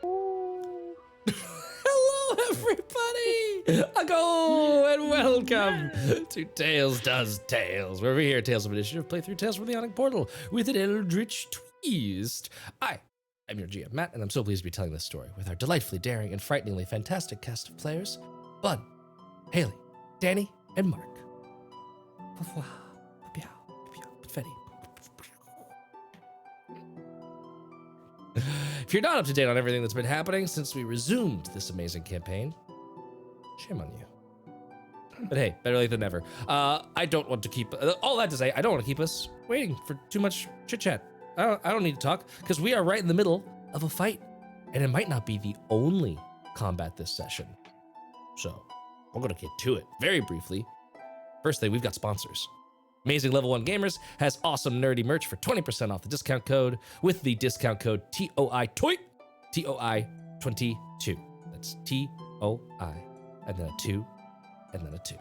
Hello, everybody! Ago and welcome to Tales Does Tales, where we hear Tales of Initiative play through Tales from the Ionic Portal with an eldritch twist. I'm your GM, Matt, and I'm so pleased to be telling this story with our delightfully daring and frighteningly fantastic cast of players, Bun, Haley, Danny, and Mark. If you're not up to date on everything that's been happening since we resumed this amazing campaign, shame on you. But hey, better late than never. I don't want to keep, all that to say, I don't want to keep us waiting for too much chit chat. I don't need to talk because we are right in the middle of a fight, and it might not be the only combat this session. So we're gonna get to it very briefly. First thing, we've got sponsors. Amazing Level 1 Gamers has awesome nerdy merch for 20% off the discount code with the discount code TOI22. That's TOI, and then a 2, and then a 2.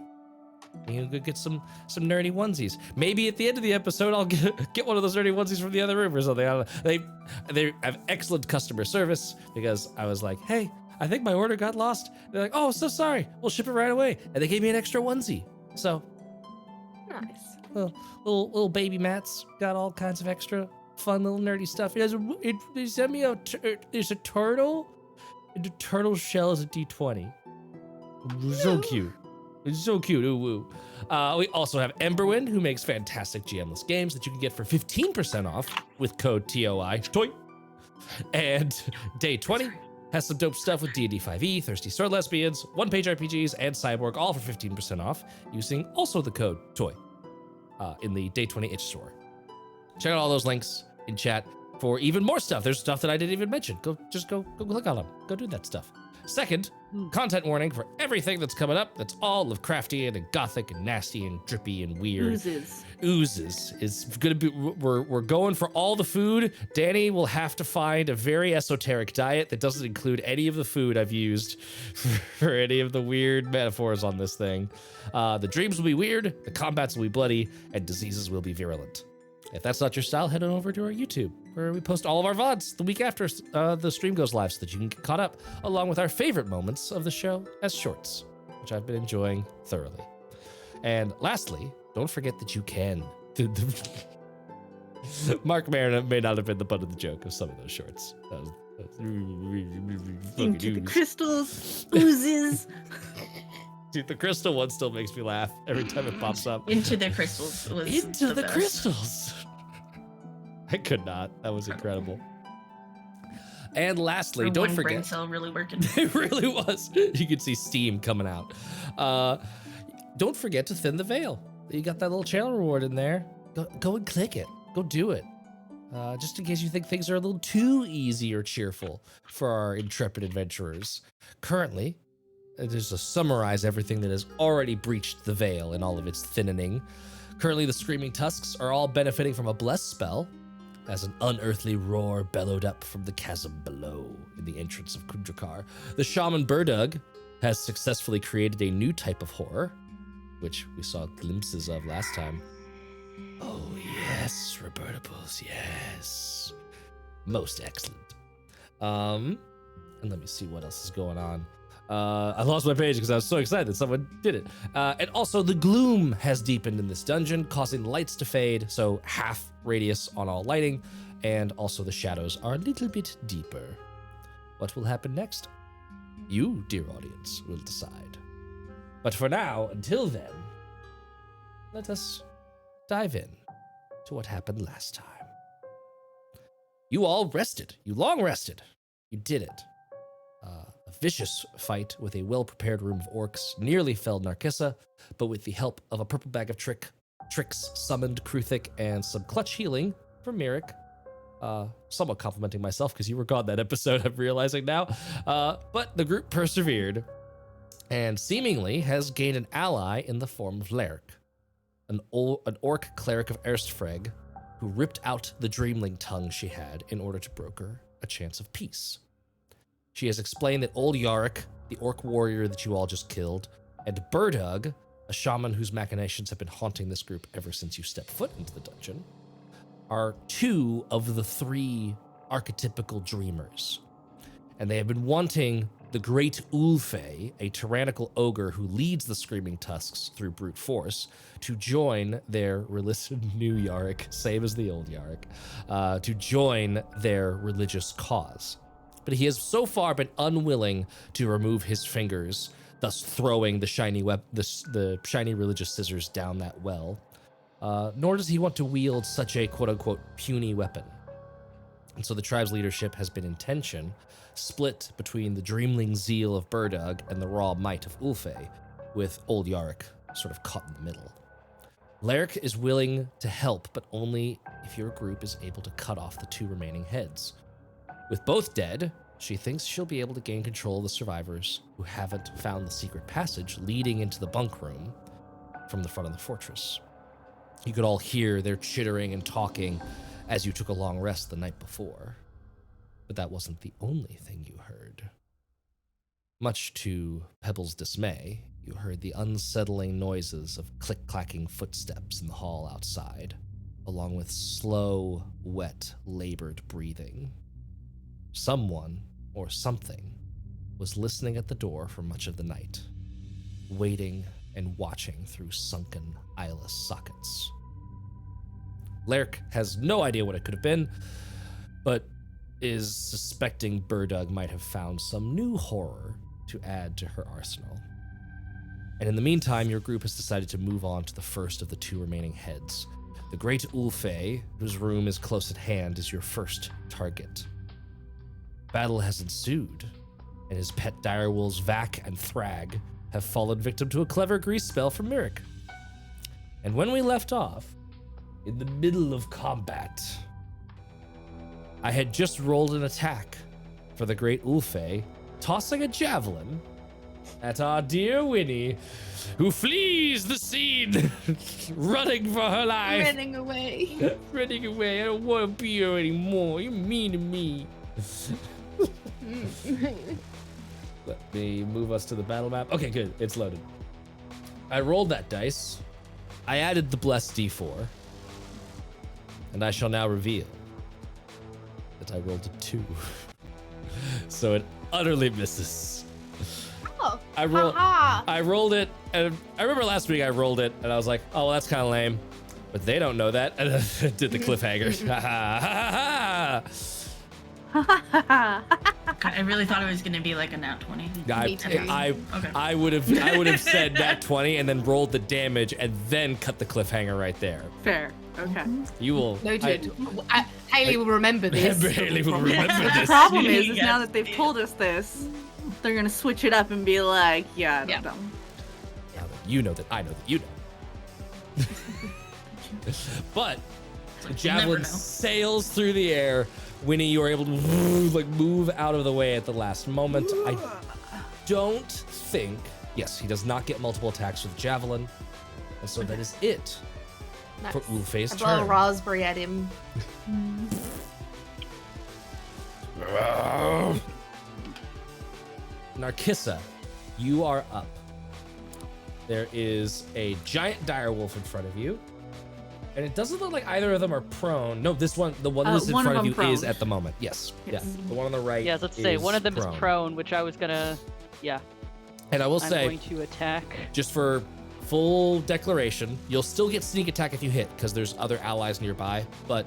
And you can get some nerdy onesies. Maybe at the end of the episode, I'll get one of those nerdy onesies from the other room or something. They have excellent customer service because I was like, hey, I think my order got lost. They're like, oh, so sorry. We'll ship it right away. And they gave me an extra onesie. So Nice. Little baby mats, got all kinds of extra fun little nerdy stuff. They sent me there's a turtle, and the turtle shell is a D20. So cute. It's so cute. Ooh, woo. We also have Emberwind, who makes fantastic GMless games that you can get for 15% off with code TOI. And Day 20 has some dope stuff with D&D 5e, Thirsty Sword Lesbians, one-page RPGs, and Cyborg, all for 15% off using also the code TOY in the Day 20 itch store. Check out all those links in chat for even more stuff. There's stuff that I didn't even mention. Go click on them. Go do that stuff. Second, content warning for everything that's coming up. That's all Lovecraftian and gothic and nasty and drippy and weird. Oozes. It's gonna be. We're going for all the food. Danny will have to find a very esoteric diet that doesn't include any of the food I've used for any of the weird metaphors on this thing. The dreams will be weird. The combats will be bloody, and diseases will be virulent. If that's not your style, head on over to our YouTube, where we post all of our VODs the week after the stream goes live so that you can get caught up, along with our favorite moments of the show as shorts, which I've been enjoying thoroughly. And lastly, don't forget that you can. Mark may not have been the butt of the joke of some of those shorts. Into the crystals, oozes. Dude, the crystal one still makes me laugh every time it pops up. Into the crystals was Into the best. crystals. I could not. That was incredible. And lastly, Or don't one forget. brain cell really working. It really was. You could see steam coming out. Don't forget to thin the veil. You got that little channel reward in there. Go and click it. Go do it. Just in case you think things are a little too easy or cheerful for our intrepid adventurers. Currently, just to summarize everything that has already breached the veil in all of its thinning. Currently, the Screaming Tusks are all benefiting from a bless spell as an unearthly roar bellowed up from the chasm below in the entrance of Kundrakar. The Shaman Burdug has successfully created a new type of horror, which we saw glimpses of last time. Oh yes, Robertables, yes. Most excellent. And let me see what else is going on. I lost my page because I was so excited that someone did it. And also the gloom has deepened in this dungeon, causing the lights to fade, so half radius on all lighting, and also the shadows are a little bit deeper. What will happen next? You, dear audience, will decide. But for now, until then, let us dive in to what happened last time. You all rested. You long rested. You did it. A vicious fight with a well-prepared room of orcs nearly felled Narkissa, but with the help of a purple bag of tricks summoned Kruthik and some clutch healing from Mirik. Somewhat complimenting myself because you were gone that episode, I'm realizing now. But the group persevered and seemingly has gained an ally in the form of Leric, an orc cleric of Erstfreg who ripped out the dreamling tongue she had in order to broker a chance of peace. She has explained that old Yarick, the orc warrior that you all just killed, and Burdug, a shaman whose machinations have been haunting this group ever since you stepped foot into the dungeon, are two of the three archetypical dreamers. and they have been wanting the great Ulfe, a tyrannical ogre who leads the Screaming Tusks through brute force, to join their new Yarick, same as the old Yarick, to join their religious cause. But he has so far been unwilling to remove his fingers, thus throwing the the shiny religious scissors down that well. Nor does he want to wield such a quote-unquote puny weapon. And so the tribe's leadership has been in tension, split between the dreamling zeal of Burdug and the raw might of Ulfe, with old Yarick sort of caught in the middle. Lerick is willing to help, but only if your group is able to cut off the 2 remaining heads. With both dead, she thinks she'll be able to gain control of the survivors who haven't found the secret passage leading into the bunk room from the front of the fortress. You could all hear their chittering and talking as you took a long rest the night before. But that wasn't the only thing you heard. Much to Pebble's dismay, you heard the unsettling noises of click-clacking footsteps in the hall outside, along with slow, wet, labored breathing. Someone, or something, was listening at the door for much of the night, waiting and watching through sunken eyeless sockets. Lerick has no idea what it could have been, but is suspecting Burdug might have found some new horror to add to her arsenal. And in the meantime, your group has decided to move on to the first of the 2 remaining heads. The great Ulfe, whose room is close at hand, is your first target. Battle has ensued, and his pet direwolves Vac and Thrag have fallen victim to a clever grease spell from Mirik. And when we left off, in the middle of combat, I had just rolled an attack for the great Ulfe, tossing a javelin at our dear Winnie, who flees the scene, running for her life. Running away. Running away. I don't want to be here anymore. You're mean to me. Let me move us to the battle map. Okay, good. It's loaded. I rolled that dice. I added the blessed d4. And I shall now reveal that I rolled a 2. So it utterly misses. Oh, I rolled it, and I remember last week I rolled it, and I was like, oh, well, that's kind of lame. But they don't know that. And I did the cliffhanger. Ha ha ha ha. God, I really thought it was gonna be like a nat 20. I would have said nat 20 and then rolled the damage and then cut the cliffhanger right there. Fair. Okay. You will. Noted. Haley will remember this. Haley will remember The this. problem is now that they've told us this, they're gonna switch it up and be like, yeah, Yeah. no. Now that you know that I know that you know. But the javelin sails through the air. Winnie, you are able to move out of the way at the last moment. I don't think. Yes, he does not get multiple attacks with javelin, and so that is it for Ulfe's I blow a turn. raspberry at him. Narkissa, you are up. There is a giant direwolf in front of you. And it doesn't look like either of them are prone. No, the one listed in one of front of you them is prone. at the moment. Yes. Yes. Yeah. The one on the right. Yeah, let's say one of them prone. is prone, which I was gonna. Yeah, And I will I'm say, going to attack. just for full declaration, you'll still get sneak attack if you hit, because there's other allies nearby, but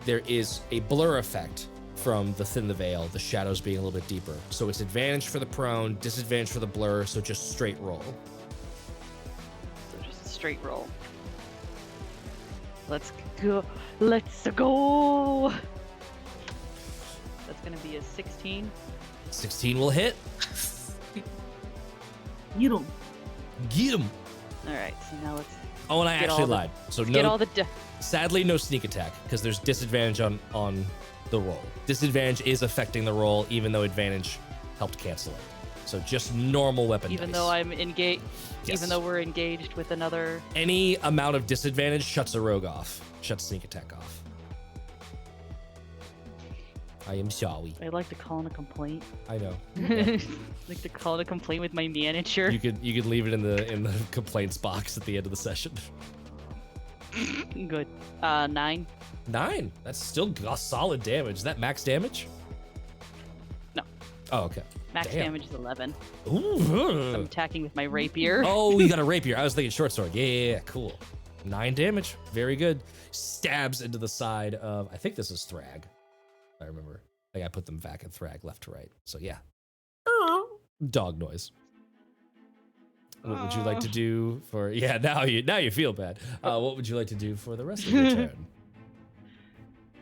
there is a blur effect from the Thin the Veil, the shadows being a little bit deeper. So it's advantage for the prone, disadvantage for the blur, so just straight roll. So just a straight roll. Let's go. Let's go. That's gonna be a 16. 16 will hit. You don't. Get him. All right. So now let's Oh, and I Get actually all the- lied. So get all no, the. sadly, no sneak attack, because there's disadvantage on the roll. Disadvantage is affecting the roll, even though advantage helped cancel it. So just normal weapon Even dice. though I'm engaged. Yes. Even though we're engaged with another. Any amount of disadvantage shuts a rogue off, shuts sneak attack off. I am sorry. I'd like to call in a complaint. I know. I'd like to call in a complaint with my manager. You could leave it in the complaints box at the end of the session. Good. 9. 9. That's still solid damage. Is that max damage? No. Oh, okay. Max Damn. damage is 11. I'm Ooh. attacking with my rapier. Oh, you got a rapier. I was thinking short sword. Yeah, cool. 9 damage. Very good. Stabs into the side of, I think this is Thrag. I remember. I think I put them back in Thrag left to right. So yeah. Dog noise. What would you like to do for, yeah, now you feel bad. What would you like to do for the rest of your turn?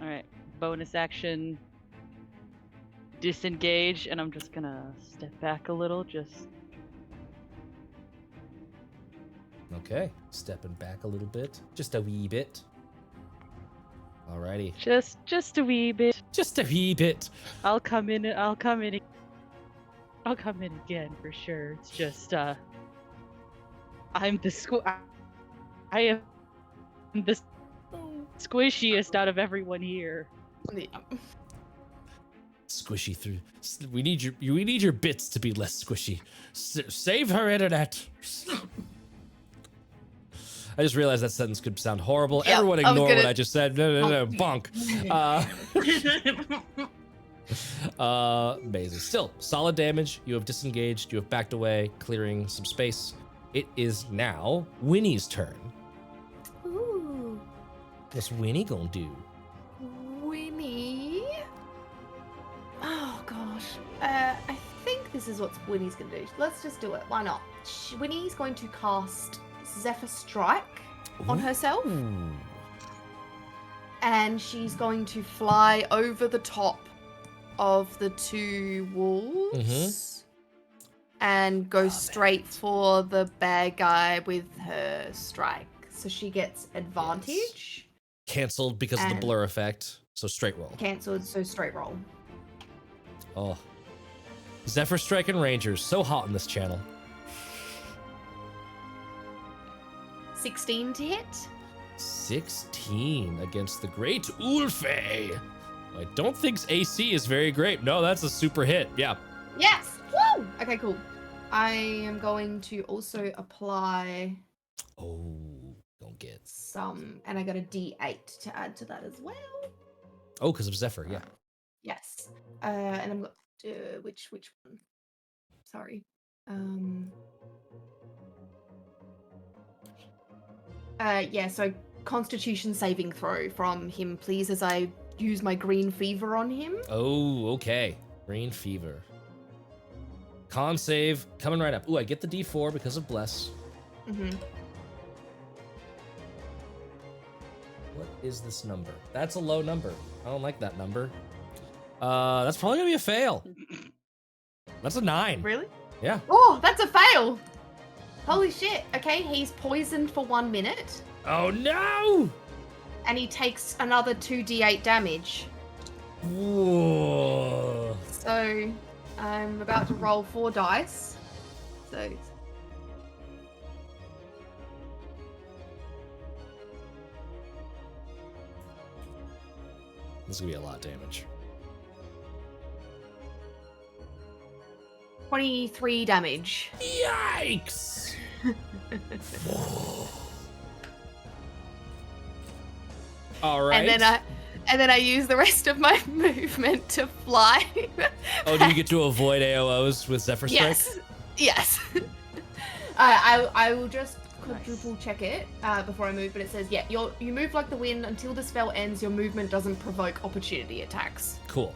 All right. Bonus action. Disengage, and I'm just gonna step back a little. Just Okay. Stepping back a little bit. Just a wee bit. Alrighty. just a wee bit. Just a wee bit. I'll come in. I'll come in again for sure. It's just I'm the I am the squishiest out of everyone here. Yeah. Squishy through. We need your bits to be less squishy. Save her internet. I just realized that sentence could sound horrible. Yep, Everyone I was ignore gonna- what I just said. No, bonk. Amazing. Still, solid damage. You have disengaged. You have backed away, clearing some space. It is now Winnie's turn. Ooh, What's Winnie gonna do? Winnie. Oh gosh. I think this is what Winnie's gonna do. Let's just do it. Why not? Winnie's going to cast Zephyr Strike on herself, Ooh. and she's going to fly over the top of the 2 wolves and go straight for the bad guy with her strike. So she gets advantage. Cancelled because of the And- blur effect. So straight roll. Cancelled, so straight roll. Oh. Zephyr Strike and Rangers, so hot in this channel. 16 to hit. 16 against the great Ulfe. I don't think AC is very great. No, that's a super hit. Yeah. Yes! Woo! Okay, cool. I am going to also apply Oh, don't get. some, and I got a D8 to add to that as well. Oh, because of Zephyr, yeah. Yes. And I'm got which one? Sorry. Yeah, so Constitution saving throw from him, please, as I use my green fever on him. Oh, okay. Green Fever. Con save coming right up. Ooh, I get the D4 because of Bless. Mm-hmm. What is this number? That's a low number. I don't like that number. That's probably gonna be a fail. That's a 9. Really? Yeah. Oh, that's a fail! Holy shit. Okay, he's poisoned for 1 minute, Oh no! and he takes another 2d8 damage. Whoa. So, I'm about to roll 4 dice. So, This is gonna be a lot of damage. 23 damage. Yikes! All right. And then I use the rest of my movement to fly. Oh, do you get to avoid AOs with Zephyr Strike? Yes. Yes. I will just quadruple check it before I move, but it says, yeah, you move like the wind until the spell ends. Your movement doesn't provoke opportunity attacks. Cool.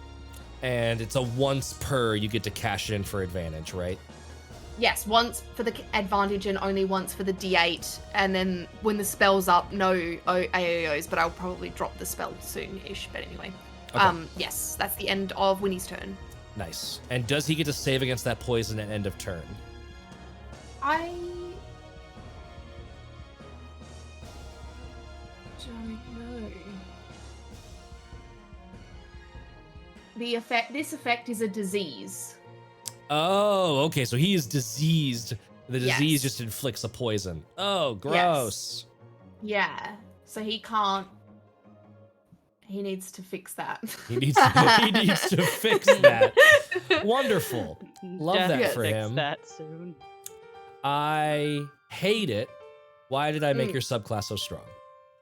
And it's a once per you get to cash in for advantage, right? Yes, once for the advantage and only once for the D8. And then when the spell's up, no AOs, but I'll probably drop the spell soon-ish. But anyway. Okay. Yes, that's the end of Winnie's turn. Nice. And does he get to save against that poison at end of turn? I don't know. This effect is a disease. Oh, okay. So he is diseased. The disease Yes. just inflicts a poison. Oh, gross. Yeah. So he can't. He needs to fix that. He needs to fix that. Wonderful. Love that Definitely for fix him. that soon. I hate it. Why did I make your subclass so strong?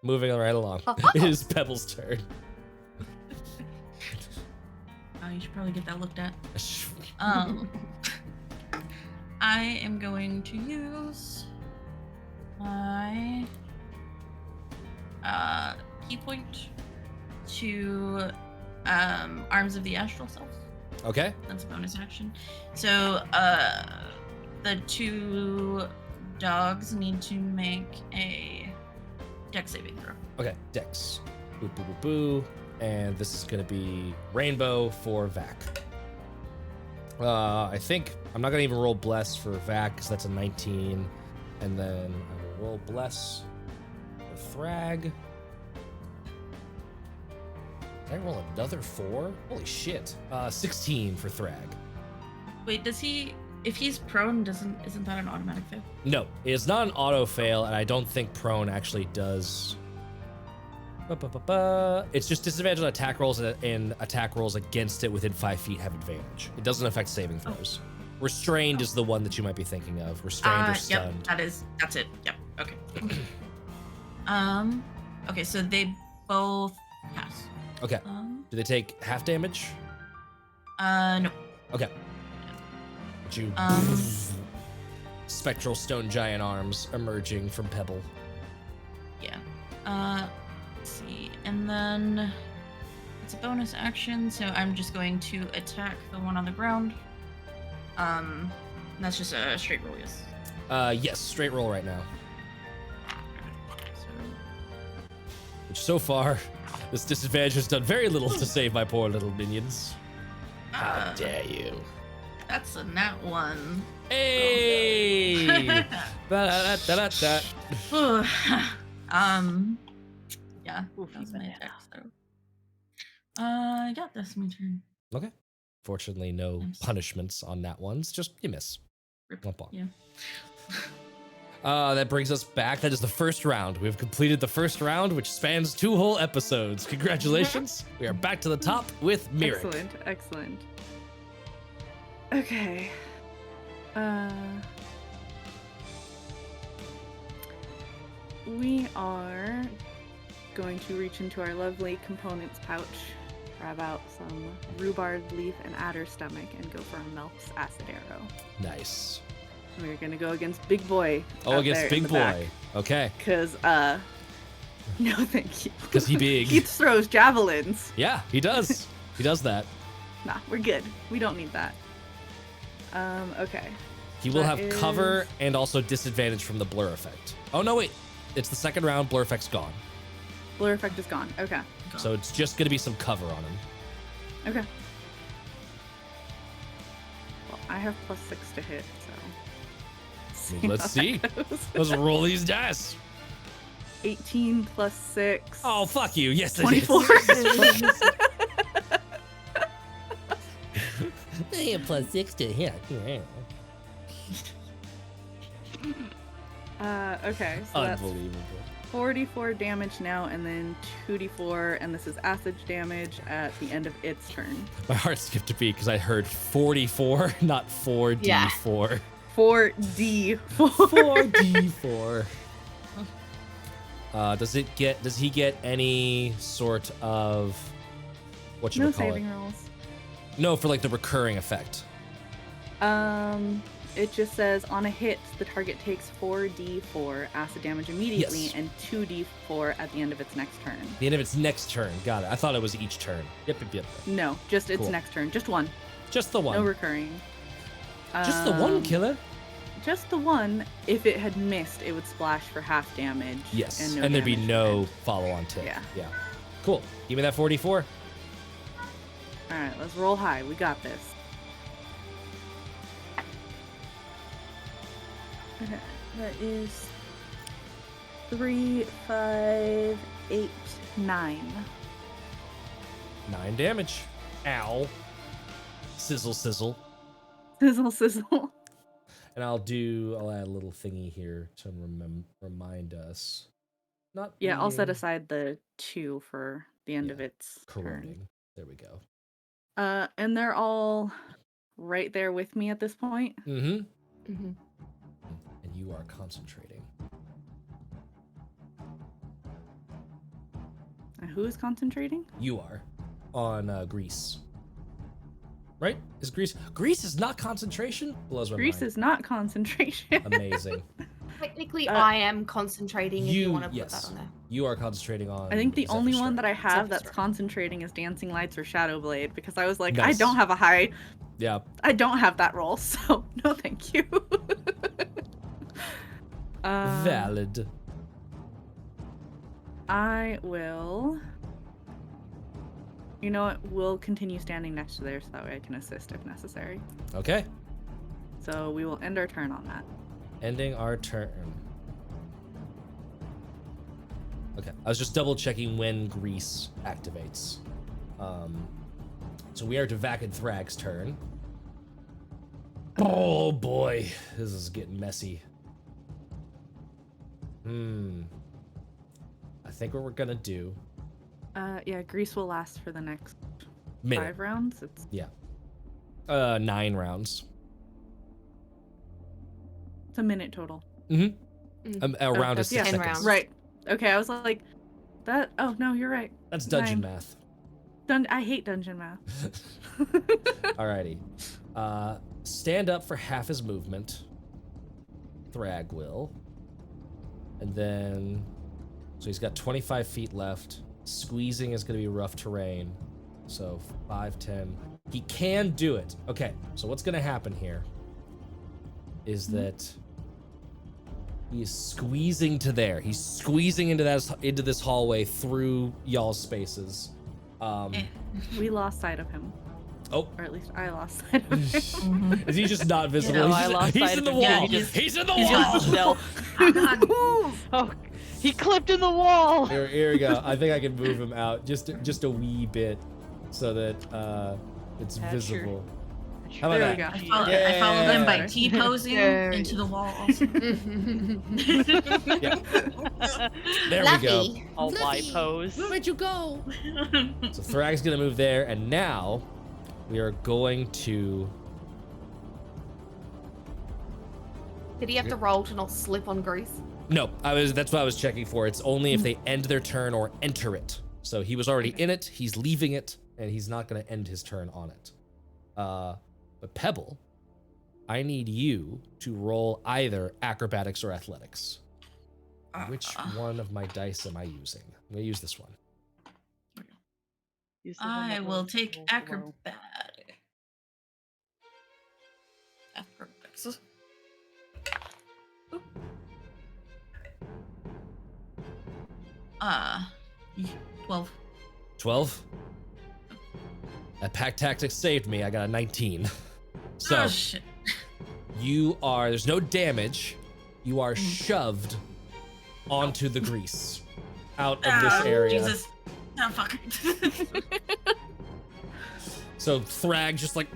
Moving right along. It is Pebble's turn. You should probably get that looked at. Um, I am going to use my key point to Arms of the Astral Self. Okay. That's a bonus action. So the two dogs need to make a dex saving throw. Okay, Dex. Boo, boo, boo, boo. And this is going to be Rainbow for Vac. I think I'm not going to even roll Bless for Vac because that's a 19. And then I will roll Bless for Thrag. Did I roll another 4? Holy shit. 16 for Thrag. Wait, does he? If he's prone, isn't that an automatic fail? No, it's not an auto fail, and I don't think prone actually does. It's just disadvantage on attack rolls, and attack rolls against it within 5 feet have advantage. It doesn't affect saving throws. Restrained is the one that you might be thinking of. Restrained or stunned. Yep, that's it. Yep. Okay. Okay, so they both pass. Okay. Do they take half damage? No. Okay. But you spectral stone giant arms emerging from Pebble. Yeah. Let's see. And then it's a bonus action, so I'm just going to attack the one on the ground. That's just a straight roll, yes. Yes, straight roll right now. So Which so far, this disadvantage has done very little to save my poor little minions. How dare you? that's a nat 1. Hey! Da-da-da-da-da. Yeah, Oof, that was even my better. attack, so. Yeah, that's my turn. Okay. Fortunately, no Nice. punishments on that ones. Just you miss. Rip. Womp womp. Yeah. That brings us back. That is the first round. We have completed the first round, which spans 2 whole episodes. Congratulations. We are back to the top with Mirek. Excellent, excellent. Okay. We are going to reach into our lovely components pouch, grab out some rhubarb leaf and adder stomach, and go for a Melf's acid arrow. Nice. We're gonna go against Big Boy. Oh, against Big Boy. Okay. Cause no, thank you. Because he big. He throws javelins. Yeah, he does. He does that. Nah, we're good. We don't need that. Okay. He will That have cover and also disadvantage from the blur effect. Oh, no, wait. It's the second round. Blur effect's gone. Blur effect is gone. Okay. So it's just going to be some cover on him. Okay. Well, I have +6 to hit, so. Let's how see. that goes. Let's roll these dice. 18 + 6. Oh, fuck you. Yes, it 24. is. Hey, +6 to hit. Okay, so that's Unbelievable. 44 damage now, and then 2d4, and this is acid damage at the end of its turn. My heart skipped a beat because I heard 44, not 4d4. Yeah. 4d4. 4d4. Does he get any sort of what you No call it? saving rolls. No, for like the recurring effect. It just says on a hit, the target takes 4d4 acid damage immediately, Yes. and 2d4 at the end of its next turn. The end of its next turn. Got it. I thought it was each turn. Yep. No, just its Cool. next turn. Just one. Just the one. No recurring. Just the one killer. Just the one. If it had missed, it would splash for half damage. Yes. And, And there'd be damage no effect. follow-on tick. Yeah. Yeah. Cool. Give me that 44. All right, let's roll high. We got this. Okay, that is 3, 5, 8, 9. 9 damage. Ow. Sizzle, sizzle. Sizzle, sizzle. And I'll add a little thingy here to remind us. Not Yeah, I'll set being aside the 2 for the end of Yeah, its corroding. There we go. turn. And they're all right there with me at this point. Mm-hmm. Mm-hmm. And you are concentrating. Who is concentrating? You are on Grease. right? Is grease? Grease is not concentration? Blows my Grease mind. is not concentration. Amazing. Technically, Uh, I am concentrating if you want to put yes. that on there. You are concentrating on. I think the only Zephyr one Strike. that I have Zephyr that's Strike. concentrating is Dancing Lights or Shadow Blade because I was like, I Nice. don't have a high. Yeah. I don't have that roll, so no, thank you. Valid. I will. You know what? We'll continue standing next to there so that way I can assist if necessary. Okay. So we will end our turn on that. Ending our turn. Okay. I was just double checking when grease activates. So we are to Vac and Thrag's turn. Oh boy, this is getting messy. I think what we're gonna do. Yeah, Grease will last for the next Minute. 5 rounds. It's 9 rounds. a minute total. A round Okay, is 6 yeah. 10 seconds. rounds. Right. Okay, I was like, that. Oh no, you're right. That's dungeon 9. math. I hate dungeon math. Alrighty. Stand up for half his movement. Thrag will. And then, so he's got 25 feet left. Squeezing is going to be rough terrain. So 5, 10. He can do it. Okay, so what's going to happen here is that he is squeezing to there. He's squeezing into this hallway through y'all's spaces. We lost sight of him, Oh, or at least I lost sight of him. is he just not visible? No, he's I lost he's sight in of the him. Yeah, wall. he just- he's in the He's wall. just stealth. Oh, he clipped in the wall. Here we go. I think I can move him out just a wee bit so that it's Yeah, visible. Sure. How about There we that? go. I follow them by Yeah. T-posing There into the wall also. There we go. Fluffy. All Y Fluffy. pose. Where'd you go? So Thrag's gonna move there, and now we are going to. Did he have to roll to not slip on grease? No, that's what I was checking for. It's only if they end their turn or enter it. So he was already in it. He's leaving it, and he's not gonna end his turn on it. But Pebble, I need you to roll either acrobatics or athletics. Which one of my dice am I using? I'm gonna use this one. Use the one I that will rolls take below. acrobatic. Acrobatics. Oop. 12. 12. That pack tactics saved me. I got a 19. So Oh shit. there's no damage. You are shoved onto the grease out of this area. Jesus. Oh fuck. So Thrag just like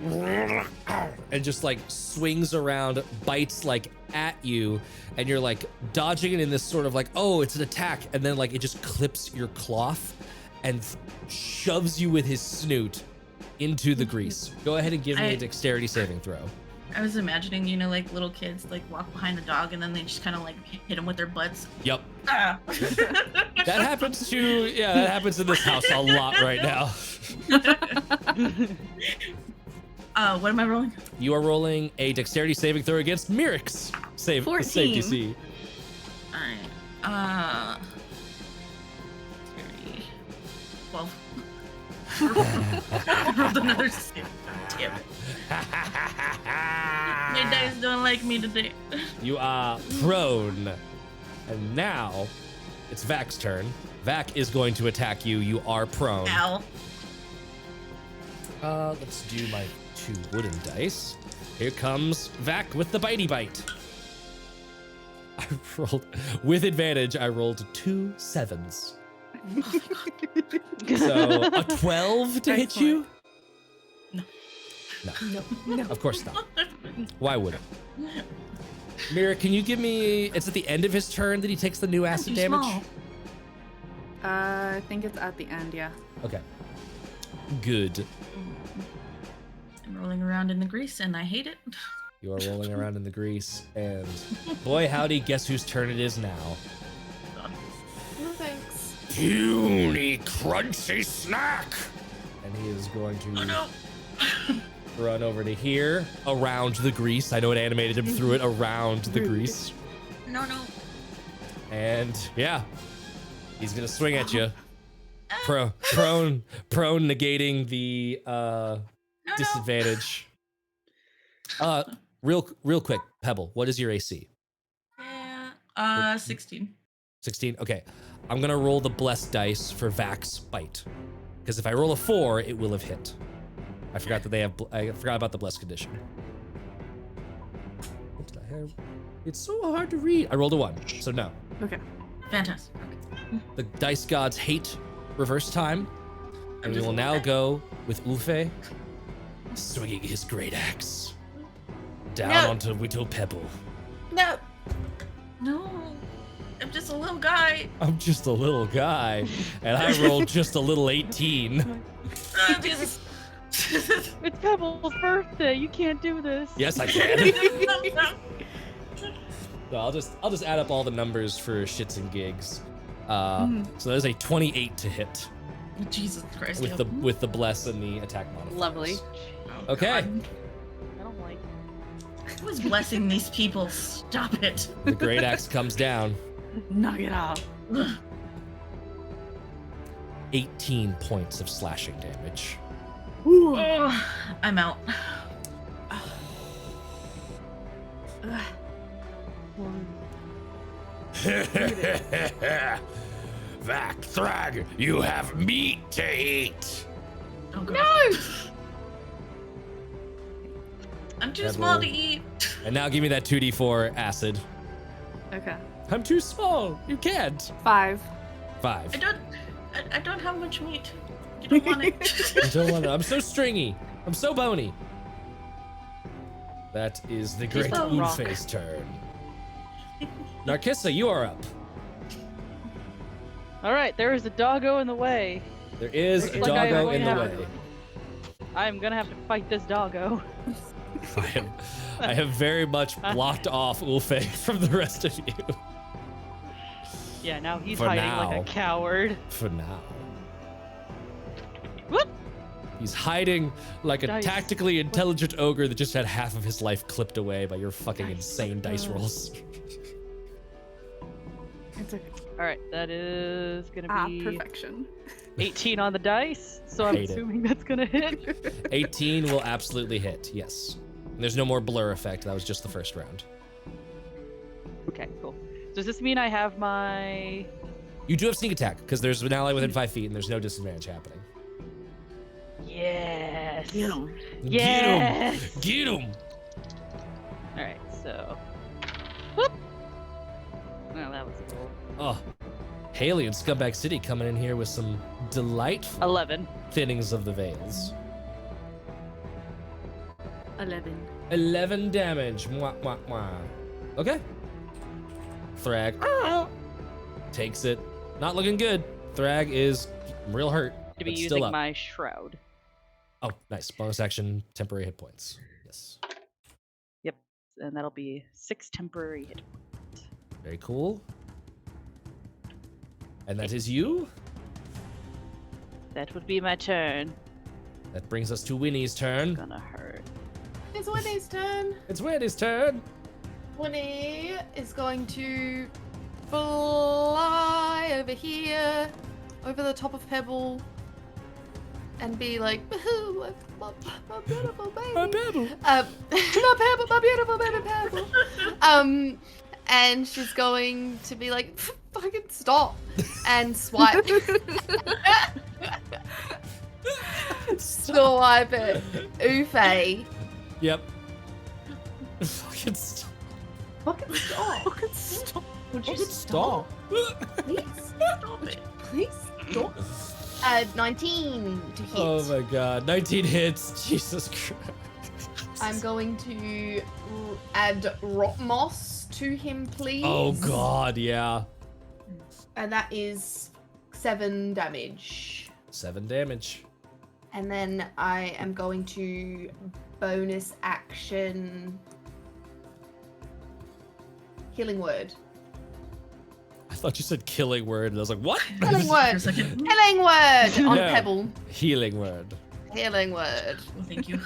and just like swings around, bites like at you, and you're like dodging it in this sort of like, oh, it's an attack, and then like it just clips your cloth and shoves you with his snoot into the grease. Go ahead and give me a dexterity saving throw. I was imagining, like little kids like walk behind the dog and then they just kind of like hit him with their butts. Yep. Ah. That happens in this house a lot right now. What am I rolling? You are rolling a dexterity saving throw against Mirix. Save 14. DC. All right. 30, 12. I rolled another 6. Damn it. My dice don't like me today. You are prone. And now it's Vac's turn. Vac is going to attack you. You are prone. Ow. Let's do my 2 wooden dice. Here comes Vac with the bitey bite. I rolled with advantage. I rolled 2 7s. So a 12 to hit you? No. Of course not. Why would it? Mira, can you give me? It's at the end of his turn that he takes the new acid Too damage. small. I think it's at the end, yeah. Okay. Good. I'm rolling around in the grease and I hate it. You are rolling around in the grease, and boy, howdy, guess whose turn it is now? No thanks. Puny, crunchy snack! And he is going to Oh no. run over to here, around the grease. I know it animated him through it around the grease. No. And yeah, he's gonna swing at you. Prone negating the disadvantage. Real quick, Pebble, what is your AC? Yeah. 16. 16. Okay, I'm gonna roll the blessed dice for Vac's bite, because if I roll a 4, it will have hit. I forgot that they have. I forgot about the blessed condition. What did I have? It's so hard to read. I rolled a 1, so no. Okay. Fantastic. Okay. The dice gods hate reverse time, and we will now go with Ulfe swinging his great axe down onto Whittle Pebble. No. No. I'm just a little guy. I'm just a little guy, and I rolled just a little 18. Jesus. It's Pebble's birthday. You can't do this. Yes, I can. No. No, I'll just add up all the numbers for shits and gigs. So there's a 28 to hit Jesus Christ. with the bless and the attack modifier. Lovely. Oh, Okay. God. I don't like. Who's blessing these people? Stop it. The great axe comes down. Knock it off. 18 points of slashing damage. Oh, I'm out. Vac Thrag, you have meat to eat. Oh, God. No. I'm too Pebble. small to eat. And now give me that 2d4 acid. Okay. I'm too small. You can't. 5. 5. I don't have much meat. You don't want it. I don't want it. I'm so stringy. I'm so bony. That is the great bone rock. Ulfe's turn. Narcissa, you are up. All right, there is a doggo in the way. There is a Looks like I doggo am in the going way. I am gonna have to fight this doggo. I have very much blocked off Ulfe from the rest of you. Yeah, now he's For hiding now. like a coward. For now. Whoop! He's hiding like a Dice. tactically intelligent ogre that just had half of his life clipped away by your fucking insane dice rolls. It's okay. All right, that is gonna be Perfection. 18 on the dice, so I'm Hate it. assuming that's gonna hit. 18 will absolutely hit, yes. And there's no more blur effect. That was just the first round. Okay, cool. Does this mean I have my? You do have sneak attack because there's an ally within 5 feet and there's no disadvantage happening. Yes. You know. Yes. Get him! All right, so. Whoop. Well, that was cool. Oh, Haley and Scumbag City coming in here with some delightful 11. thinnings of the veils. 11. 11 damage. Mwah, mwah, mwah. Okay. Thrag takes it. Not looking good. Thrag is real hurt. To be but still using up. my shroud. Oh, nice. Bonus action, temporary hit points. Yes. Yep, and that'll be 6 temporary hit. Very cool. And that is you. That would be my turn. That brings us to Winnie's turn. Gonna hurt. It's Winnie's turn. It's Winnie's turn. Winnie is going to fly over here, over the top of Pebble, and be like, "Woohoo, my beautiful baby." My Pebble. Not Pebble, my beautiful baby Pebble. And she's going to be like, "Fucking stop," and swipe. Swipe it. Ufe. Yep. Fucking stop. Fucking stop. Fucking stop. Would you Fucking stop. Please Stop it. Please stop. 19 to hit. Oh my god. 19 hits. Jesus Christ. I'm going to add rot moss to him, please. Oh god, yeah. And that is 7 damage. 7 damage. And then I am going to bonus action healing word. I thought you said killing word, and I was like, what? Healing For word. a second. Healing word on Yeah. Pebble. Healing word. Healing word. Well, thank you.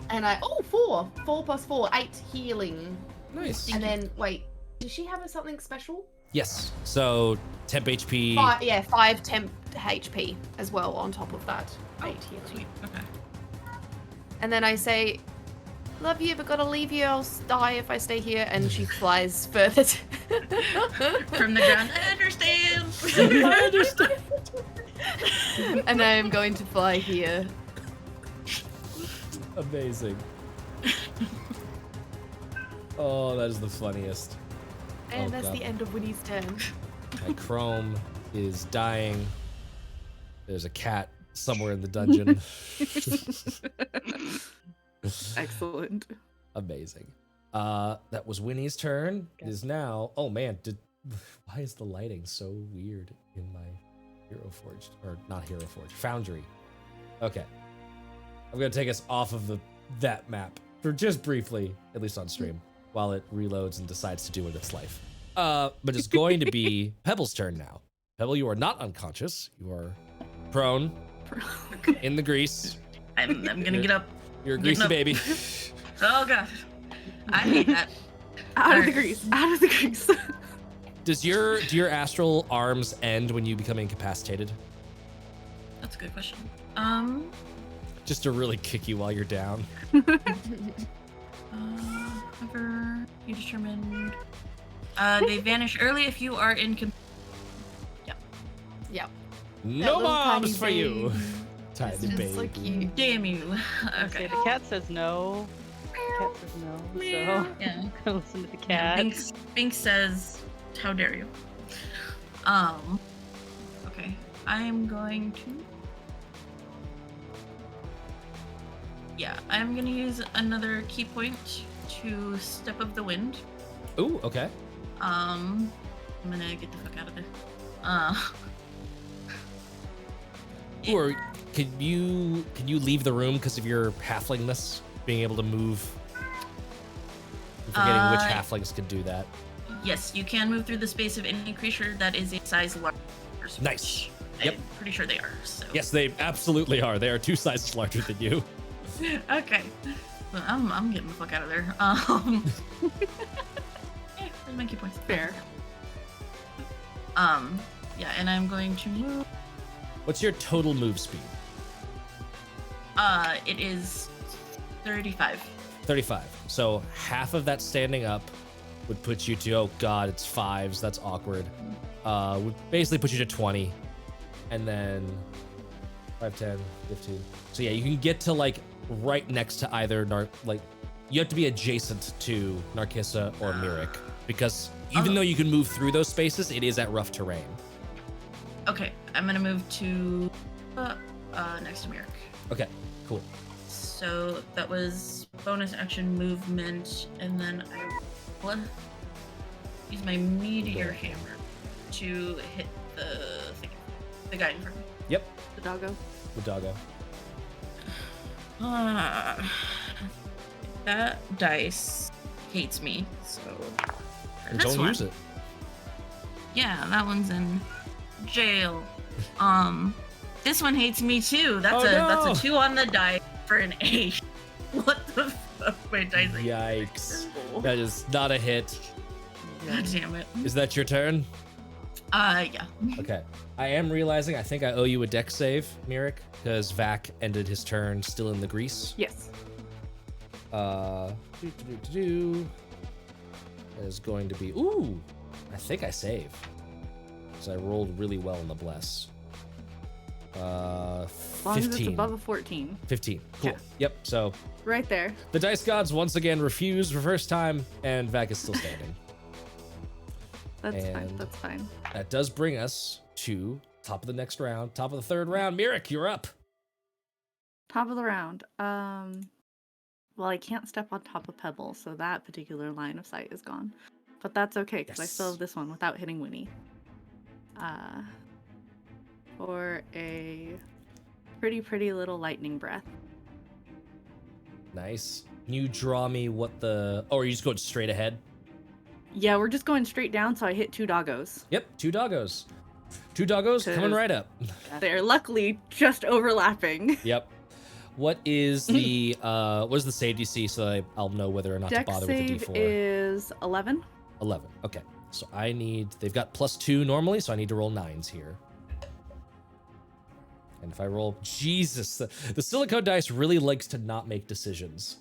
And four plus 4, 8 healing. Nice. And then wait, does she have something special? Yes. So temp HP. 5 temp HP as well on top of that. 8 healing. Sweet. Okay. And then I say, "Love you, but gotta leave you. I'll die if I stay here." And she flies further. From the ground. I understand. I understand. And I am going to fly here. Amazing. Oh, that is the funniest. And Oh, that's God. the end of Winnie's turn. My Chrome is dying. There's a cat somewhere in the dungeon. Excellent. Amazing. That was Winnie's turn. It is now. Oh man, why is the lighting so weird in my Hero Forged, or not Hero Forged, Foundry? Okay, I'm gonna take us off of that map for just briefly, at least on stream, while it reloads and decides to do with its life. But it's going to be Pebble's turn now. Pebble, you are not unconscious. You are prone in the grease. I'm gonna get up. You're a Getting greasy up. baby. Oh gosh. I hate that. Out of the Alright. grease. Out of the grease. Do your astral arms end when you become incapacitated? That's a good question. Just to really kick you while you're down. Ever you determined. They vanish early if you are in. Yep. No little bombs tiny for you, baby. tiny It's just baby. so cute. Damn you. Okay, Okay. the cat says no. The cat says no. So Yeah. I'm gonna listen to the Yeah, cat. Binks says, "How dare you?" Okay. I'm going to. Yeah, I'm gonna use another key point to Step of the Wind. Ooh, okay. I'm gonna get the fuck out of there. Or can you leave the room because of your halflingness, being able to move? I'm forgetting which halflings can do that. Yes, you can move through the space of any creature that is a size larger. Nice. which Yep. I'm pretty sure they are. So. Yes, they absolutely are. They are 2 sizes larger than you. Okay. Well, I'm getting the fuck out of there. Where's my key points? Fair. Yeah, and I'm going to move. What's your total move speed? It is 35. 35. So half of that standing up would put you to, oh god, it's 5s. That's awkward. Would basically put you to 20. And then 5, 10, 15. So yeah, you can get to like right next to either you have to be adjacent to Narkissa or Mirik, because even though you can move through those spaces, it is at rough terrain. Okay, I'm gonna move to next to Mirik. Okay, cool. So that was bonus action movement, and then I will use my meteor hammer to hit the thing, the guy in front of me. Yep, The doggo. the doggo. That dice hates me, so And this don't one. use it. Yeah, that one's in jail. This one hates me too. That's Oh, that's no. a 2 on the die for an 8. What the fuck? My dice like Yikes. That is not a hit. God damn it. Is that your turn? Yeah. Okay. I am realizing I think I owe you a deck save, Mirik, because Vac ended his turn still in the grease. Yes. That is going to be, ooh, I think I save. Because I rolled really well in the bless. As long as it's 15. above a 14. 15. Cool. Yeah. Yep. So Right there. the dice gods once again refuse for first time, and Vac is still standing. That's fine. And- That's fine. That does bring us to top of the next round, top of the third round. Mirik, you're up. Top of the round. Well, I can't step on top of Pebble, so that particular line of sight is gone. But that's okay, because I still Yes. have this one without hitting Winnie. For a pretty little lightning breath. Nice. Can you draw me what the... Oh, are you just going straight ahead? Yeah, we're just going straight down, so I hit 2 doggos. Yep, 2 doggos. 2 doggos coming Cause- right up. They're luckily just overlapping. Yep. What is the save DC so that I'll know whether or not to Dex bother with save the D4? is 11. 11. Okay. So they've got +2 normally, so I need to roll 9s here. And if I roll, Jesus, the silicone dice really likes to not make decisions.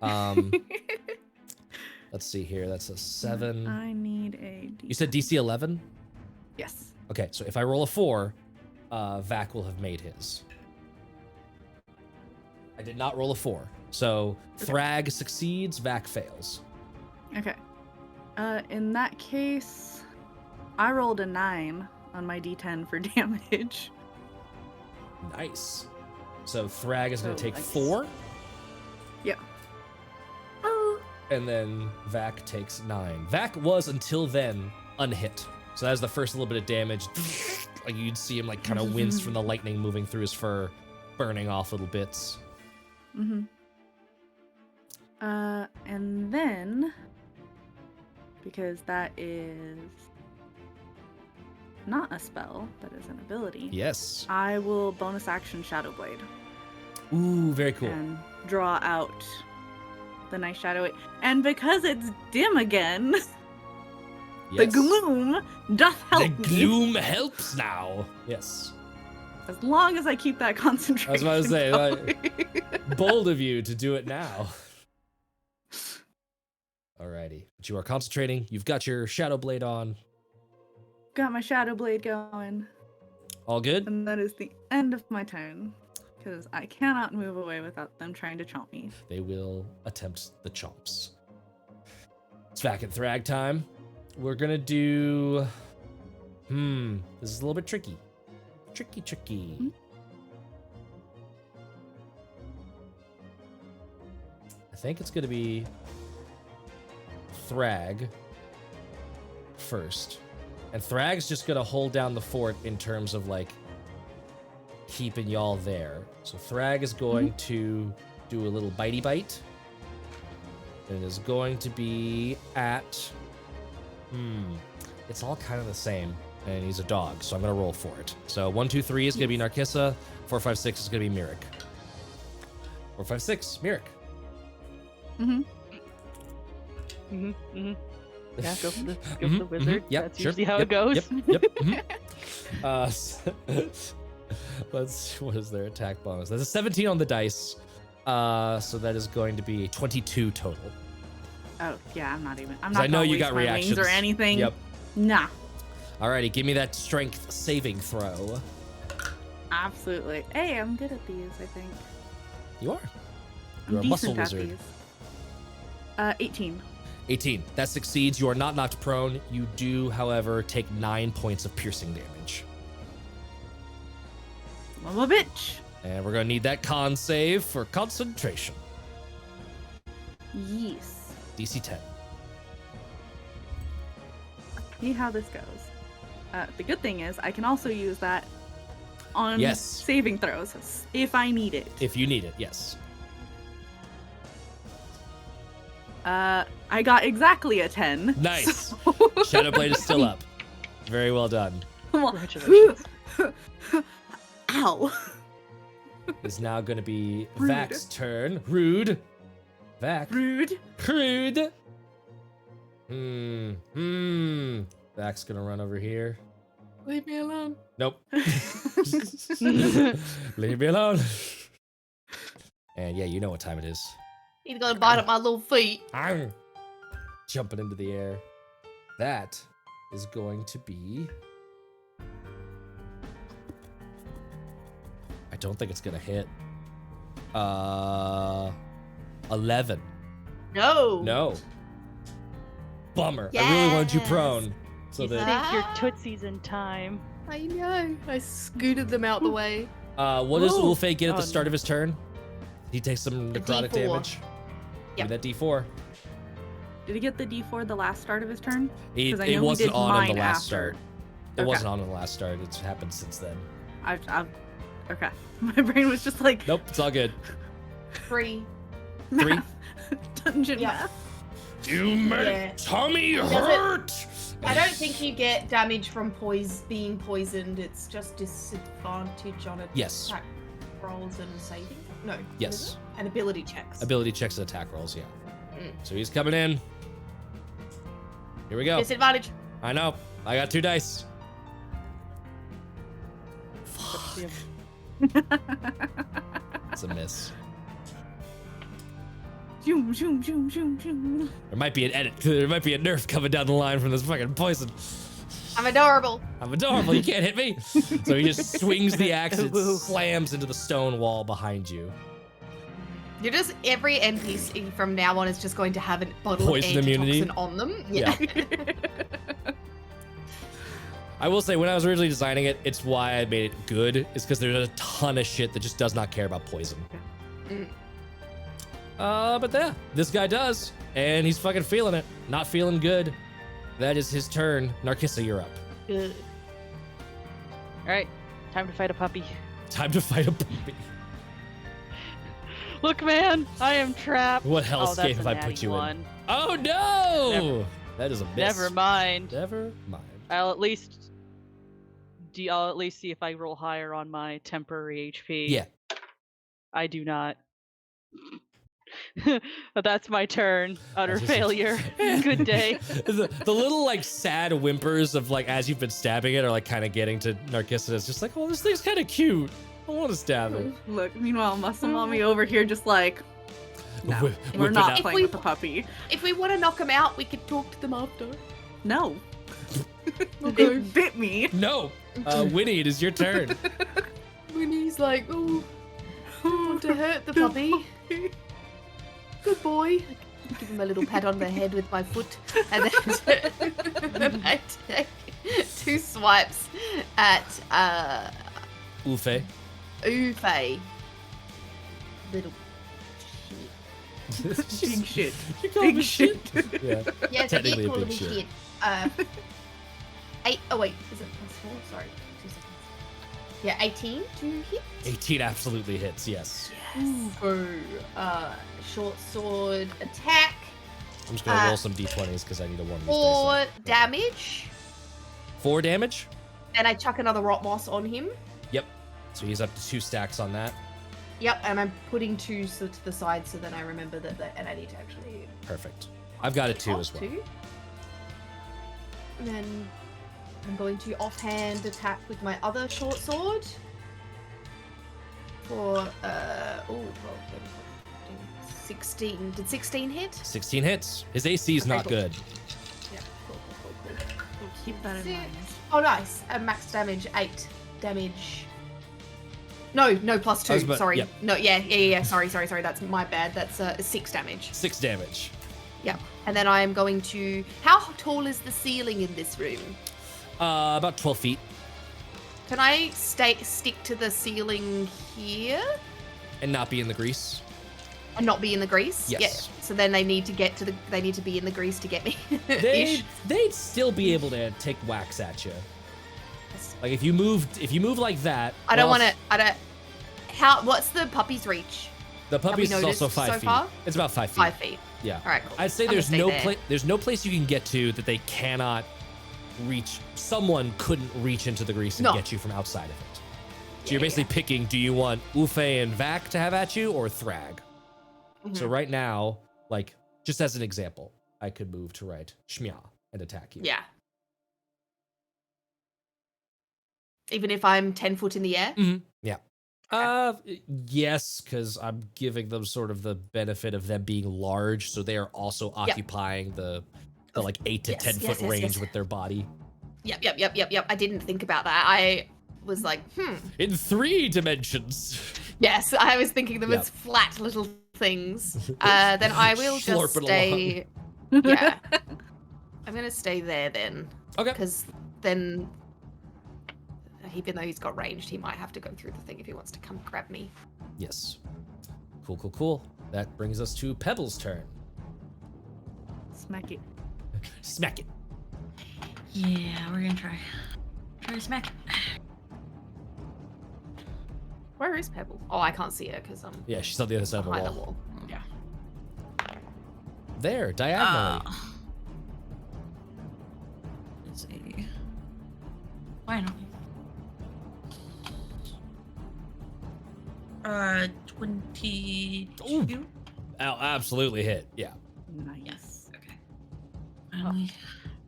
Let's see here. That's a 7. I need a D. You said DC 11? Yes. Okay, so if I roll a 4, Vac will have made his. I did not roll a 4. So Thrag succeeds, Vac fails. Okay. In that case, I rolled a 9 on my D10 for damage. Nice. So Thrag is going to So take nice. 4, Yeah. and then Vac takes 9. Vac was, until then, unhit. So that was the first little bit of damage. Like you'd see him like kind of wince from the lightning moving through his fur, burning off little bits. Mm-hmm. And then, because that is not a spell, that is an ability, Yes. I will bonus action Shadow Blade Ooh, very cool. and draw out the nice shadow. And because it's dim again, the Yes. gloom doth help The me. gloom helps now. Yes. As long as I keep that concentration. I was about to say, going. Bold of you to do it now. Alrighty. But you are concentrating. You've got your Shadow Blade on. Got my Shadow Blade going. All good? And that is the end of my turn. Because I cannot move away without them trying to chomp me. They will attempt the chomps. It's Vac and Thrag time. We're gonna do... This is a little bit tricky. Tricky. I think it's gonna be Thrag first. And Thrag's just gonna hold down the fort in terms of like keeping y'all there. So Thrag is going to do a little bitey bite. And it is going to be at it's all kind of the same. And he's a dog, so I'm gonna roll for it. So 1, 2, 3 is gonna be Narkissa. 4, 5, 6 is gonna be Mirik. 4, 5, 6, Mirik. Mm-hmm. Yeah, go for the wizard. Yep, That's sure. usually how Yep, it goes. Yep. Let's see, what is their attack bonus? That's a 17 on the dice. So that is going to be 22 total. Oh, yeah, I'm not I gonna know you waste got my reactions. wings or anything. Yep. Nah. Alrighty, give me that strength saving throw. Absolutely. Hey, I'm good at these, I think. You are. I'm You're a muscle decent at wizard. these. 18. 18. That succeeds. You are not knocked prone. You do, however, take 9 points of piercing damage. I'm a bitch. And we're going to need that con save for concentration. Yes. DC 10. See how this goes. The good thing is I can also use that on Yes. saving throws if I need it. If you need it, yes. I got exactly a 10. Nice. so- Shadowblade is still up. Very well done. Congratulations. Ow. It's now going to be Rude. Vac's turn. Rude. Vac. Rude. Rude. Vac's going to run over here. Leave me alone. Nope. Leave me alone. And yeah, you know what time it is. He's gonna bite at my little feet. Arr. Jumping into the air. That is going to be... I don't think it's going to hit. 11. No. No. Bummer. I really wanted you Yes. prone. So You that... think your tootsies in time. I know. I scooted them out the way. What does Ooh. Ulfay get at the Oh, start of his turn? He takes some A necrotic D4. damage. Yep. Give me that D4. Did he get the D4 the last start of his turn? 'Cause I It know he wasn't did on the mine last after. start. It Okay. wasn't on the last start. It's happened since then. Okay. My brain was just like, Nope, it's all good. 3. Three. math. Dungeon Yeah. math. You made Yeah. Tommy Does it- hurt! I don't think you get damage from being poisoned. It's just disadvantage on Yes. attack rolls and saving. No. Yes. And ability checks. Ability checks and attack rolls, yeah. Mm. So he's coming in. Here we go. Disadvantage. I know. I got 2 dice. It's a miss. Zoom, zoom, zoom, zoom, zoom. There might be an edit. There might be a nerf coming down the line from this fucking poison. I'm adorable. I'm adorable. You can't hit me. So he just swings the axe and it slams into the stone wall behind you. You're just every NPC from now on is just going to have a bottle Poison of immunity? antitoxin on them. Yeah. I will say, when I was originally designing it, it's why I made it good, is because there's a ton of shit that just does not care about poison. Mm. But yeah, this guy does, and he's fucking feeling it. Not feeling good. That is his turn. Narkissa, you're up. Good. All right, time to fight a puppy. Time to fight a puppy. Look, man, I am trapped. What Oh, hellscape that's have a I put natty you in? one. Oh no! That is a miss. Never mind. Never mind. I'll at least see if I roll higher on my temporary HP. Yeah. I do not. But that's my turn. Utter That's just- failure. Good day. the little like sad whimpers of like as you've been stabbing it are like kind of getting to Narkissa. It's just like, oh, this thing's kind of cute. I want to stab it. Look, meanwhile, Muscle Mommy over here just like, no, Whip- we're whip it not out. playing with the puppy. If we want to knock them out, we could talk to them after. No. Okay. It bit me. No, Winnie, it is your turn. Winnie's like, oh, I don't want to hurt the puppy. Good boy. I give him a little pat on the head with my foot, and then I take 2 swipes at Ufe. Ufe. Little Big shit. You call him Big a shit? shit. Yeah. yeah, Technically a call big him a shit. shit. 8. Oh wait, is it +4? Sorry, 2 seconds. Yeah, 18 to hit. 18 absolutely hits, yes. For short sword attack. I'm just gonna roll some d20s because I need a 1 of these 4 dice. damage. 4 damage? And I chuck another rot moss on him. Yep. So he's up to 2 stacks on that. Yep, and I'm putting 2 to the side so then I remember that, and I need to actually. Perfect. I've got it too as well. 2. And then I'm going to offhand attack with my other short sword. For 16. Did 16 hit? 16 hits. His AC is Okay, not cool. good. Yeah, cool. Keep that in mind. Oh, nice. Max damage, 8 damage. No, plus I was 2. about- Sorry. yep. No, yeah. Sorry. That's my bad. That's 6 damage. 6 damage. Yeah. And then I am going to. How tall is the ceiling in this room? About 12 feet. Can I stick to the ceiling here And not be in the grease. and not be in the grease? Yes. Yeah. So then they need to get to the. They need to be in the grease to get me. Ish. They'd still be able to take whacks at you. Like if you move like that. I don't well, want to. I don't. How? What's the puppy's reach? The puppy's is noticed also 5 so feet. far? It's about 5 feet. 5 feet. Yeah. All right. Cool. I'd say I'm gonna stay there. there's no place you can get to that they cannot reach. Someone couldn't reach into the grease and No. get you from outside of it. So Yeah, you're basically picking, do you want Ufe and Vac to have at you or Thrag? So Mhm. right now, like, just as an example, I could move to right Shmya and attack you. Yeah. Even if I'm 10 foot in the air? Yeah. Yes, because I'm giving them sort of the benefit of them being large, so they are also occupying the like 8 to Yes, 10 foot yes, range yes. with their body. Yep. I didn't think about that. I was like, In 3 dimensions. Yes, I was thinking them Yep. as flat little things. Then I will just Slurp it stay. Yeah. I'm going to stay there then. Okay. Because then, even though he's got ranged, he might have to go through the thing if he wants to come grab me. Yes. Cool. That brings us to Pebble's turn. Smack it. Smack it. Yeah, we're gonna try to smack it. Where is Pebble? Oh, I can't see her because I'm Yeah, she's on the other side of the behind the wall. wall. Yeah. There, diagonally. Let's see. Finally. 22. Absolutely hit. Yeah. Nice. Yes. Okay. Oh.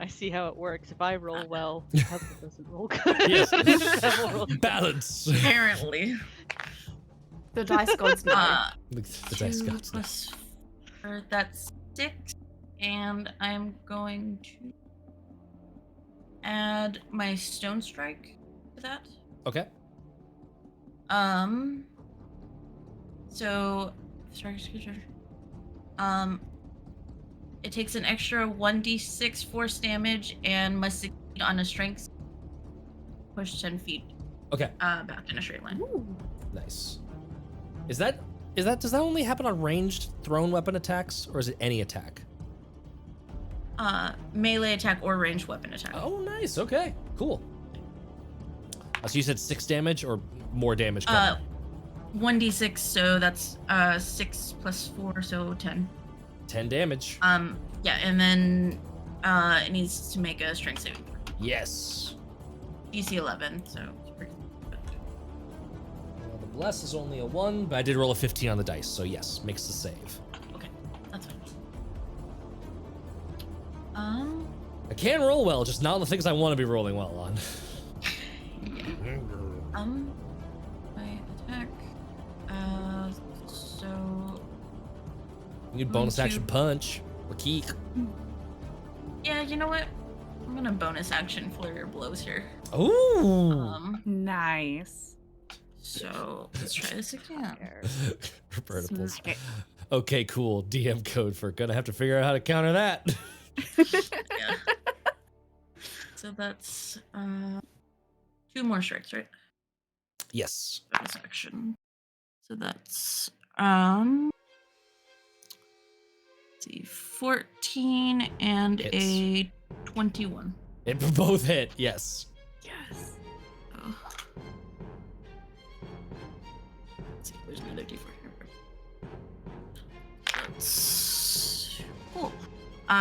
I see how it works. If I roll well, Pebble doesn't roll good. Yes. Pebble rolls- Balance. Apparently. The dice gods know. The dice 2 gods know. plus 4, that's 6. And I'm going to add my stone strike to that. Okay. So it takes an extra 1d6 force damage and must succeed on a strength push 10 feet Okay. back in a straight line. Nice. Does that only happen on ranged thrown weapon attacks, or is it any attack? Melee attack or ranged weapon attack. Oh, nice. Okay. Cool. So you said 6 damage or more damage coming? 1d6, so that's 6 plus 4, so 10. 10 damage. Yeah, and then it needs to make a strength saving throw. Yes. DC 11, so it's pretty good. Well, the bless is only a 1, but I did roll a 15 on the dice, so yes, makes the save. Okay, that's fine. I can roll well, just not on the things I want to be rolling well on. Yeah. My attack. So You need bonus One, action two. punch or keek. yeah, you know what? I'm gonna bonus action flurry of blows here. Ooh. Nice. So let's try this again. Revertibles. Smack it. Okay, cool. DM code for gonna have to figure out how to counter that. Yeah. So that's 2 more strikes, right? Yes. Bonus action. So that's let's see, 14 and Hits. a 21. It both hit. Yes. Yes. Oh. Let's see, there's another D4 here. That's cool.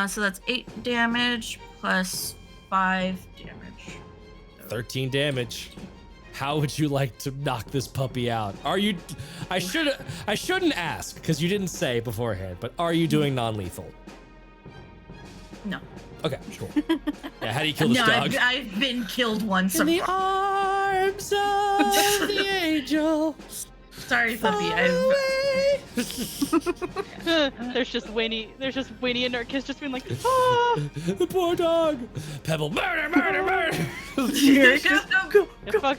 So that's 8 damage plus 5 damage. So 13 damage. How would you like to knock this puppy out? Are you? I shouldn't ask because you didn't say beforehand. But are you doing non-lethal? No. Okay, cool. Yeah, how do you kill this No, dog? I've been killed once. In the arms of the angel. Sorry, puppy. far I've away. There's just Winnie and Nurkiss just being like, ah! The poor dog. Pebble, murder, murder, murder. Go. Yeah, fuck.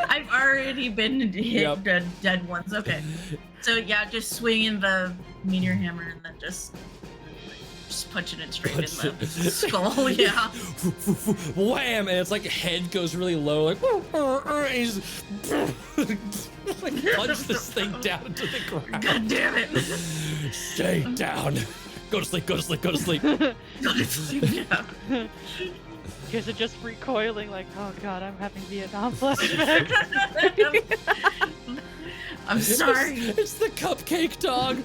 I've already been hit Yep. dead ones. Okay. So yeah, just swinging the meteor hammer and then just punching it straight Punch in the it. skull. Yeah. Wham! And it's like head goes really low, like and he's like punch this thing down into the ground. God damn it. Stay down. Go to sleep. Go to sleep. Go to sleep. Yeah. You guys are just recoiling like, oh god, I'm having Vietnam flashbacks. I'm sorry. It's the cupcake dog.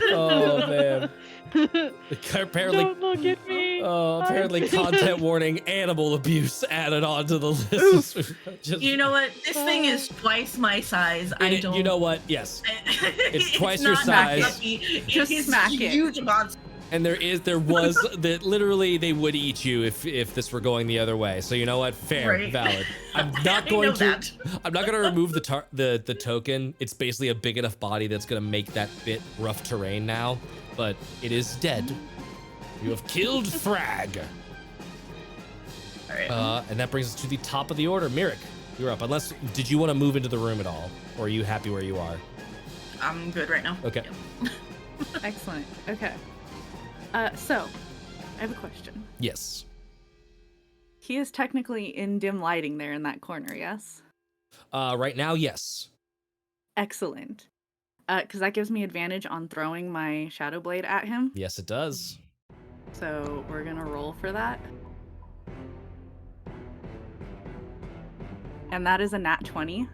Oh man. Apparently. Don't look at me. Apparently content warning animal abuse added on to the list. Just- You know what? This thing is twice my size. I don't. You know what? Yes. It's twice your not size. puppy. Just It's smack it. Huge monster. And there was that literally they would eat you if this were going the other way. So you know what? Fair, Right. valid. I'm I not know going to. that. I'm not going to remove the token. It's basically a big enough body that's going to make that bit rough terrain now. But it is dead. You have killed Frag. All right. And that brings us to the top of the order. Mirik, you're up. Unless, did you want to move into the room at all? Or are you happy where you are? I'm good right now. Okay. Excellent. Okay. So, I have a question. Yes. He is technically in dim lighting there in that corner, yes? Right now, yes. Excellent. Because that gives me advantage on throwing my Shadow Blade at him. Yes, it does. So, we're gonna roll for that. And that is a nat 20.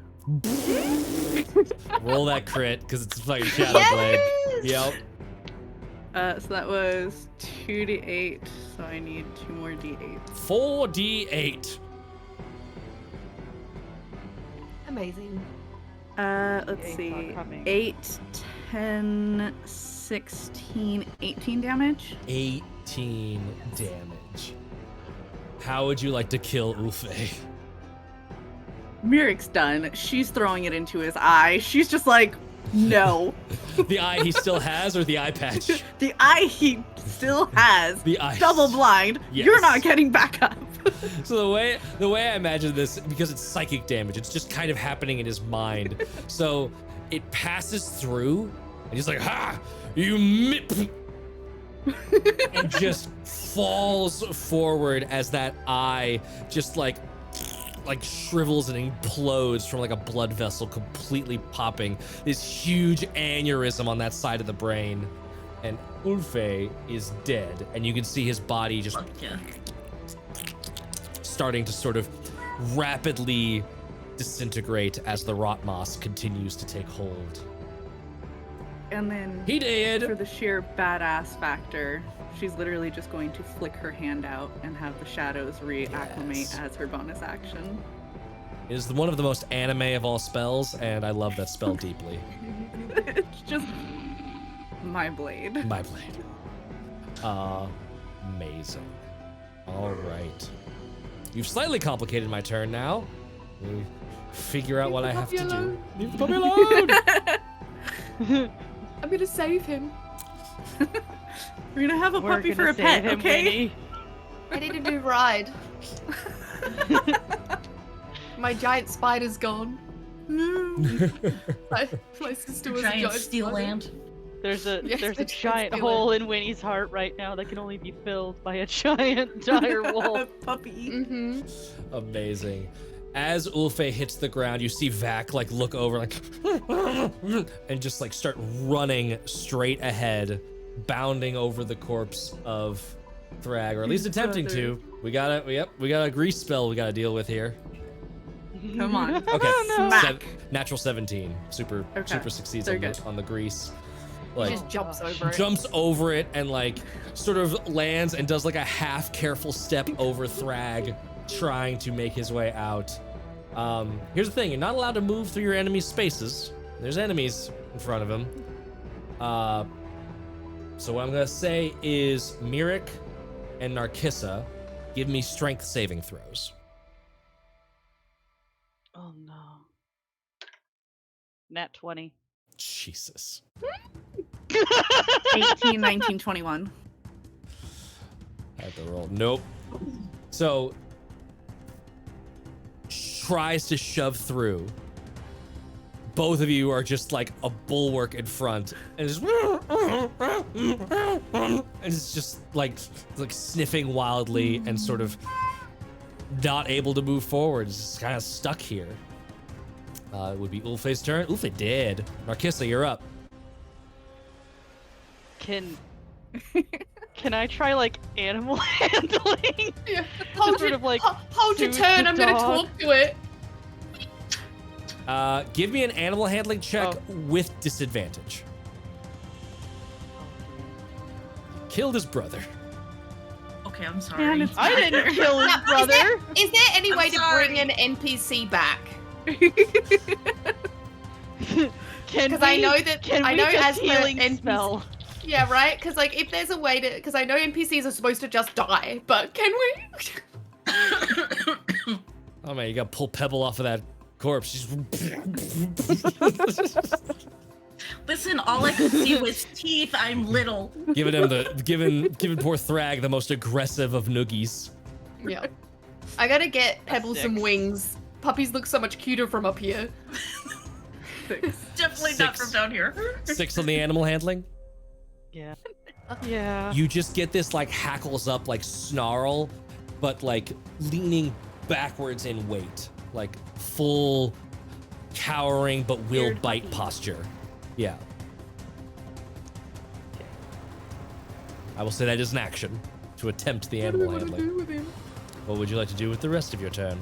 Roll that crit, because it's fucking Shadow Blade. Yep. So that was 2d8, so I need 2 more d8s. 4d8. Amazing. Let's Eight see. are coming. 8, 10, 16, 18 damage. 18 damage. How would you like to kill Ulfe? Mirik's done. She's throwing it into his eye. She's just like, no. The eye he still has, or the eye patch? The eye he still has. The eye. Double blind. Yes. You're not getting back up. So the way I imagine this, because it's psychic damage, it's just kind of happening in his mind. So it passes through, and he's like, "Ha! You mip!" and just falls forward as that eye just like shrivels and implodes from like a blood vessel completely popping. This huge aneurysm on that side of the brain, and Ulfe is dead, and you can see his body just Fuck yeah. starting to sort of rapidly disintegrate as the rot moss continues to take hold. And then He for did. the sheer badass factor, she's literally just going to flick her hand out and have the shadows reacclimate Yes. as her bonus action. It is one of the most anime of all spells, and I love that spell deeply. It's just my blade. My blade. Amazing. All right. You've slightly complicated my turn now. Let me figure out Leave what the I have puppy to do. alone. Leave the puppy alone. I'm gonna save him. We're gonna have a We're puppy gonna for a save pet, him, okay? Winnie. I need a new ride. My giant spider's gone. My sister was a Giant giant steel spider. ant. There's a Yes, there's a it's giant feeling. hole in Winnie's heart right now that can only be filled by a giant dire wolf. Puppy. Mm-hmm. Amazing. As Ulfe hits the ground, you see Vac like look over like and just like start running straight ahead, bounding over the corpse of Thrag, or at least attempting to. We got a grease spell we gotta deal with here. Come on. Okay. Smack. Natural 17. Super Okay, succeeds they're on good. on the grease. He Like just jumps over it. jumps over it and like sort of lands and does like a half careful step over Thrag, trying to make his way out. Here's the thing, you're not allowed to move through your enemy's spaces. There's enemies in front of him. So what I'm gonna say is Mirik and Narkissa, give me strength saving throws. Oh no. Nat 20. Jesus. 18, 19, 21. I have to roll. Nope. So tries to shove through. Both of you are just like a bulwark in front, and it's just like sniffing wildly and sort of not able to move forward. It's just kind of stuck here. It would be Ulfe's turn. Ulfe dead. Narkissa, you're up. Can I try like animal handling? Yeah. Hold, sort your, of, like, hold your soothe turn. the I'm gonna dog. talk to it. Give me an animal handling check Oh. with disadvantage. Killed his brother. Okay, I'm And sorry. it's I didn't kill his Now, brother. Is there any I'm way to bring sorry. an NPC back? Can Because I we- know that Can I we know just as per healing NPC spell? Yeah, right. Because like, if there's a way to, because I know NPCs are supposed to just die, but can we? Oh man, you gotta pull Pebble off of that corpse. She's Listen, all I could see was teeth. I'm little. giving poor Thrag the most aggressive of noogies. Yeah. I gotta get Pebble some Six. wings. Puppies look so much cuter from up here. Definitely not Six. from down here. 6 on the animal handling. Yeah. Yeah. You just get this like hackles up like snarl, but like leaning backwards in weight, like full cowering but will Weird bite puppy. posture. Yeah. I will say that is an action to attempt the What do we animal want to handling. do with him? What would you like to do with the rest of your turn?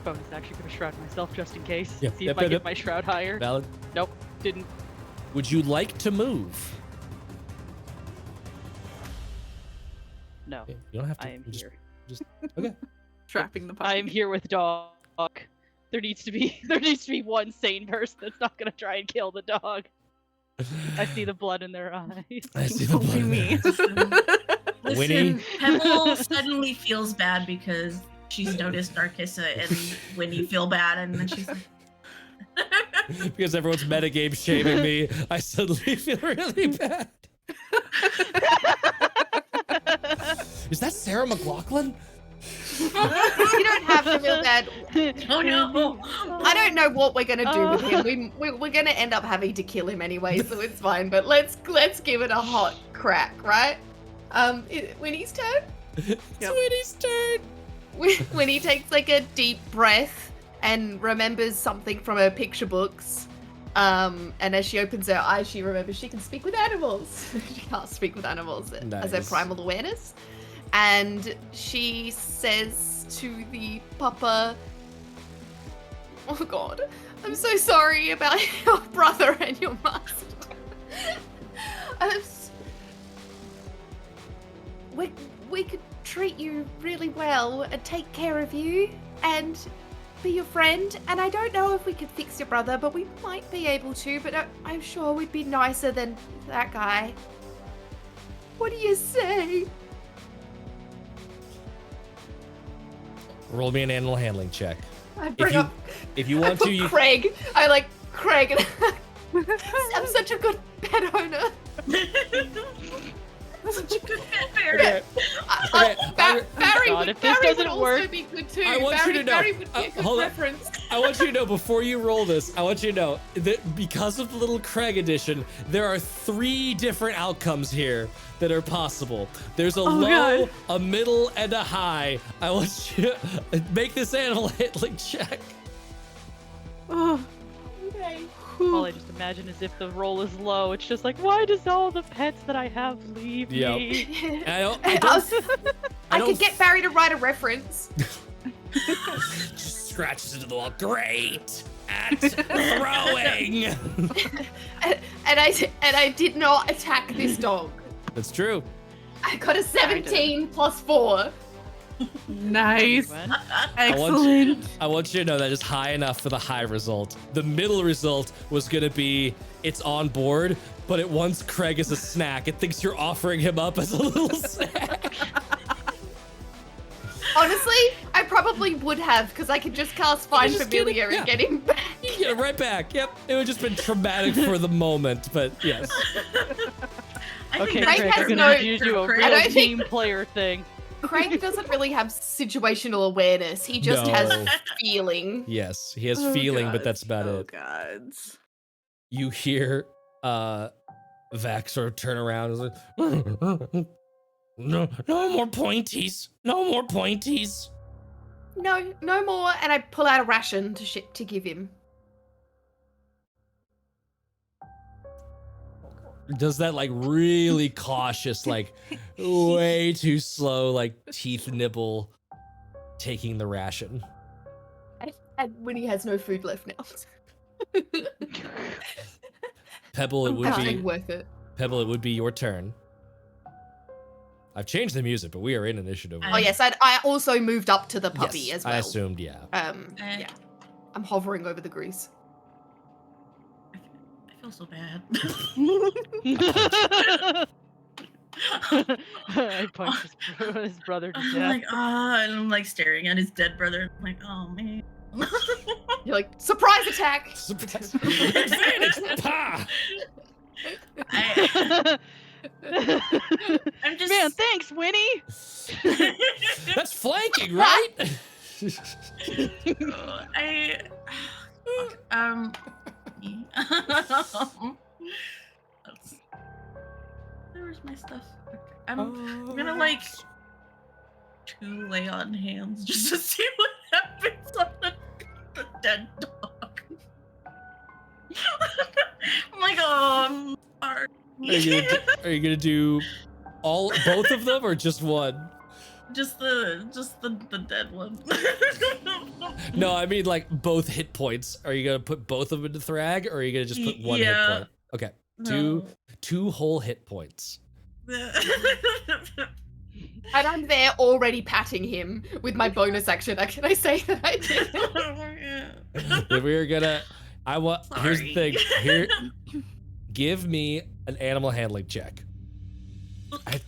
Bonus action, gonna shroud myself just in case. Yep, See yep, if I yep, get yep. my shroud higher. Valid. Nope, didn't. Would you like to move? No, Yeah, you don't have to. I am You just- here. Just okay. Trapping the puppy. I am here with dog. There needs to be one sane person that's not gonna try and kill the dog. I see the blood in their eyes. I see the blood in me. there. Winnie? Listen, Pebble suddenly feels bad because she's noticed Narcissa and Winnie feel bad, and then she's like, Because everyone's metagame shaming me, I suddenly feel really bad. Is that Sarah McLaughlin? You don't have to feel bad. oh no. I don't know what we're gonna do with him. We're gonna end up having to kill him anyway, so it's fine. But let's give it a hot crack, right? Winnie's turn. It's Winnie's turn. When he takes like a deep breath and remembers something from her picture books, and as she opens her eyes, she remembers she can speak with animals. She can't speak with animals as her Nice. primal awareness, and she says to the papa, "Oh God, I'm so sorry about your brother and your master. We could treat you really well and take care of you and be your friend. And I don't know if we could fix your brother, but we might be able to. But I'm sure we'd be nicer than that guy. What do you say?" Roll me an animal handling check. I bring you- up If you want to, you Craig. I like Craig. I'm such a good pet owner. Such a good pet parent. Okay. Okay, Barry God, would, if this Barry doesn't would also work- be good too. I want Barry, you to know- Barry would be a good hold on. reference. I want you to know before you roll this, I want you to know that because of the little Craig edition, there are 3 different outcomes here that are possible. There's a low, God. a middle, and a high. I want you to make this animal handling check. Oh, Okay. All I just imagine is if the roll is low, it's just like, why does all the pets that I have leave Yep. me? And I don't I don't- could get Barry to write a reference. just scratches into the wall. Great at throwing. And I did not attack this dog. That's true. I got a 17 plus 4. nice. When? Excellent. I want you to know that is high enough for the high result. The middle result was gonna be it's on board, but it wants Craig as a snack. It thinks you're offering him up as a little snack. Honestly, I probably would have, because I could just cast Find just get it- Familiar yeah. and get him back. You get it right back. Yep. It would just been traumatic for the moment, but yes. I think Okay, that's Craig Craig, has we're no- gonna need you to do a Craig- I real don't think- team player thing. Craig doesn't really have situational awareness. He just No. has feeling. Yes, he has Oh, feeling, but God. that's about Oh, it. gods. You hear Vax sort of turn around and is like, no more pointies. No more pointies. No, no more. And I pull out a ration to give him. Does that like really cautious, like way too slow, like teeth nibble, taking the ration. And when he has no food left now. Pebble, it would Nothing be worth it. Pebble, it would be your turn. I've changed the music, but we are in initiative. Oh yes, I also moved up to the puppy Yes, as well. I assumed, yeah. Yeah. I'm hovering over the grease. I feel so bad. I punched his brother to I'm death. like, and I'm like staring at his dead brother. I'm like, oh man. You're like, surprise attack! Surprise. Advantage! Pa! I'm just Man, thanks, Winnie. That's flanking, right? Where's my stuff? Okay, I'm gonna like lay on hands just to see what happens on the dead dog. I'm like, oh, I'm sorry. Are you gonna do both of them or just one? Just the dead one. No, I mean like both hit points. Are you gonna put both of them into Thrag, or are you gonna just put one hit Yeah. point? Okay, No. two whole hit points. And I'm there already patting him with my bonus action. Can I say that I did? If we're gonna, here's the thing. Sorry. Give me an animal handling check. I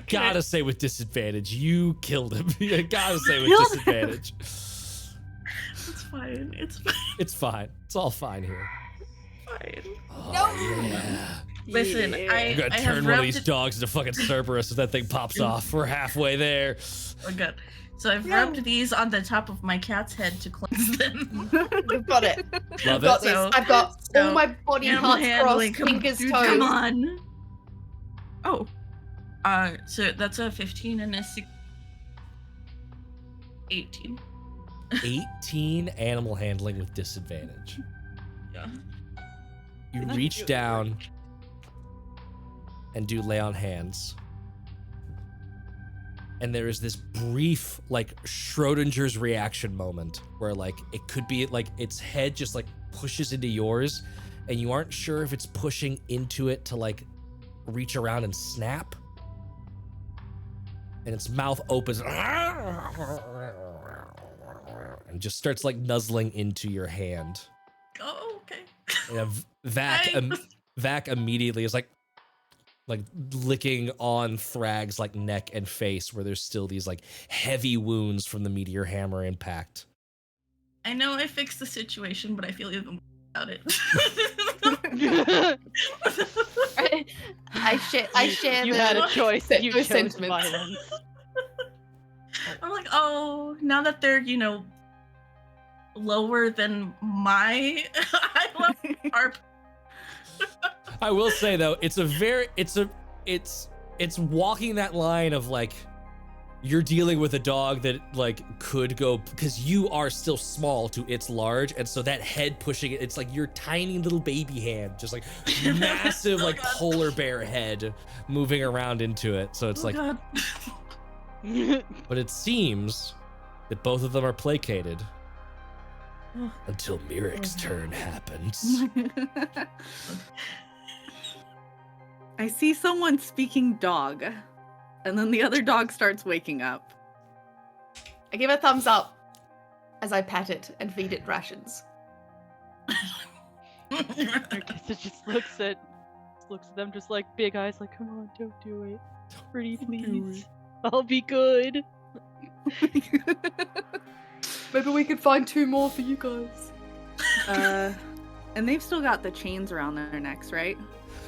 gotta say with disadvantage. You killed him. I gotta say with disadvantage. It's fine. It's fine. It's fine. It's all fine here. Fine. Oh, yeah. Listen, Yeah. I I'm gonna I turn have one of rubbed these it- dogs into fucking Cerberus if that thing pops off. We're halfway there. Oh god. So I've Yeah. rubbed these on the top of my cat's head to cleanse them. We've got it. Love I've got it. this. So- I've got so all my body Animal parts handling, crossed, fingers, dude, toes. come on. Oh. So that's a 15 and a 18. 18 animal handling with disadvantage. Yeah. You Can I reach do it? down and do lay on hands. And there is this brief, like, Schrodinger's reaction moment where, like, it could be, like, its head just, like, pushes into yours, and you aren't sure if it's pushing into it to, like, reach around and snap. And its mouth opens and just starts, like, nuzzling into your hand. Oh, okay. And Vac immediately is like licking on Thrag's like neck and face where there's still these like heavy wounds from the meteor hammer impact. I know I fixed the situation, but I feel even about it. I share You the had a choice. those You chose sentiments. violence. I'm like, oh, now that they're, lower than my eye level are. I will say though, it's walking that line of like you're dealing with a dog that like could go because you are still small to its large, and so that head pushing it, it's like your tiny little baby hand, just like massive Oh, like God. polar bear head moving around into it. So it's Oh, like, God. but it seems that both of them are placated until Mirik's turn happens. I see someone speaking dog, and then the other dog starts waking up. I give a thumbs up as I pat it and feed it rations. It just looks at them just like big eyes, like, come on, don't do it. Pretty please. I'll be good. Maybe we could find 2 more for you guys. And they've still got the chains around their necks, right?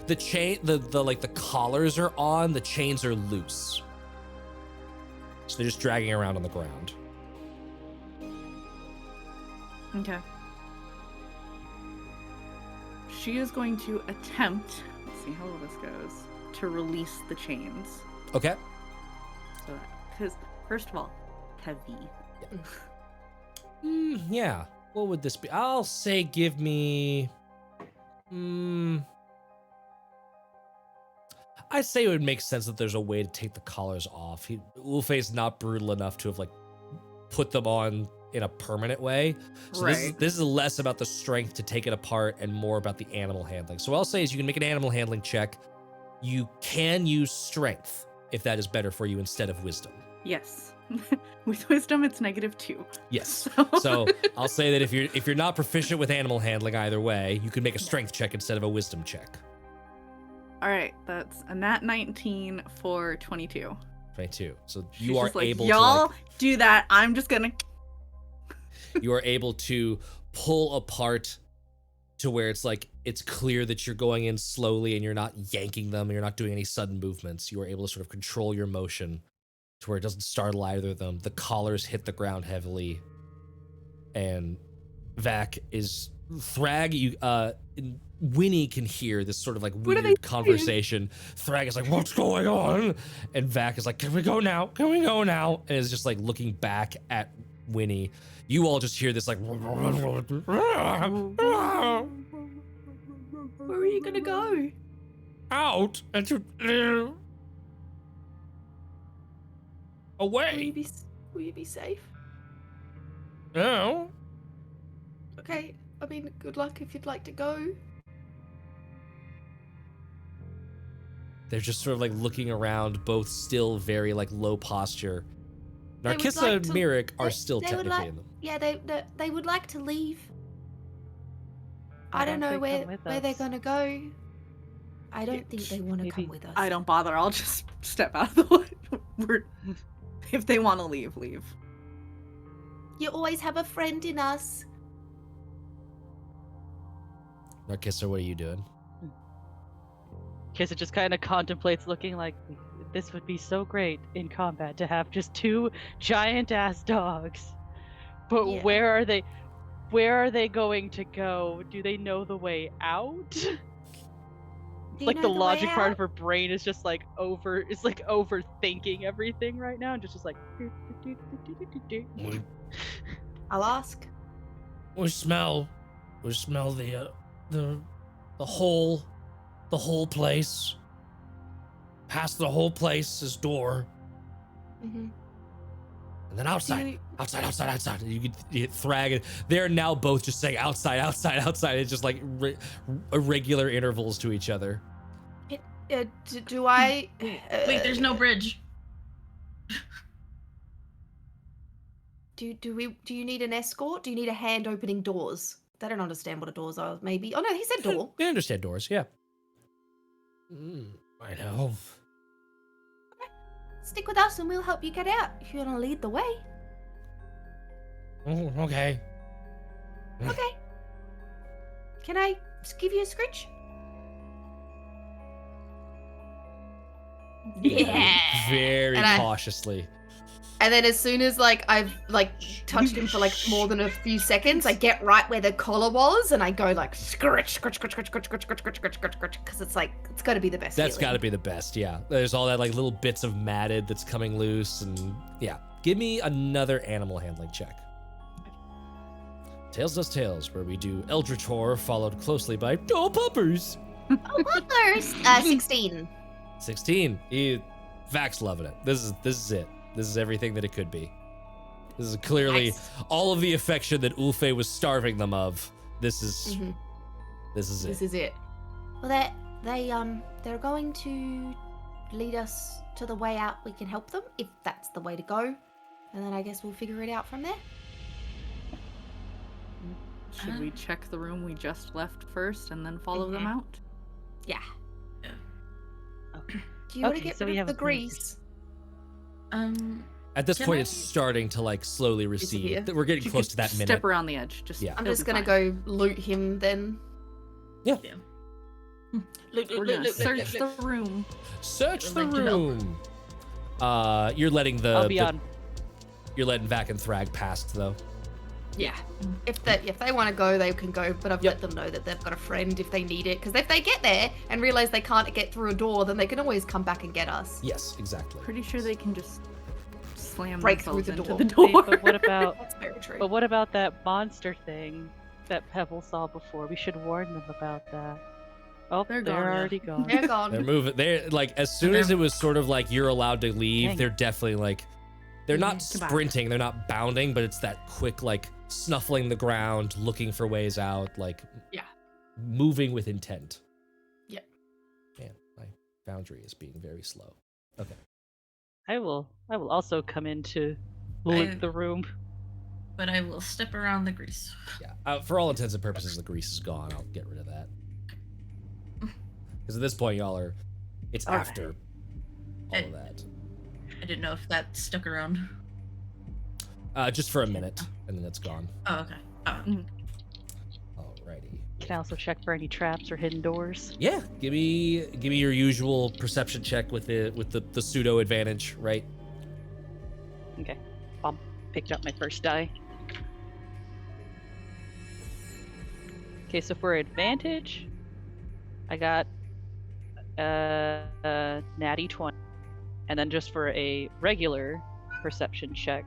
The chain, the like the collars are on, the chains are loose. So they're just dragging around on the ground. Okay. She is going to attempt, let's see how this goes, to release the chains. Okay. So, because, first of all, heavy. Yeah. What would this be? I'll say give me... I'd say it would make sense that there's a way to take the collars off. Ulfe's not brutal enough to have like put them on in a permanent way. So this is less about the strength to take it apart and more about the animal handling. So what I'll say is you can make an animal handling check. You can use strength if that is better for you instead of wisdom. Yes. With wisdom, it's -2. Yes. So I'll say that if you're not proficient with animal handling either way, you can make a strength check instead of a wisdom check. All right, that's a nat 19 for 22. 22. So She's you are just like, able y'all to do that. I'm just gonna. you are able to pull apart to where it's like it's clear that you're going in slowly and you're not yanking them, you're not doing any sudden movements. You are able to sort of control your motion to where it doesn't startle either of them. The collars hit the ground heavily, and Vac is Thrag. Winnie can hear this sort of like What are they weird conversation. Thrag is like, "What's going on?" And Vac is like, "Can we go now? Can we go now?" And is just like looking back at Winnie. You all just hear this like, Where are you gonna go? out and Will away. Will you be safe? No. Okay. I mean, good luck if you'd like to go. They're just sort of like looking around, both still very like low posture. They would Narkissa like and to- Mirek are they- still they would technically like- in them. Yeah, they would like to leave. Why I don't know they where come with they're us? gonna go. I don't think they want to come Maybe- with us. I don't bother. I'll just step out of the way. If they want to leave, leave. You always have a friend in us. Narkissa, what are you doing? Kissa just kind of contemplates looking like this would be so great in combat to have just two giant ass dogs. But Yeah. where are they? Where are they going to go? Do they know the way out? Do you Like know the way logic part out? of her brain is just like overthinking everything right now and just like I'll ask. We smell the whole place. Past the whole place's door, Mm-hmm. and then outside. Outside. You get Thrag, and they're now both just saying outside. It's just like irregular intervals to each other. Do I? Wait, there's no bridge. Do you need an escort? Do you need a hand opening doors? They don't understand what a doors are. Maybe. Oh no, he said door. They understand doors, yeah. I know. Stick with us and we'll help you get out. If you want to lead the way. Oh, okay. Okay. Can I just give you a scritch? Yeah. Very And I- cautiously. And then as soon as like I've like touched him for like more than a few seconds, I get right where the collar was and I go like scritch, because it's like it's got to be the best. That's feeling. got to be the best, yeah. There's all that like little bits of matted that's coming loose, and yeah. Give me another animal handling check. Tails does tails, where we do Eldritch Horror, followed closely by puppers. Oh, first, 16. 16. Vax loving it. This is it. This is everything that it could be. This is clearly Nice. all of the affection that Ulfe was starving them of. This is Mhm. this is This it. is it. Well, they're going to lead us to the way out. We can help them if that's the way to go, and then I guess we'll figure it out from there. Should we check the room we just left first and then follow them Mhm. out? Yeah. Yeah. Do you want to Okay, get so we rid have of a the plan. grease? At this Can point, I- it's starting to like slowly recede. Disappear? We're getting You close could to that minute. Step around the edge. Just Yeah. I'm it'll just be gonna fine. go loot him then. Look, We're gonna search the room. Search the Would like to help. room. You're letting I'll be the on. you're letting Vac and Thrag past though. Yeah. If they want to go, they can go. But I've Yep. let them know that they've got a friend if they need it. Because if they get there and realize they can't get through a door, then they can always come back and get us. Yes, exactly. Pretty sure they can just slam Break through themselves the into door. the door. But what about That's very true. But what about that monster thing that Pebble saw before? We should warn them about that. Oh, They're they're gone, yeah. already gone. They're gone. They're moving. They're like as soon as it was sort of like you're allowed to leave, Dang. they're definitely like they're not Goodbye. sprinting, they're not bounding, but it's that quick like snuffling the ground, looking for ways out, like Yeah. moving with intent. Yeah. Man, my boundary is being very slow. Okay. I will also come in to I- loot the room. but I will step around the grease. Yeah. For all intents and purposes, the grease is gone. I'll get rid of that. Because at this point, y'all are. It's Alright. after all of that. I didn't know if that stuck around. Just for a minute, and then it's gone. Oh, okay. Oh. Alrighty. Can I also check for any traps or hidden doors? Yeah, give me your usual perception check with the pseudo advantage, right? Okay. Picked up my first die. Okay, so for advantage, I got natty 20. And then just for a regular perception check.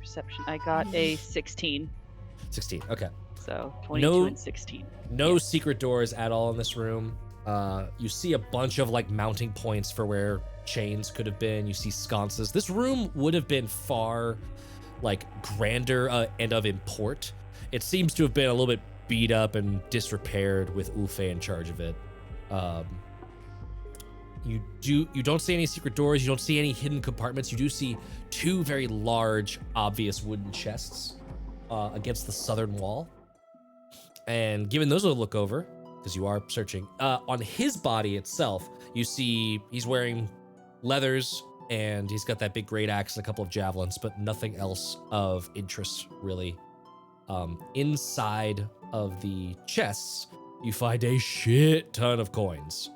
Perception, I got a 16. 16. Okay. So 22 No- and 16. No secret doors at all in this room. You see a bunch of like mounting points for where chains could have been. You see sconces. This room would have been far like grander and of import. It seems to have been a little bit beat up and disrepaired with Ulfe in charge of it. You don't see any secret doors. You don't see any hidden compartments. You do see 2 very large, obvious wooden chests against the southern wall. And given those a look over, because you are searching, on his body itself, you see he's wearing leathers and he's got that big great axe and a couple of javelins, but nothing else of interest really. Inside of the chests, you find a shit ton of coins.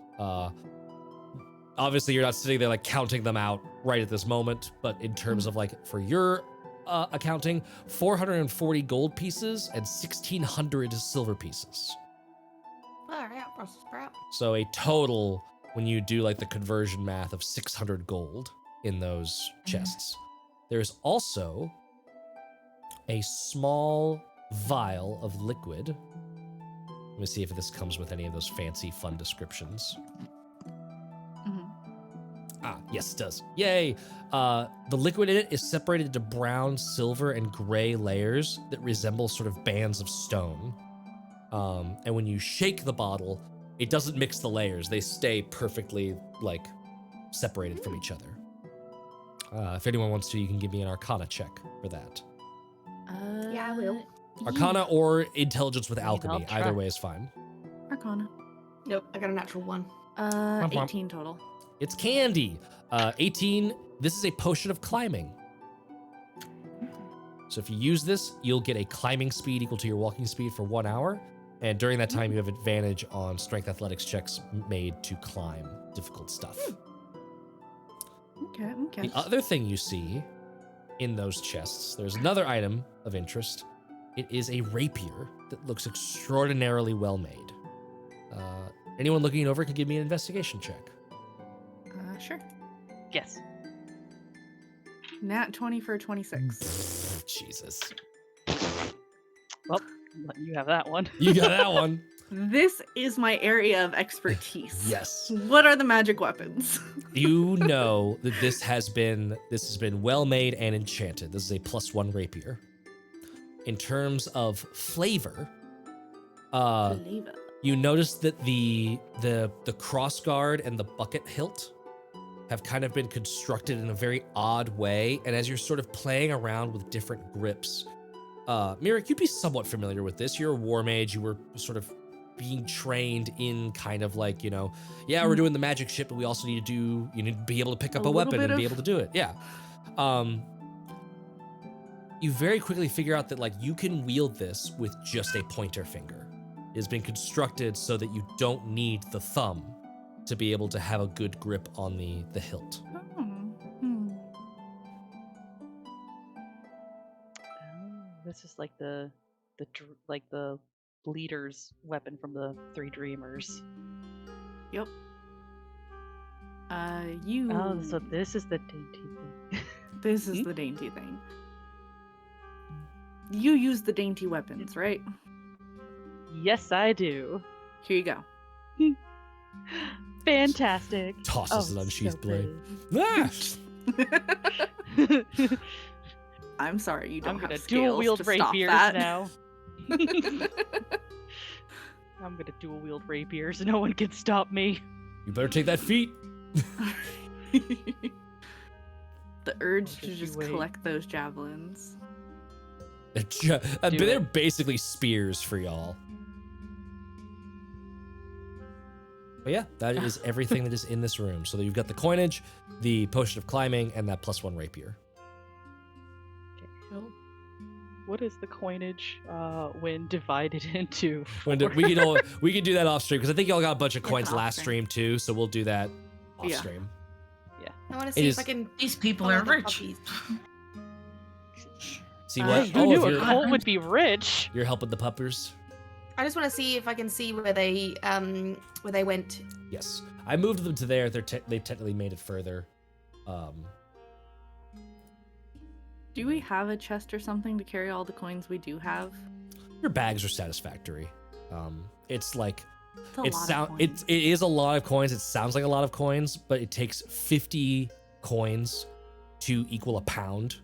Obviously, you're not sitting there like counting them out right at this moment, but in terms of like for your accounting, 440 gold pieces and 1,600 silver pieces. All right, Brussels sprout. So a total, when you do like the conversion math, of 600 gold in those chests. There's also a small vial of liquid. Let me see if this comes with any of those fancy, fun descriptions. Ah, yes, it does. Yay! The liquid in it is separated into brown, silver, and gray layers that resemble sort of bands of stone. And when you shake the bottle, it doesn't mix the layers. They stay perfectly, like, separated from each other. If anyone wants to, you can give me an Arcana check for that. Yeah, I will. Arcana or Intelligence with I mean, I'll Alchemy. try. Either way is fine. Arcana. Nope, I got a natural 1. 18 total. It's candy. 18, this is a potion of climbing. So if you use this, you'll get a climbing speed equal to your walking speed for 1 hour. And during that time, you have advantage on strength athletics checks made to climb difficult stuff. Okay. The other thing you see in those chests, there's another item of interest. It is a rapier that looks extraordinarily well made. Anyone looking it over can give me an investigation check. Sure. Yes. Nat 20 for 26. Jesus. Well, I'm letting you have that one. You got that one. This is my area of expertise. Yes. What are the magic weapons? You know that this has been well made and enchanted. This is a +1 rapier. In terms of flavor, Flavor. you notice that the crossguard and the bucket hilt have kind of been constructed in a very odd way, and as you're sort of playing around with different grips, Mirik, you'd be somewhat familiar with this. You're a war mage. You were sort of being trained in kind of like, we're doing the magic shit, but we also need to be able to pick up a weapon and be able to do it. Yeah. You very quickly figure out that like you can wield this with just a pointer finger. It has been constructed so that you don't need the thumb to be able to have a good grip on the hilt. This is like the leader's weapon from the Three Dreamers. Yep. Oh, so this is the dainty thing. This is the dainty thing. You use the dainty weapons, right? Yes, I do. Here you go. Fantastic. Tosses an unsheathed so blade. Ah! pretty. I'm sorry, you don't I'm have gonna scales dual wield to stop rapiers that. now. I'm gonna dual wield rapiers. No one can stop me. You better take that feat. The urge to Just you just wait. collect those javelins. They're basically spears for y'all. But yeah, that is everything that is in this room. So you've got the coinage, the potion of climbing, and that +1 rapier. What is the coinage when divided into? We can do that off stream because I think y'all got a bunch of coins off last stream. stream too. So we'll do that off Yeah. stream. I want to It see is- if I can. These people follow are the rich. puppies. See Uh, what? who Who Oh, knew if a you're, cult would be rich? you're helping the puppers. I just want to see if I can see where they went. Yes, I moved them to there. They've technically made it further. Do we have a chest or something to carry all the coins we do have? Your bags are satisfactory. It's like It's a lot of coins. it is a lot of coins. It sounds like a lot of coins, but it takes 50 coins to equal a pound.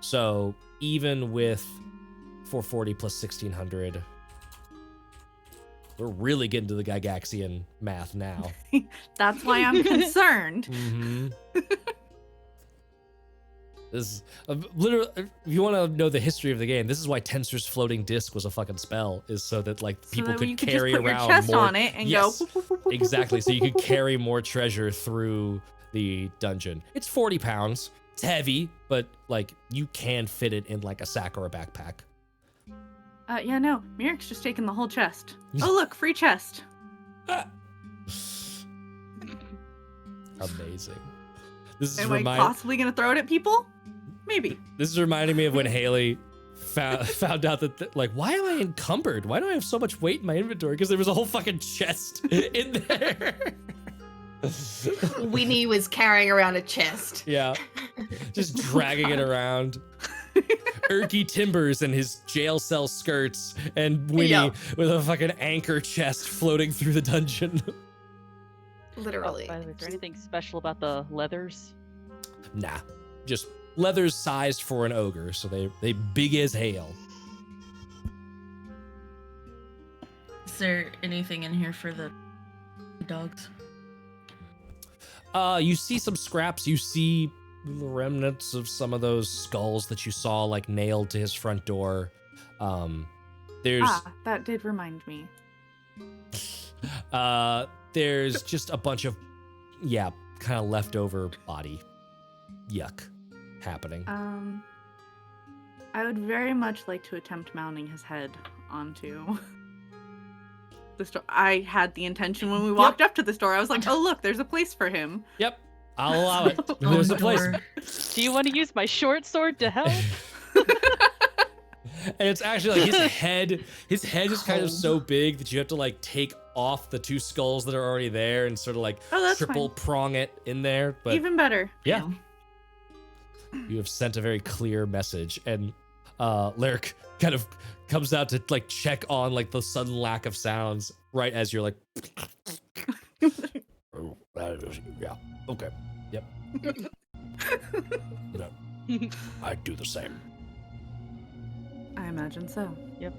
So even with 440 plus 1600, We're really getting to the Gygaxian math now. That's why I'm concerned. Mm-hmm. This literally, if you want to know the history of the game, this is why Tensor's floating disc was a fucking spell, is so that like So people that could you could carry just put around your chest more. on it and Yes, go. exactly. So you could carry more treasure through the dungeon. It's 40 pounds. It's heavy, but like you can fit it in like a sack or a backpack. Yeah, no. Mirik's just taking the whole chest. Oh, look, free chest. Amazing. This is Am I possibly gonna throw it at people? Maybe. This is reminding me of when Haley found out that like, why am I encumbered? Why do I have so much weight in my inventory? Because there was a whole fucking chest in there. Winnie was carrying around a chest. Yeah, just dragging it around. Erky Timbers and his jail cell skirts, and Winnie Yeah. with a fucking anchor chest floating through the dungeon. Literally. By the way, is there anything special about the leathers? Nah, just leathers sized for an ogre, so they big as hail. Is there anything in here for the dogs? You see some scraps. You see the remnants of some of those skulls that you saw like nailed to his front door. There's That did remind me. there's just a bunch of kind of leftover body yuck happening. I would very much like to attempt mounting his head onto the store. I had the intention when we walked up to the store. I was like, oh look, there's a place for him. Yep, I'll allow it. There's a place. Do you want to use my short sword to help? And it's actually like his head is kind of so big that you have to like take off the two skulls that are already there and sort of like Oh, that's triple fine. prong it in there. But Even better. yeah, you have sent a very clear message, and Lyric kind of comes out to like check on like the sudden lack of sounds right as you're like, oh, that is, yeah, okay, yep. No, I'd do the same. I imagine so. Yep.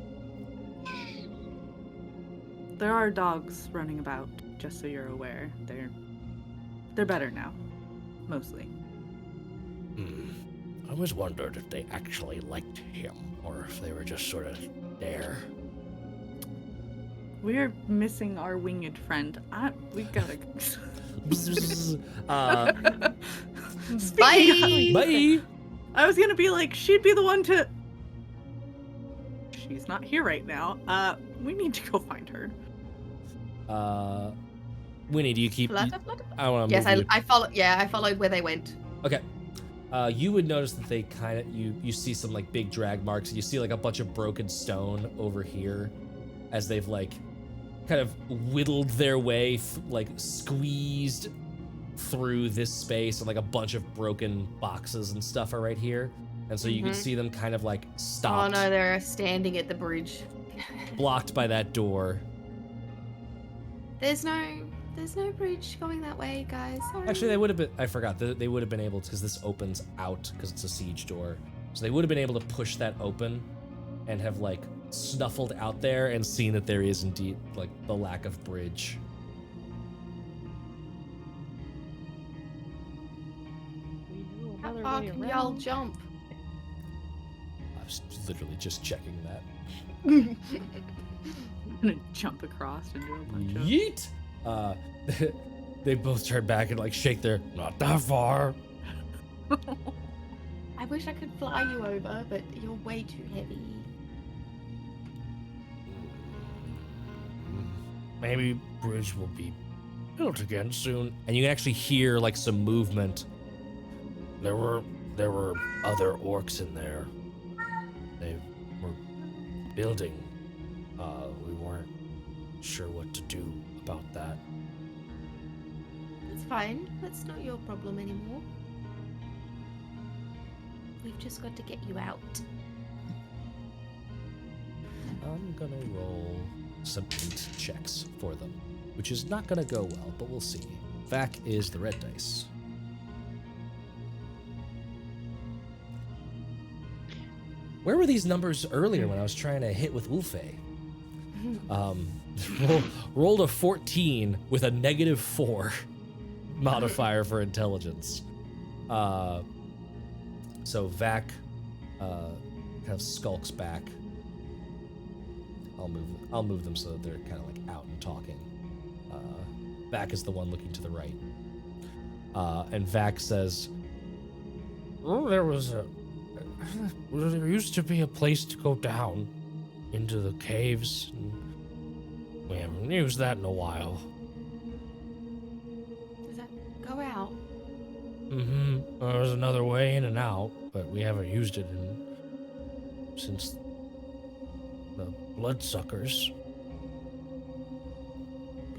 There are dogs running about, just so you're aware. They're better now. Mostly. I always wondered if they actually liked him, or if they were just sort of there. We're missing our winged friend. We gotta. Bye. Bye. I was gonna be like, she'd be the one to. She's not here right now. We need to go find her. Winnie, do you keep? Flutter, flutter. I want to Yes, move you. I follow. Yeah, I followed where they went. Okay. You would notice that they kind of you see some like big drag marks. You see like a bunch of broken stone over here, as they've like kind of whittled their way, like squeezed through this space, and like a bunch of broken boxes and stuff are right here. And so you can Mhm. see them kind of like Oh stopped, no, they're standing at the bridge. blocked by that door. There's no bridge going that way, guys. Sorry. Actually, they would have been. I forgot. They would have been able to, because this opens out because it's a siege door. So they would have been able to push that open, and have like snuffled out there and seen that there is indeed like the lack of bridge. We knew How another far way can around. y'all jump? I was literally just checking that. I'm gonna jump across and do a bunch of. Yeet. They both turn back and like shake their not that far. I wish I could fly you over, but you're way too heavy. Maybe bridge will be built again soon. And you can actually hear like some movement. There were other orcs in there. They were building. We weren't sure what to do about that. It's fine. That's not your problem anymore. We've just got to get you out. I'm gonna roll some int checks for them, which is not gonna go well, but we'll see. Vac is the red dice. Where were these numbers earlier when I was trying to hit with Wolfe? Rolled a 14 with a -4 modifier for intelligence. So Vac kind of skulks back. I'll move them so that they're kind of like out and talking. Vac is the one looking to the right. And Vac says, "Oh, there used to be a place to go down into the caves. And we haven't used that in a while." Does that go out? There's another way in and out, but we haven't used it since the bloodsuckers.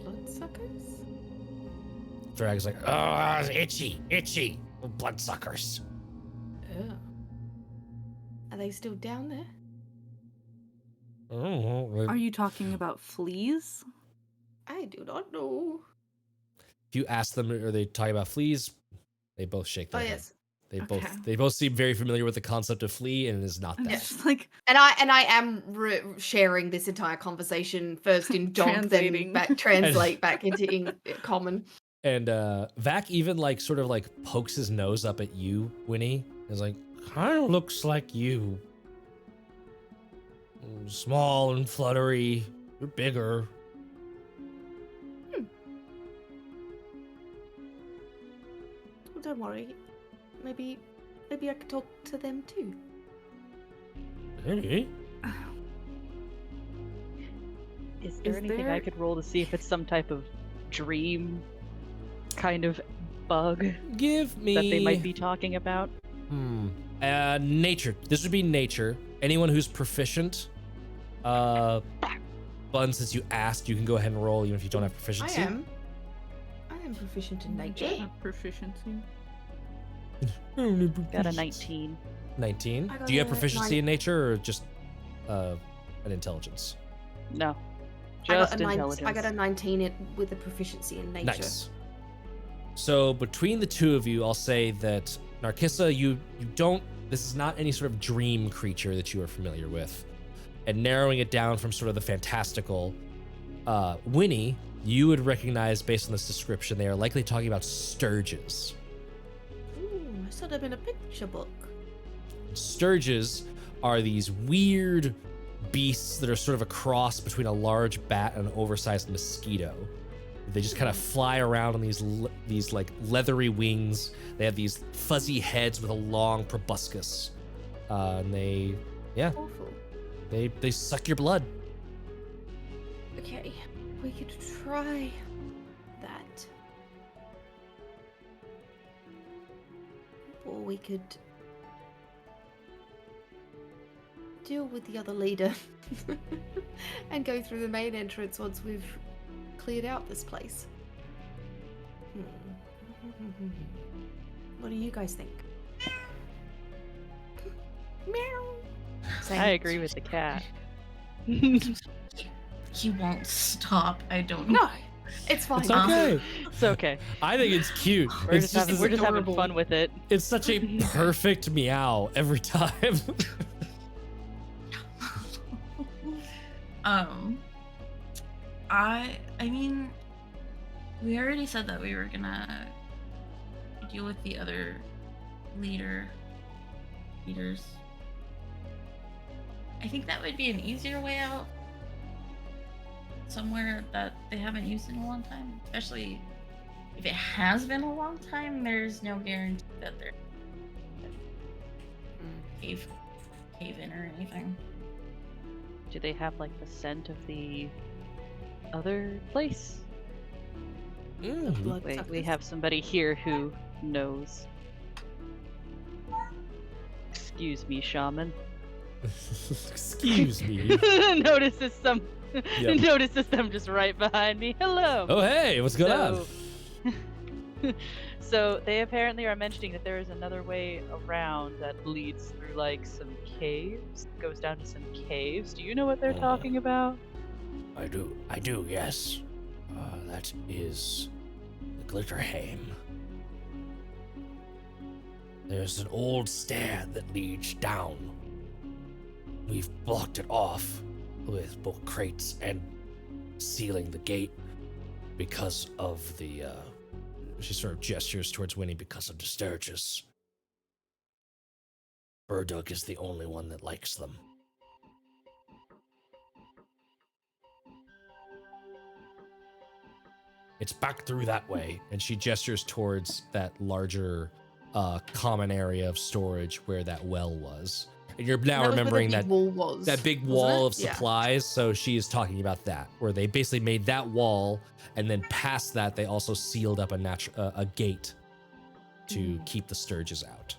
Bloodsuckers? Drag's like, it's itchy, bloodsuckers. Ugh. Are they still down there? I don't know. Are you talking about fleas? I do not know. If you ask them, are they talking about fleas? They both shake their Oh head. yes. Okay. They both seem very familiar with the concept of flea, and it is not I'm that. just like, And I am sharing this entire conversation first in dog, then Translating. translate back into common. And Vac even like sort of like pokes his nose up at you, Winnie. Is like, kind of looks like you. Small and fluttery. You're bigger. Well, don't worry. Maybe I could talk to them too. Hey. Is there Is anything there- I could roll to see if it's some type of dream kind of bug Give me that they might be talking about? Nature. This would be nature. Anyone who's proficient. Bun, since you asked, you can go ahead and roll even if you don't have I proficiency. am proficient in nature. proficiency. Got a 19. 19. I got Do you have a proficiency 9. in nature or just an intelligence? No. I Just got a intelligence. I got a 19 with a proficiency in nature. Nice. So between the two of you, I'll say that Narcissa, you don't. This is not any sort of dream creature that you are familiar with. And narrowing it down from sort of the fantastical, Winnie, you would recognize based on this description, they are likely talking about sturges. Ooh, I saw them in a picture book. Sturges are these weird beasts that are sort of a cross between a large bat and an oversized mosquito. They just kind of fly around on these like leathery wings. They have these fuzzy heads with a long proboscis. And they Awful. they suck your blood. Okay, we could try that. Or we could deal with the other leader and go through the main entrance once we've cleared out this place. What do you guys think? Meow. Same. I agree with the cat. He won't stop. I don't know. No, it's fine. It's okay. It's okay. I think it's cute. We're It's just having adorable. fun with it. it's such a perfect meow every time. I mean, we already said that we were gonna deal with the other leaders. I think that would be an easier way out. Somewhere that they haven't used in a long time. Especially if it has been a long time, there's no guarantee that they're cave in or anything. Do they have like the scent of the other place? Blood Wait, we suckers. have somebody here who knows. Excuse me, shaman. Excuse me. Notices some. Yep. Notices them just right behind me. Hello. Oh hey, what's going on? So they apparently are mentioning that there is another way around that leads through like some caves. Goes down to some caves. Do you know what they're talking about? I do, yes. That is the Glitterheim. There's an old stair that leads down. We've blocked it off, with both crates and sealing the gate because of the, she sort of gestures towards Winnie, because of the Sturgis. Burdock is the only one that likes them. It's back through that way. And she gestures towards that larger common area of storage where that well was. And you're now remembering that wall was, that big wasn't wall it? of supplies. So she is talking about that, where they basically made that wall, and then past that, they also sealed up a gate to keep the Sturges out.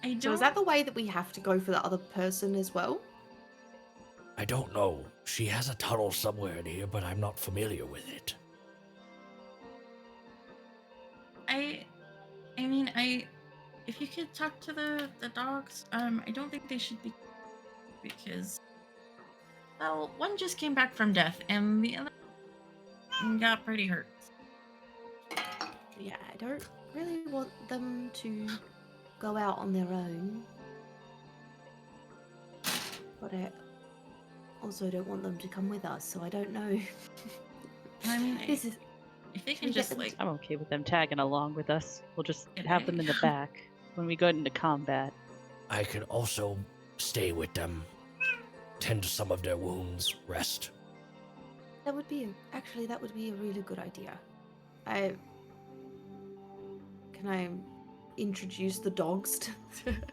I don't. So is that the way that we have to go for the other person as well? I don't know. She has a tunnel somewhere in here, but I'm not familiar with it. I mean, if you could talk to the dogs, I don't think they should be, because, well, one just came back from death and the other got pretty hurt. Yeah, I don't really want them to go out on their own. But I also don't want them to come with us, so I don't know. I mean, This is if they Should can we get just them like, I'm okay with them tagging along with us. We'll just Okay. have them in the back when we go into combat. I could also stay with them, tend to some of their wounds, rest. that would be a really good idea. Can I introduce the dogs to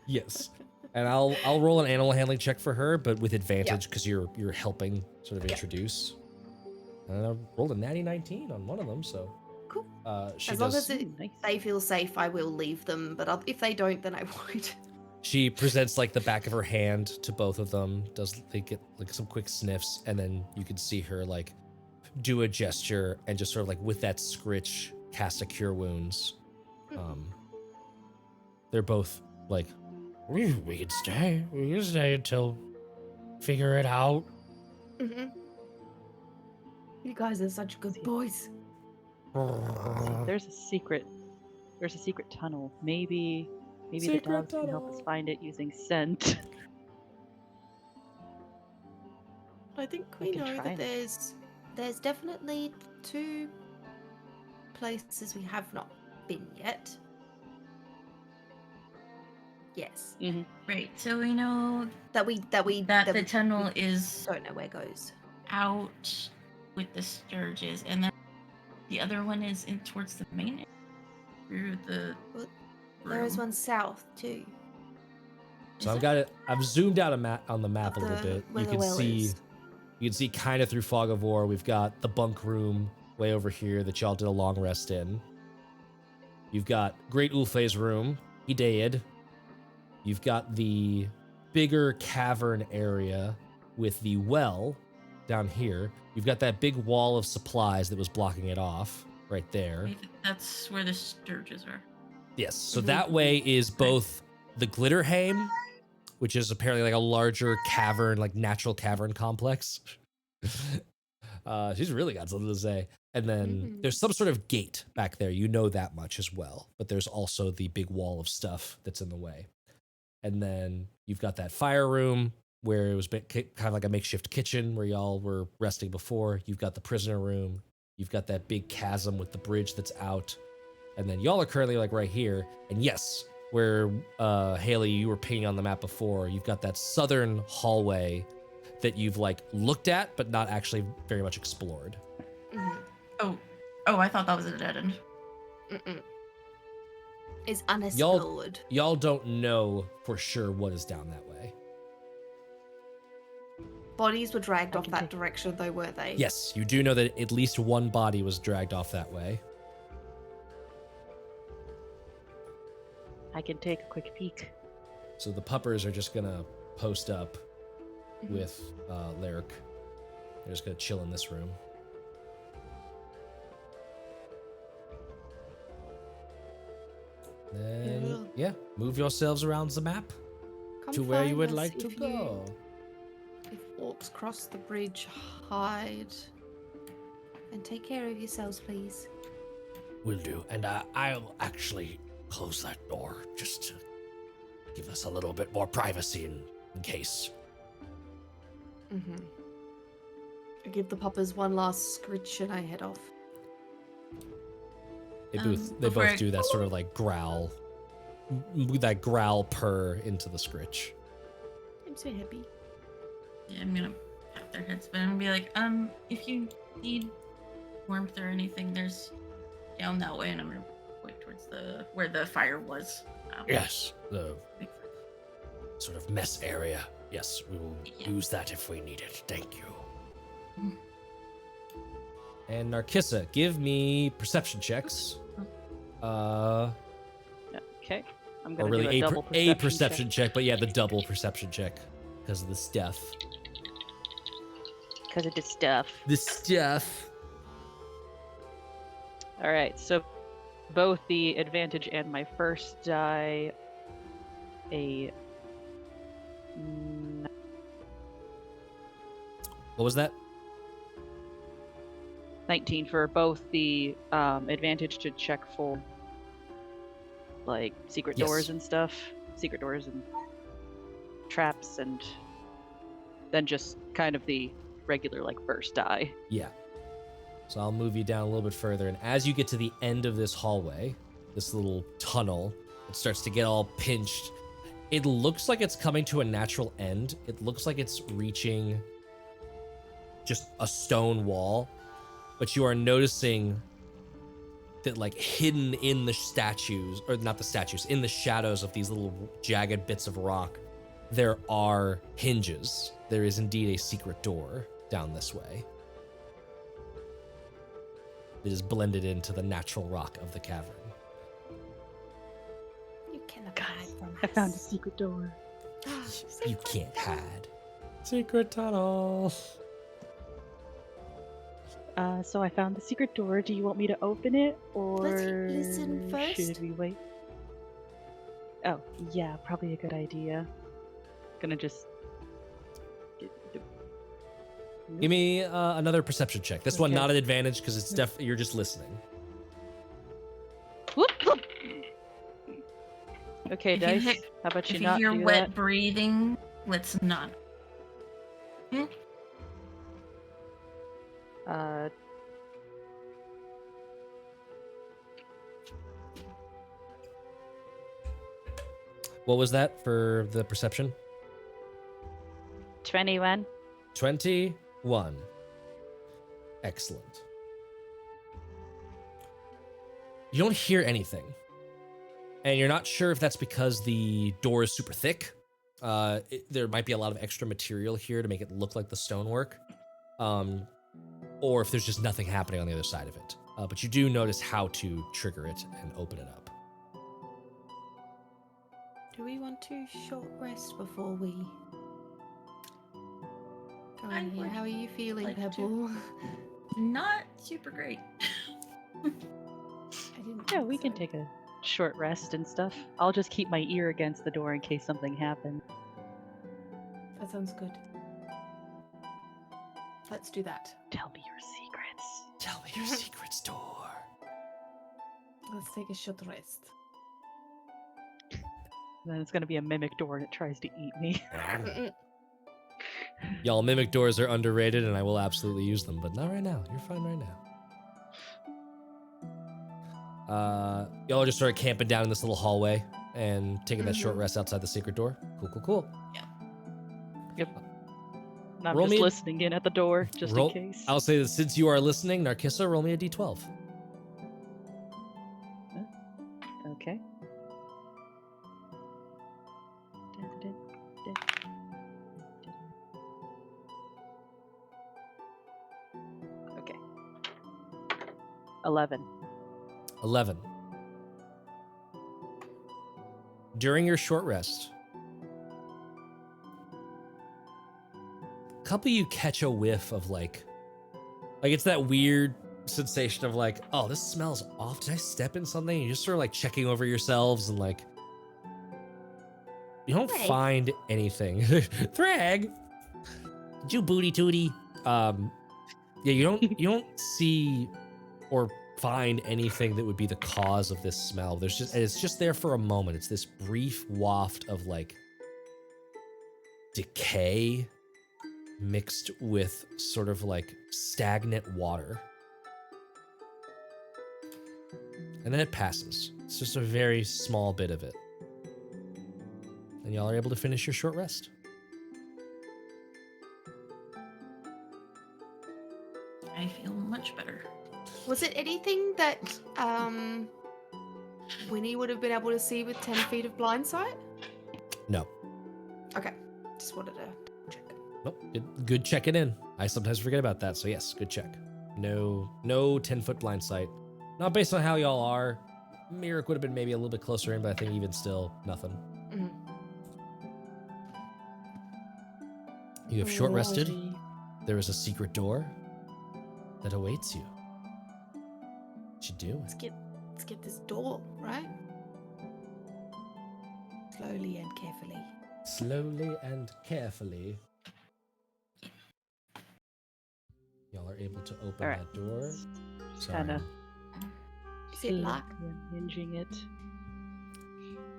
Yes. And I'll roll an animal handling check for her, but with advantage because you're helping sort of introduce. And I rolled a natty 19 on one of them, so Cool. She As long does. as Nice. they feel safe, I will leave them. But if they don't, then I won't. She presents like the back of her hand to both of them. They get like some quick sniffs, and then you can see her like do a gesture and just sort of like with that scritch cast a cure wounds. They're both like, we can stay. We can stay until figure it out. Mm-hmm. You guys are such good boys. There's a secret tunnel. Maybe the Secret dogs can help us tunnel. find it using scent. I think We we can know try that there's definitely 2 places we have not been yet. Yes, right, so we know that we that the we tunnel is don't know where it goes. out with the Sturges, and then the other one is in towards the main through the There is room. one south too. So Is I've it? got it. I've zoomed out on the map a Of little bit. where You the can well see. is. You can see kind of through Fog of War. We've got the bunk room way over here that y'all did a long rest in. You've got Great Ulfe's room. He did. You've got the bigger cavern area with the well down here. You've got that big wall of supplies that was blocking it off right there. I think that's where the Sturges are. Yes. So Mhm. that way is both the Glitterheim, which is apparently like a larger cavern, like natural cavern complex. She's really got something to say. And then there's some sort of gate back there. You know that much as well. But there's also the big wall of stuff that's in the way. And then you've got that fire room where it was kind of like a makeshift kitchen where y'all were resting before. You've got the prisoner room. You've got that big chasm with the bridge that's out. And then y'all are currently like right here. And yes, where Haley, you were pinging on the map before, you've got that southern hallway that you've like looked at, but not actually very much explored. Oh, I thought that was a dead end. Is unexplored. Y'all don't know for sure what is down that way. Bodies were dragged I off can that take- direction, though, weren't they? Yes, you do know that at least one body was dragged off that way. I can take a quick peek. So the puppers are just gonna post up with Lyric. They're just gonna chill in this room. Then, yeah, move yourselves around the map Come to where you find would us like to if go. If orcs cross the bridge, hide. And take care of yourselves, please. Will do. And I'll actually close that door just to give us a little bit more privacy in case. Mm-hmm. I give the poppers one last scritch and I head off. They Before both I- do that sort of like growl, that growl purr into the scritch. I'm so happy. Yeah, I'm gonna pat their heads, but I'm gonna be like, if you need warmth or anything, there's down that way, and I'm gonna point towards where the fire was. Yes, the sort of mess area. Yes, we will Yeah. use that if we need it. Thank you. Mhm. And Narkissa, give me perception checks. Okay. I'm Or gonna really do a, a double a perception perception check, but yeah, the double perception check because of the stuff. because of the stuff. The stuff. All right, so both the advantage and my first die, a What was that? 19 for both the advantage to check for like secret Yes. doors and stuff, secret doors and traps, and then just kind of the regular like first die. Yeah. So I'll move you down a little bit further, and as you get to the end of this hallway, this little tunnel, it starts to get all pinched. It looks like it's coming to a natural end. It looks like it's reaching just a stone wall, but you are noticing that like hidden in the statues, or not the statues, in the shadows of these little jagged bits of rock, there are hinges. There is indeed a secret door down this way. It is blended into the natural rock of the cavern. You cannot hide from I found a us. secret door. You can't hide. Secret tunnel. So I found the secret door. Do you want me to open it, or Let's listen first. should we wait? Oh, yeah, probably a good idea. Gonna just Give me another perception check. This one Okay. not an advantage because it's you're just listening. Whoop, whoop. Okay, If you dice. hit- How about you If you not hear do wet that? breathing, let's not. Uh, What was that for the perception? 21. 21. Excellent. You don't hear anything. And you're not sure if that's because the door is super thick. There might be a lot of extra material here to make it look like the stonework. Or if there's just nothing happening on the other side of it. But you do notice how to trigger it and open it up. Do we want to short rest before we go I in here? would How are you feeling, like to. Pebble? Not super great. I didn't. Yeah, think we can so. take a short rest and stuff. I'll just keep my ear against the door in case something happens. That sounds good. Let's do that. Tell me your secrets. Tell me your secrets, door. Let's take a short rest. Then it's gonna be a mimic door and it tries to eat me. Y'all, mimic doors are underrated, and I will absolutely use them, but not right now. You're fine right now. Y'all just started camping down in this little hallway and taking that short rest outside the secret door. Cool, cool, cool. Yep. And I'm Roll just me- listening in at the door just Roll- in case. I'll say that since you are listening, Narkissa, roll me a d12. Okay. Okay. 11. 11. During your short rest, a couple of you catch a whiff of like it's that weird sensation of like, oh, this smells off. Did I step in something? You're just sort of like checking over yourselves and like, you don't Thrag. find anything. Thrag, did you booty tootie? Yeah, you don't see or find anything that would be the cause of this smell. It's just there for a moment. It's this brief waft of like decay mixed with sort of like stagnant water. And then it passes. It's just a very small bit of it. And y'all are able to finish your short rest. I feel much better. Was it anything that Winnie would have been able to see with 10 feet of blind sight? No. Okay. Just wanted to check. Nope. Good checking in. I sometimes forget about that, so yes, good check. No 10-foot blind sight. Not based on how y'all are. Mirik would have been maybe a little bit closer in, but I think even still, nothing. Mhm. You have short rested. There is a secret door that awaits you. What you doing? Let's get this door, right? Slowly and carefully. Slowly and carefully. Y'all are able to open All right. that door. Just kind of Is it locked? hinging it.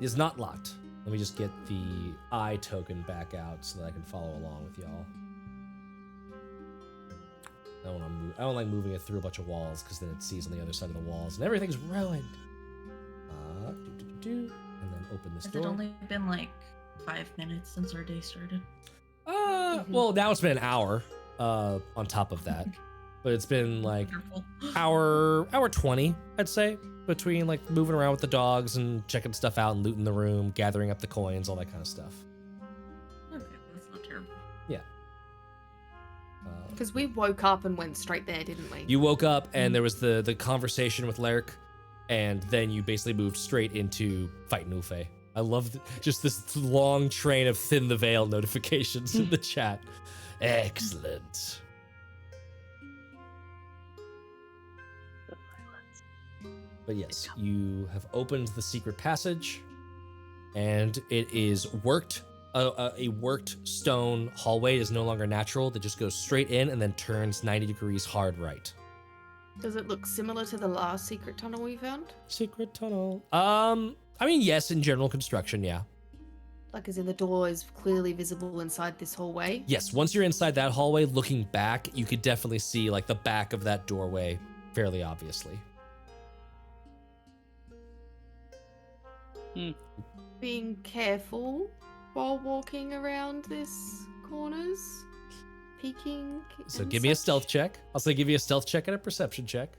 It's not locked. Let me just get the eye token back out so that I can follow along with y'all. I don't like moving it through a bunch of walls because then it sees on the other side of the walls and everything's ruined. And then open this Has door. it only been like 5 minutes since our day started? Well, now it's been an hour on top of that. But it's been like Wonderful. hour 20, I'd say, between like moving around with the dogs and checking stuff out and looting the room, gathering up the coins, all that kind of stuff. Okay, that's not terrible. Because we woke up and went straight there, didn't we? You woke up and there was the conversation with Lyric, and then you basically moved straight into fighting Ufe. I love just this long train of Thin the Veil notifications in the chat. Excellent. But yes, you have opened the secret passage, and it is worked. A worked stone hallway is no longer natural. That just goes straight in and then turns 90 degrees hard right. Does it look similar to the last secret tunnel we found? Secret tunnel. I mean, yes, in general construction, yeah. Like, as in the door is clearly visible inside this hallway? Yes, once you're inside that hallway, looking back, you could definitely see like the back of that doorway fairly obviously. Being careful while walking around this corners, peeking. So and give me a such. stealth check. I'll say give you a stealth check and a perception check.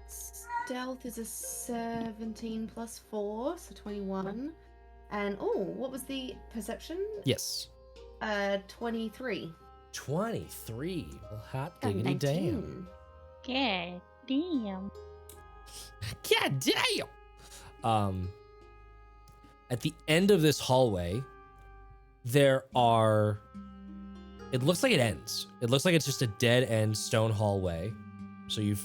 Stealth is a 17 plus 4, so 21. And what was the perception? Yes. 23. 23. Well, hot Got diggity damn. 19. God damn. God damn. At the end of this hallway, there are. It looks like it ends. It looks like it's just a dead end stone hallway. So you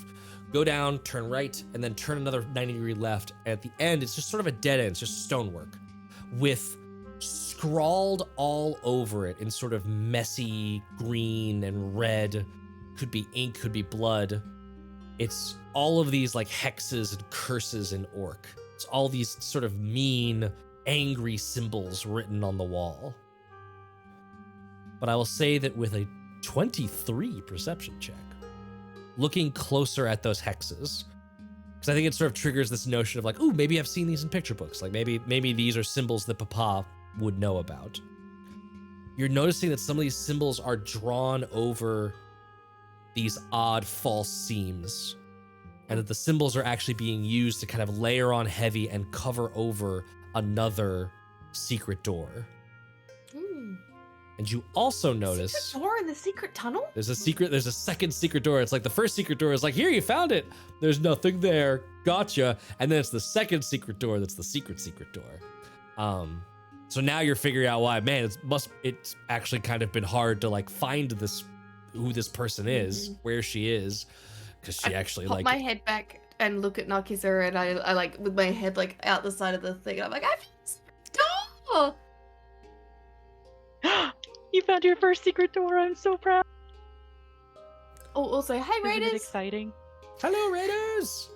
go down, turn right, and then turn another 90-degree left. And at the end, it's just sort of a dead end. It's just stonework with scrawled all over it in sort of messy green and red. Could be ink, could be blood. It's all of these like hexes and curses in orc. It's all these sort of mean, angry symbols written on the wall. But I will say that with a 23 perception check, looking closer at those hexes, because I think it sort of triggers this notion of like, ooh, maybe I've seen these in picture books. Like maybe these are symbols that Papa would know about. You're noticing that some of these symbols are drawn over these odd false seams, and that the symbols are actually being used to kind of layer on heavy and cover over another secret door. And you also notice Secret door in the secret tunnel? there's a second secret door. It's like the first secret door is like, here, you found it. There's nothing there. Gotcha. And then it's the second secret door that's the secret door. So now you're figuring out why, man, it's actually kind of been hard to like find who this person is, where she is, because she actually Pop like my head back and look at Narkissa, and I like with my head like out the side of the thing. And I'm like, I found the secret door. You found your first secret door. I'm so proud. Oh, also, hey Isn't it Raiders! exciting? hello Raiders.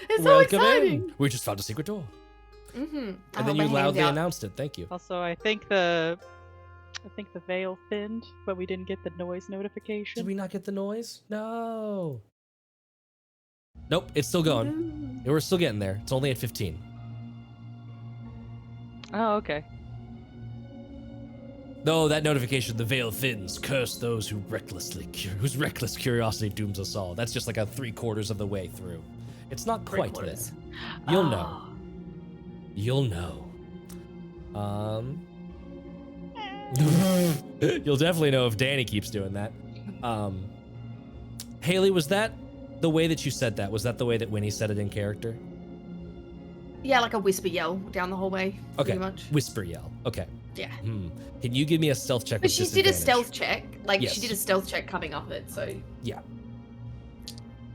It's so Welcome exciting. in. We just found a secret door. Mm-hmm. And then you loudly announced it. Thank you. Also, I think the I think the veil thinned, but we didn't get the noise notification. Did we not get the noise? No. Nope, it's still going. We're still getting there. It's only at 15. Oh, okay. No, that notification, the veil thins, curse those whose reckless curiosity dooms us all. That's just like a 3/4 of the way through. It's not quite there. Three-quarters. You'll know. Oh. You'll know. You'll definitely know if Danny keeps doing that. Haley, was that the way that you said that? Was that the way that Winnie said it in character? Yeah, like a whisper yell down the hallway. Okay. Pretty much. Whisper yell. Okay. Yeah. Can you give me a stealth check? But with she did a disadvantage? stealth check. Like, Yes. she did a stealth check coming up it, so. Yeah.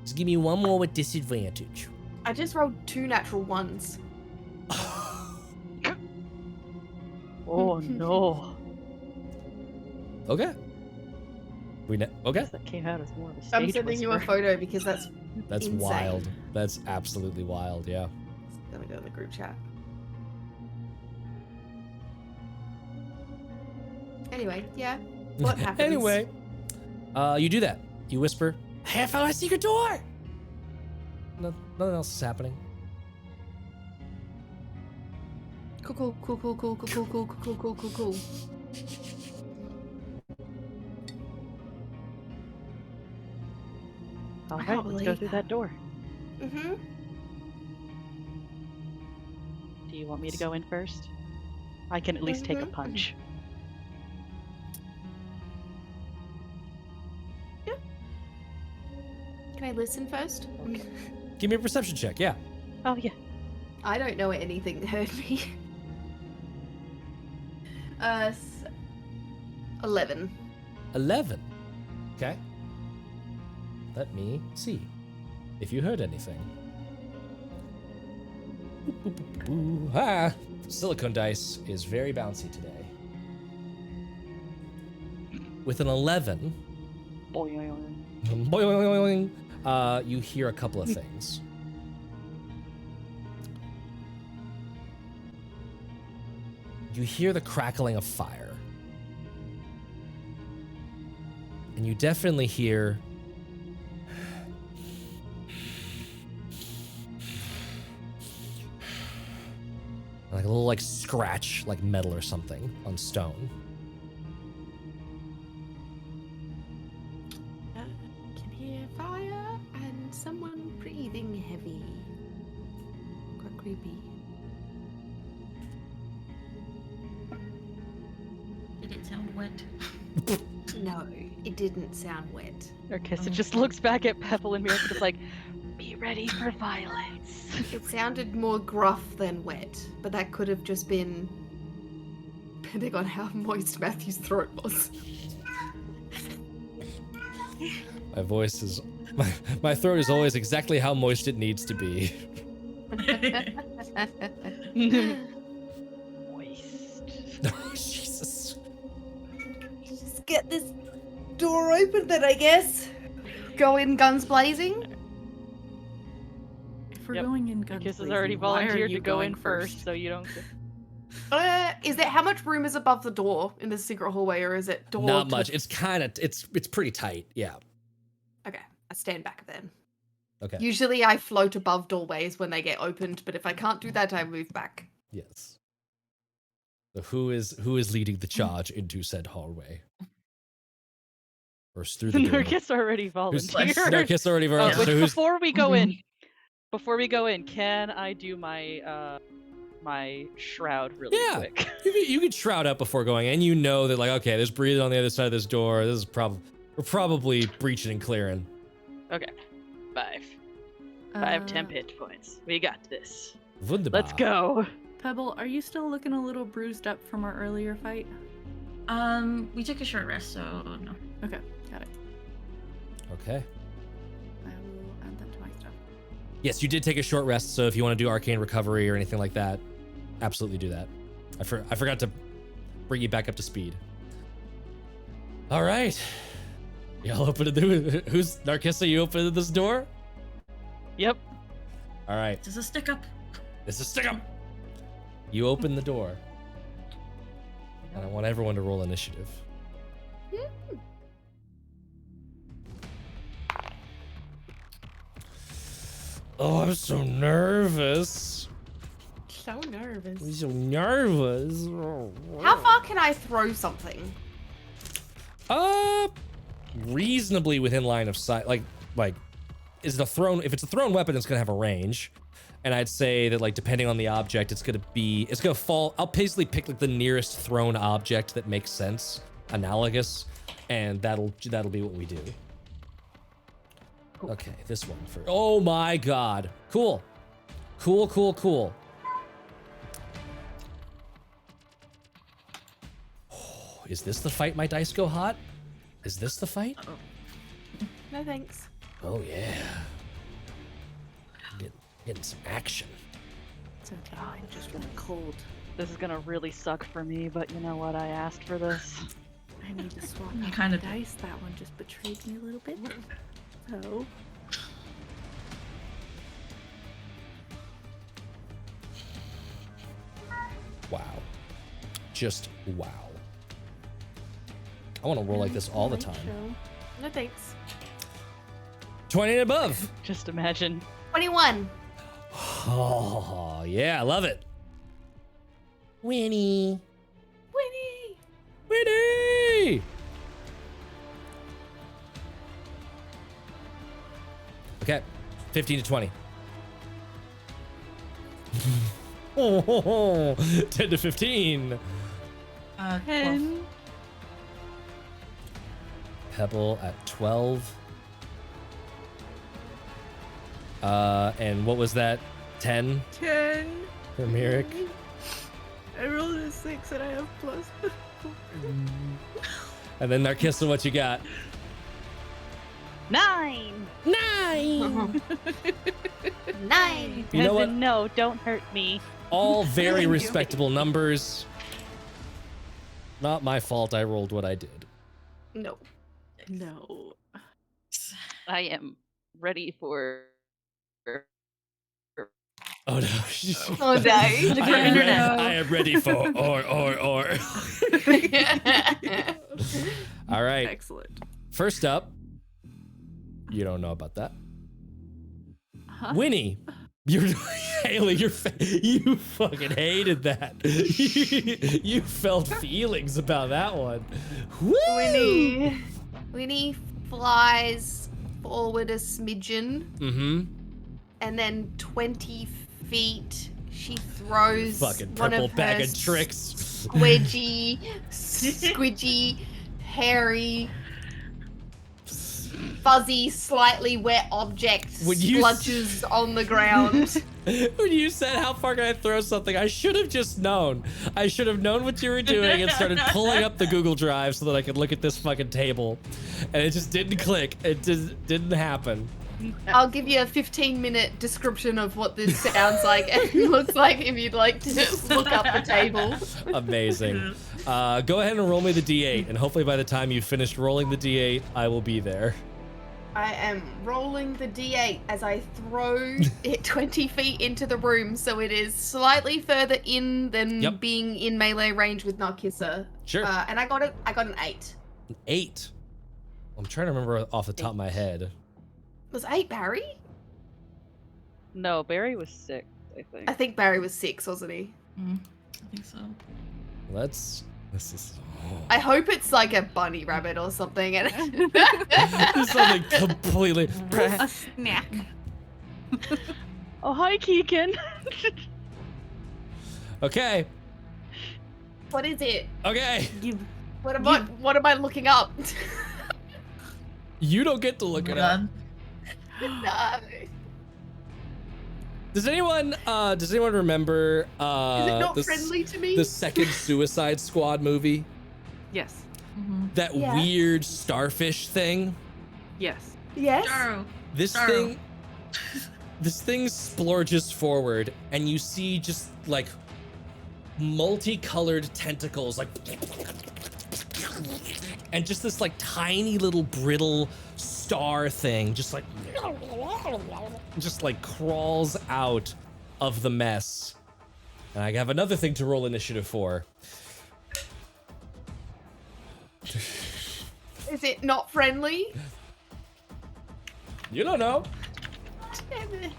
Just give me one more with disadvantage. I just rolled 2 natural ones. Oh no. Okay. Okay. Guess that came out as more of a stage I'm sending you a whisper. photo because that's That's insane. wild. That's absolutely wild. Yeah. gonna go in the group chat. Anyway, yeah. What happens? Anyway, you do that. You whisper, "Hey, I found my secret door." Nothing else is happening. Cool. All I right, can't let's go believe through that. that door. Mm-hmm. Do you want me to go in first? I can at least take a punch. Can I listen first? Give me a perception check. Yeah. Oh yeah. I don't know anything that hurt me. 11. 11. Okay. Let me see if you heard anything. Silicone dice is very bouncy today. With an 11, boing, you hear a couple of things. You hear the crackling of fire. And you definitely hear like a little like scratch, like metal or something on stone. Can hear fire and someone breathing heavy. Quite creepy. Did it sound wet? No, it didn't sound wet. Narkissa just looks back at Pebble and Miracle, just like, be ready for violence. It sounded more gruff than wet, but that could have just been depending on how moist Matthew's throat was. My voice is my throat is always exactly how moist it needs to be. Moist. Oh, Jesus. Just get this door open then, I guess. Go in guns blazing. If we're Yep. going in guns Narkissa's blazing, already why are volunteered you to go in going first, so you don't. Is there how much room is above the door in the secret hallway, or is it door? Not to- much. It's kind of it's pretty tight. Yeah. Okay, I stand back then. Okay. Usually I float above doorways when they get opened, but if I can't do that, I move back. Yes. So who is leading the charge into said hallway? First through the door. Narkissa already Who's volunteered. Narkissa already Oh, volunteered. wait, So who's before we go in, can I do my my shroud really Yeah. quick? you could shroud up before going in. You know that like okay, there's breathing on the other side of this door. This is we're probably breaching and clearing. Okay, 10 hit points. We got this. Wunderbar. Let's go. Pebble, are you still looking a little bruised up from our earlier fight? We took a short rest, so no. Okay, got it. Okay. I will add that to my stuff. Yes, you did take a short rest, so if you want to do arcane recovery or anything like that, absolutely do that. I forgot to bring you back up to speed. All right. Y'all opened the who's Narkissa? You opened this door? Yep. All right. This is a stick up. This is stick 'em. You open the door. And I want everyone to roll initiative. Oh, I'm so nervous. So nervous. I'm so nervous. How far can I throw something? Reasonably within line of sight. Like, is the thrown? If it's a thrown weapon, it's gonna have a range. And I'd say that, like, depending on the object, it's gonna fall. I'll basically pick like the nearest thrown object that makes sense, analogous, and that'll be what we do. Okay, this one first. Oh my god. Cool. Cool. Oh, is this the fight my dice go hot? Is this the fight? No thanks. Oh yeah. Getting some action. It's okay. I just went cold. This is gonna really suck for me, but you know what? I asked for this. I need to swap You out kinda my did. dice. That one just betrayed me a little bit. So Wow. Just wow. I want to roll like this all the time. No thanks. 20 and above. Just imagine. 21. Oh, yeah, I love it. Winnie. Winnie! Okay, 15 to 20. Oh, 10 to 15. 12. 10. Pebble at 12. And what was that? 10 10. for Mirik? I rolled a 6 and I have plus. And then Narkissa, what you got? 9. 9! 9. You know what? Evan, no, don't hurt me. All very respectable numbers. Not my fault I rolled what I did. No. No. I am ready for. Oh no. Oh no. I am ready for or. All right. Excellent. First up, you don't know about that. Huh? Winnie. You're Haley, you fucking hated that. You felt feelings about that one. Woo! Winnie flies forward a smidgen, Mm-hmm. and then 20 feet she throws Fucking one purple of bag her of tricks. squidgy, hairy, fuzzy, slightly wet objects Would you- splunches on the ground. When you said how far can I throw something, I should have just known. I should have known what you were doing and started pulling up the Google Drive so that I could look at this fucking table. And it just didn't click. It just didn't happen. I'll give you a 15-minute description of what this sounds like and looks like if you'd like to look up the table. Amazing. Go ahead and roll me the D8, and hopefully by the time you've finished rolling the D8, I will be there. I am rolling the D8 as I throw it 20 feet into the room, so it is slightly further in than Yep. being in melee range with Narkissa. Sure. And I got an 8. 8. I'm trying to remember off the top of my head. Was 8 Barry? No, Barry was 6, I think. I think Barry was 6, wasn't he? I think so. This is... I hope it's like a bunny rabbit or something. And This is something completely... A snack. Oh, hi, Keegan. Okay. what is it? Okay. What am I looking up? You don't get to look it up. No. Does anyone remember Is it not the, friendly to me? the second Suicide Squad movie? Yes. That Yeah. weird starfish thing? Yes. Yes. Darrow. This Darrow. thing splurges forward and you see just like multicolored tentacles like and just this like tiny little brittle star thing just like crawls out of the mess. And I have another thing to roll initiative for. Is it not friendly? You don't know. Damn it.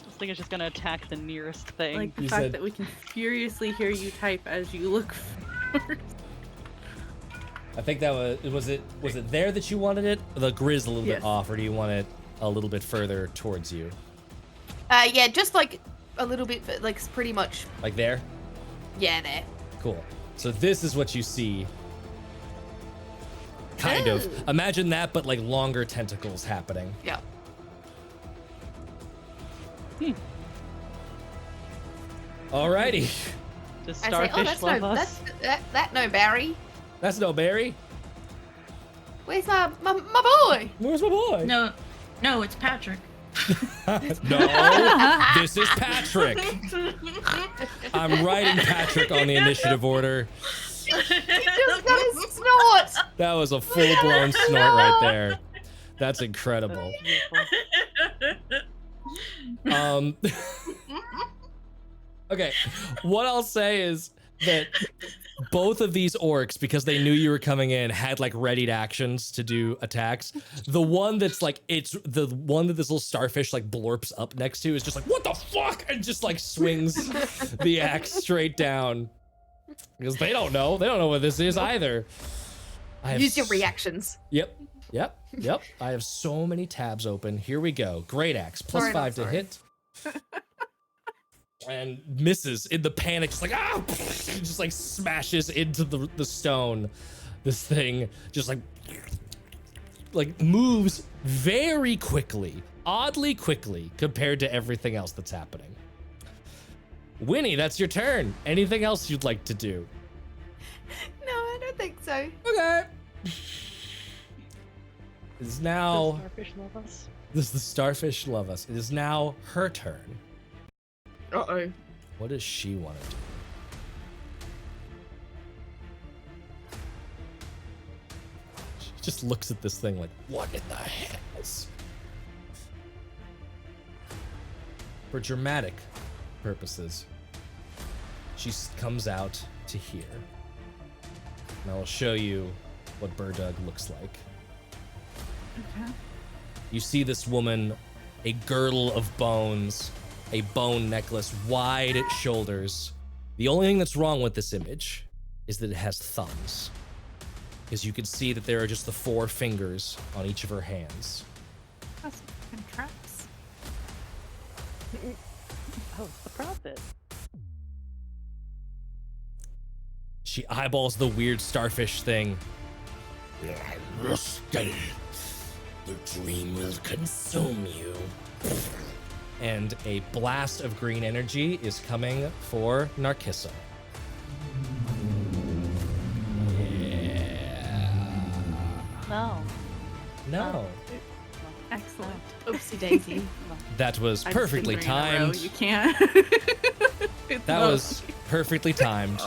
This thing is just gonna attack the nearest thing. Like the You fact said- that we can furiously hear you type as you look for. I think that was it there that you wanted it? The grizz a little Yes. bit off, or do you want it a little bit further towards you? Yeah, just like a little bit, like pretty much. Like there? Yeah, there. Cool. So this is what you see. Kind Oh. of. Imagine that, but like longer tentacles happening. Yeah. Alrighty. Does I say, starfish oh, that's love no, us? that no Barry. That's no Barry. Where's my boy? Where's my boy? No, it's Patrick. No, this is Patrick. I'm writing Patrick on the initiative order. He just got his snort. That was a full-blown snort right there. That's incredible. Beautiful. Okay, what I'll say is that both of these orcs, because they knew you were coming in, had like readied actions to do attacks. The one that's like, it's the one that this little starfish like blorps up next to is just like, what the fuck? And just like swings the axe straight down. Because they don't know. They don't know what this is either. I have Use your reactions. Yep. I have so many tabs open. Here we go. Great axe. Plus Sorry, not 5 to sorry. hit. And misses in the panic, just like, ah! Just like smashes into the stone. This thing just like moves very quickly, oddly quickly compared to everything else that's happening. Winnie, that's your turn. Anything else you'd like to do? No, I don't think so. Okay. It is Does now. starfish love us? Does the starfish love us? It is now her turn. Uh-oh. What does she want to do? She just looks at this thing like, what in the hells? For dramatic purposes, she comes out to here. And I will show you what Burdug looks like. Okay. You see this woman, a girdle of bones, a bone necklace, wide shoulders. The only thing that's wrong with this image is that it has thumbs. Because you can see that there are just the 4 fingers on each of her hands. That's fucking traps. Oh, it's the prophet. She eyeballs the weird starfish thing. The dream will consume you. And a blast of green energy is coming for Narkissa. No. No. Excellent. Oopsie daisy. That was I just perfectly did 3 in a row. timed. You can't. It's That not- was perfectly timed.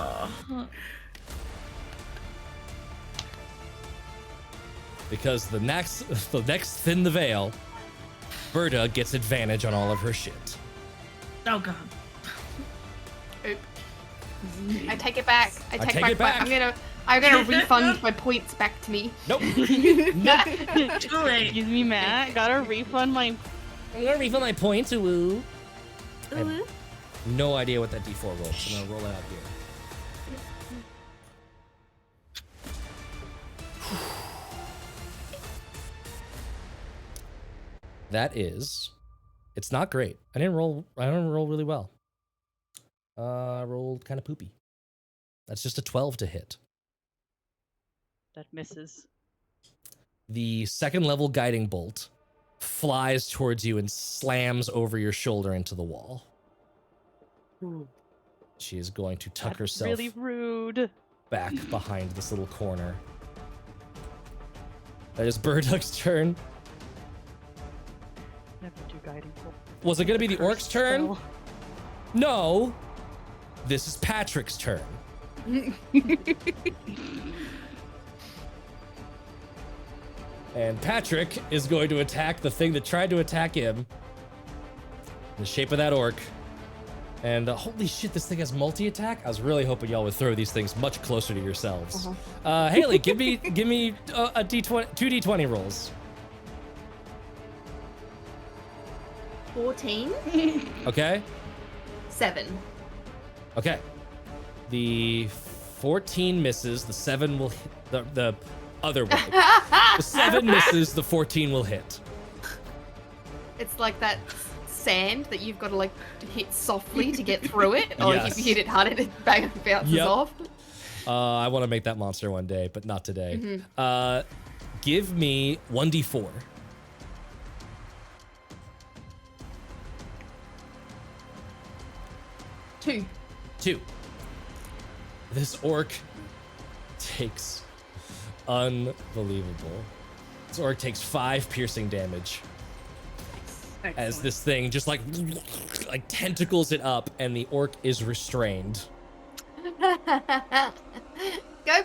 Because the next Thin the Veil, Berta gets advantage on all of her shit. Oh god. Oop. I take it back. I take take it back. I'm gonna refund my points back to me. Nope. Too late. Excuse me, Matt. Gotta refund my. I'm gonna refund my points. Woo. I have Ooh. no idea what that D4 rolls, so I'm gonna roll it out here. That is, it's not great. I didn't roll really well. I rolled kind of poopy. That's just a 12 to hit. That misses. The second level guiding bolt flies towards you and slams over your shoulder into the wall. Ooh. She is going to tuck That's herself really rude. back behind this little corner. That is Burdug's turn. Never do guiding bolt. Was it going to be the Curse orc's turn? spell. No. This is Patrick's turn. And Patrick is going to attack the thing that tried to attack him. In the shape of that orc. And holy shit, this thing has multi-attack. I was really hoping y'all would throw these things much closer to yourselves. Haley, give me a D20, 2 D20 rolls. 14. Okay. 7. Okay. The 14 misses. The 7 will hit. The other way. The 7 misses. The 14 will hit. It's like that sand that you've got to like hit softly to get through it, or if you hit it hard, it bounces off. I want to make that monster one day, but not today. Mm-hmm. Give me 1d4. Two. This orc takes unbelievable. This orc takes 5 piercing damage as Excellent. this thing just like tentacles it up, and the orc is restrained. Go,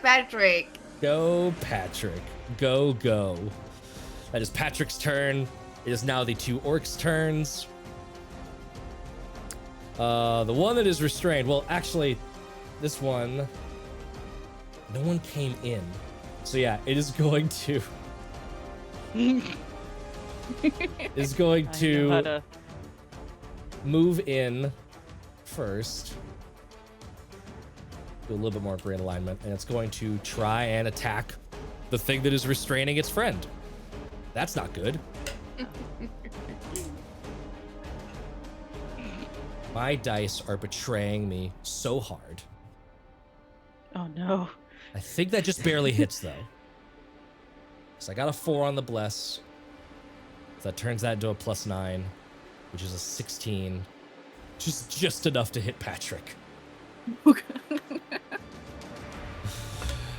Patrick. Go, Patrick. Go, go. That is Patrick's turn. It is now the 2 orcs' turns. The one that is restrained, well, actually, this one, no one came in. So yeah, it is going to... is going I know how to to- move in first. Do a little bit more brain alignment, and it's going to try and attack the thing that is restraining its friend. That's not good. My dice are betraying me so hard. Oh no. I think that just barely hits though. So I got a 4 on the bless. So that turns that into a +9, which is a 16. Just enough to hit Patrick.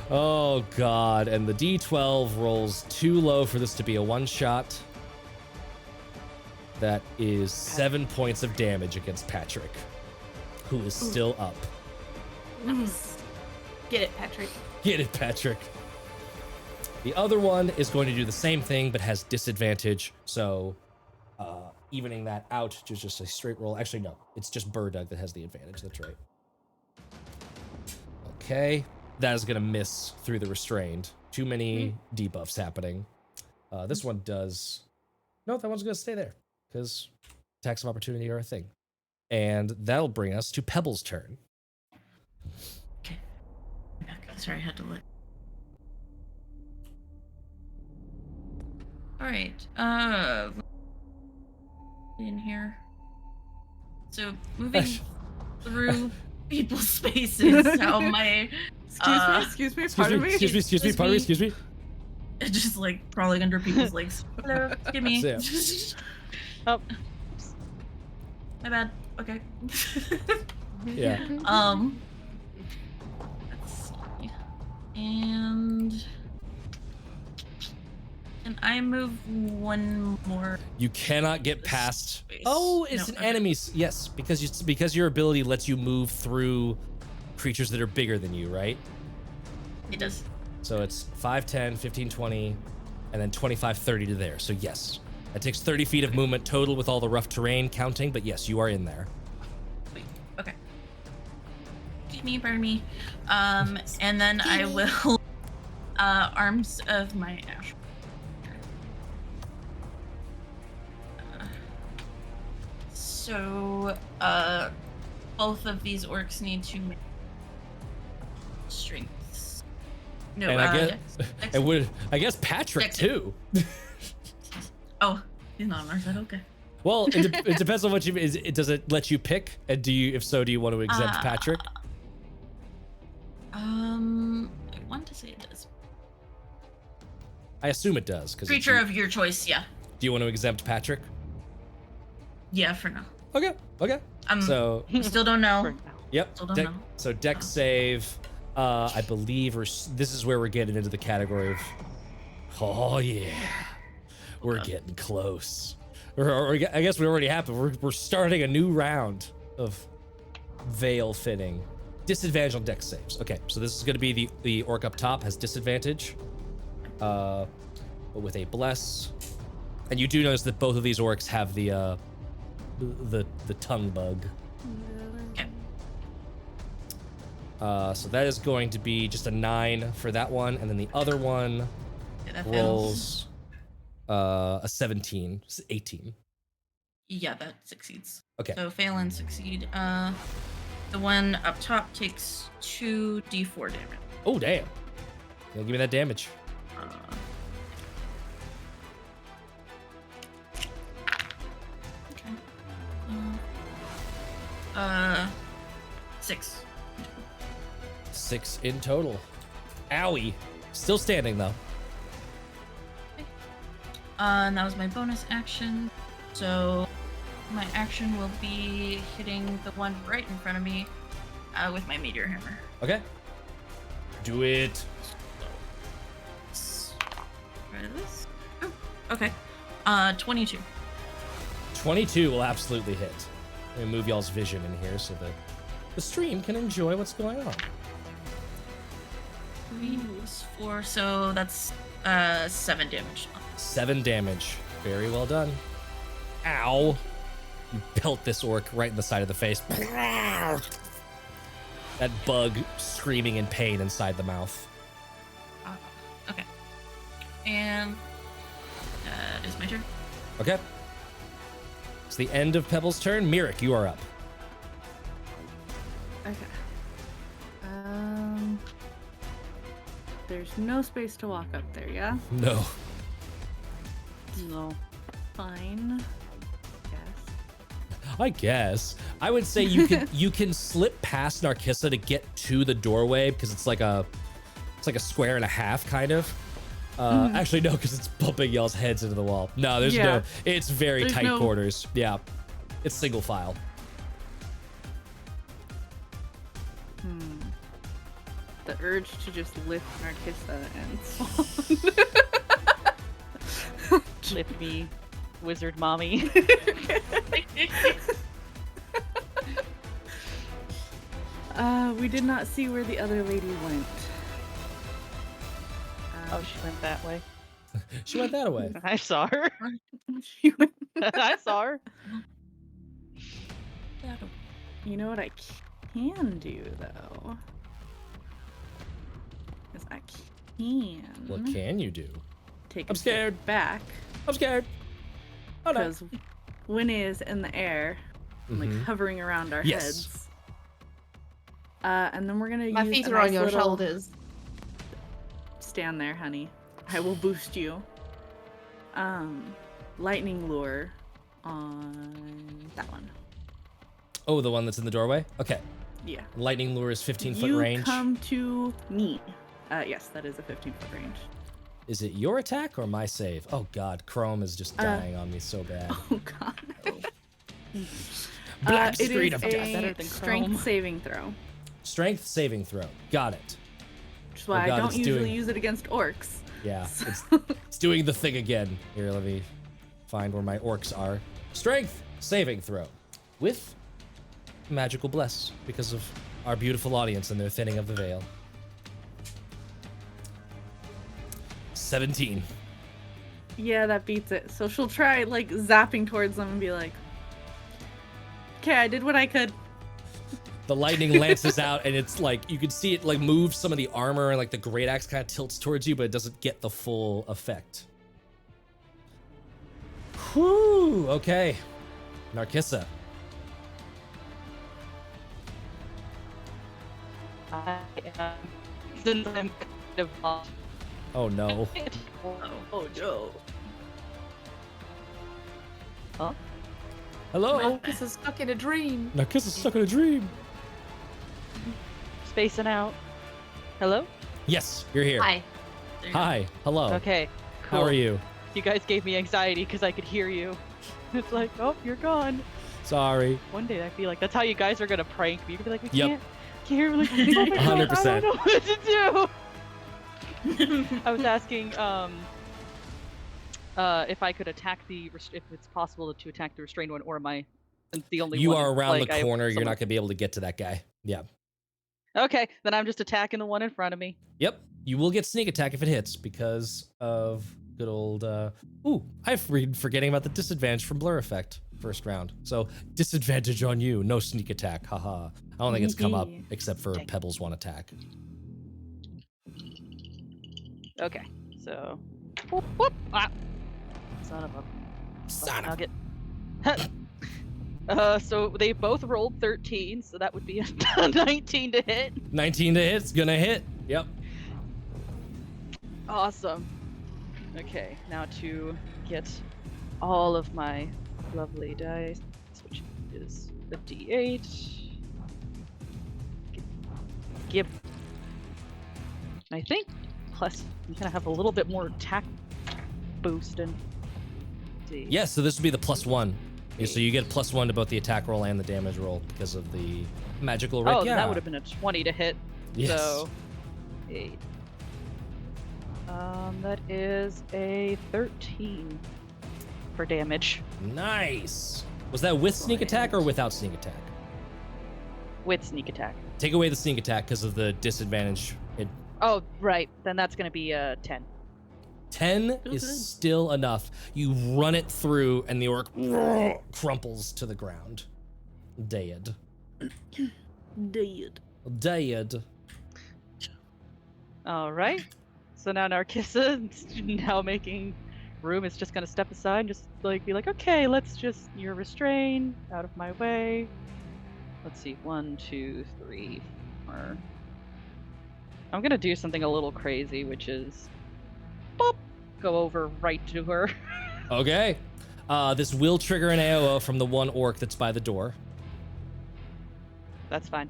Oh god, and the D12 rolls too low for this to be a one-shot. That is 7 points of damage against Patrick, who is still up. Nice. Get it, Patrick. Get it, Patrick. The other one is going to do the same thing, but has disadvantage. So, evening that out to just a straight roll. Actually, no, it's just Burdug that has the advantage. That's right. Okay, that is going to miss through the restrained. Too many debuffs happening. This one does. No, that one's going to stay there because attacks of opportunity are a thing. And that'll bring us to Pebble's turn. Okay. Sorry, I had to look. All right. In here. So moving through people's spaces. How my Excuse me, pardon me. Excuse me, pardon me, excuse me. just like crawling under people's legs. Hello, give me. Oh, My bad. Okay. Yeah. Let's see. And I move one more. You cannot get past. Space. Oh, it's No, an okay. enemy. Yes, because your ability lets you move through creatures that are bigger than you, right? It does. So it's 5, 10, 15, 20, and then 25, 30 to there. So yes, that takes 30 feet of movement total with all the rough terrain counting. But yes, you are in there. Wait. Okay. Excuse me, pardon me. And then I will arms of my ash. So both of these orcs need to make strengths. No, And I guess, dex- and would I guess Patrick Dex- too. Oh, he's not on our side. Okay. Well, it depends on what you. Does it let you pick? And do you? If so, do you want to exempt Patrick? I want to say it does. I assume it does. Because Creature of your choice. Yeah. Do you want to exempt Patrick? Yeah, for now. Okay. Okay. So Still don't know. for now. yep. Still don't Dex- know. So Dex save. I believe this is where we're getting into the category of. Oh yeah, we're getting close. Or I guess we already happened. We're starting a new round of veil fitting. Disadvantage on Dex saves. Okay, so this is going to be the orc up top has disadvantage, but with a bless. And you do notice that both of these orcs have the tongue bug. So that is going to be just a 9 for that one, and then the other one Okay, that fails. rolls a 17, 18. Yeah, that succeeds. Okay. So fail and succeed. The one up top takes 2d4 damage. Oh damn! Yeah, give me that damage. Okay. 6. 6 in total. Owie. Still standing though. And that was my bonus action. So my action will be hitting the one right in front of me with my meteor hammer. Okay. Do it. Try this. Oh, okay. 22. 22 will absolutely hit. Let me move y'all's vision in here so that the stream can enjoy what's going on. 3 plus 4, so that's 7 damage. 7 damage. Very well done. Ow. You pelt this orc right in the side of the face. That bug screaming in pain inside the mouth. Okay. And that is my turn. Okay. It's the end of Pebble's turn. Mirik, you are up. Okay. There's no space to walk up there, yeah? No. No. Fine. I guess. I would say you can slip past Narkissa to get to the doorway because it's like a square and a half kind of. Actually no, because it's bumping y'all's heads into the wall. No, there's no. It's very There's tight no- quarters. Yeah, it's single file. The urge to just lift Narkissa and Lift me, wizard mommy. we did not see where the other lady went. Oh, she went that way. She went that way. I saw her. She went. I saw her. You know what I can do though? Is I can What can you do? take I'm a step scared. back I'm scared. Oh no. because Winnie is in the air, like Mhm. hovering around our Yes. heads. And then we're gonna My use feet a are on nice your little- shoulders. Stand there, honey. I will boost you. Lightning lure on that one. Oh, the one that's in the doorway? Okay. Yeah. Lightning lure is 15-foot You range. come to me. Yes, that is a 15-foot range. Is it your attack or my save? Oh god, Chrome is just dying on me so bad. Oh god. Black It screen is of death. Better a than strength Chrome. saving throw. Strength saving throw. Got it. Which is why Oh god, I don't it's usually doing- use it against orcs. Yeah, it's doing the thing again. Here, let me find where my orcs are. Strength saving throw with magical bless because of our beautiful audience and their thinning of the veil. 17. Yeah, that beats it. So she'll try like zapping towards them and be like, "Okay, I did what I could." The lightning lances out and it's like you can see it like move some of the armor and like the great axe kind of tilts towards you, but it doesn't get the full effect. Whew, okay. Narkissa. I am. Since I'm kind of off. Oh no. Oh no. Huh? Hello? This is stuck in a dream. Narkissa's stuck in a dream. Spacing out. Hello? Yes, you're here. Hi. There you go. Hi. Hello. Okay. Cool. How are you? You guys gave me anxiety because I could hear you. It's like, oh, you're gone. Sorry. One day I feel like that's how you guys are gonna prank me. You're gonna be like, we Yep. can't hear. Like, oh my God, 100%. I don't know what to do. I was asking if I could attack if it's possible to attack the restrained one, or am I the only You one? are around like, the I have corner. You're someone- not going to be able to get to that guy. Yeah. Okay, then I'm just attacking the one in front of me. Yep. You will get sneak attack if it hits because of good old. Ooh, I've been forgetting about the disadvantage from blur effect. first round. So disadvantage on you. No sneak attack. Haha. I don't think it's come up except for Pebbles one attack. Okay, so. Whoop, whoop. Ah. Son of a. Son I'll of get. So they both rolled 13, so that would be a 19 to hit. 19 to hit's gonna hit. Yep. Awesome. Okay, now to get all of my lovely dice, which is a D8. Give. I think plus I'm gonna have a little bit more attack boost and. Yeah, so this would be the +1. Yeah, so you get +1 to both the attack roll and the damage roll because of the magical Oh, yeah. that would have been a 20 to hit. Yes. So 8. That is a 13 for damage Nice. Was that with sneak attack or without sneak attack? with sneak attack. Take away the sneak attack because of the disadvantage. Oh, right. Then that's gonna be a 10. 10 is still enough. You run it through, and the orc crumples to the ground. Dead. Dead. All right. So now Narcissa, now making room, is just gonna step aside and just like be like, okay, let's just, you're restrained, out of my way. Let's see, 1, 2, 3, 4. I'm gonna do something a little crazy, which is, boop, go over right to her. Okay. This will trigger an AOO from the one orc that's by the door. That's fine.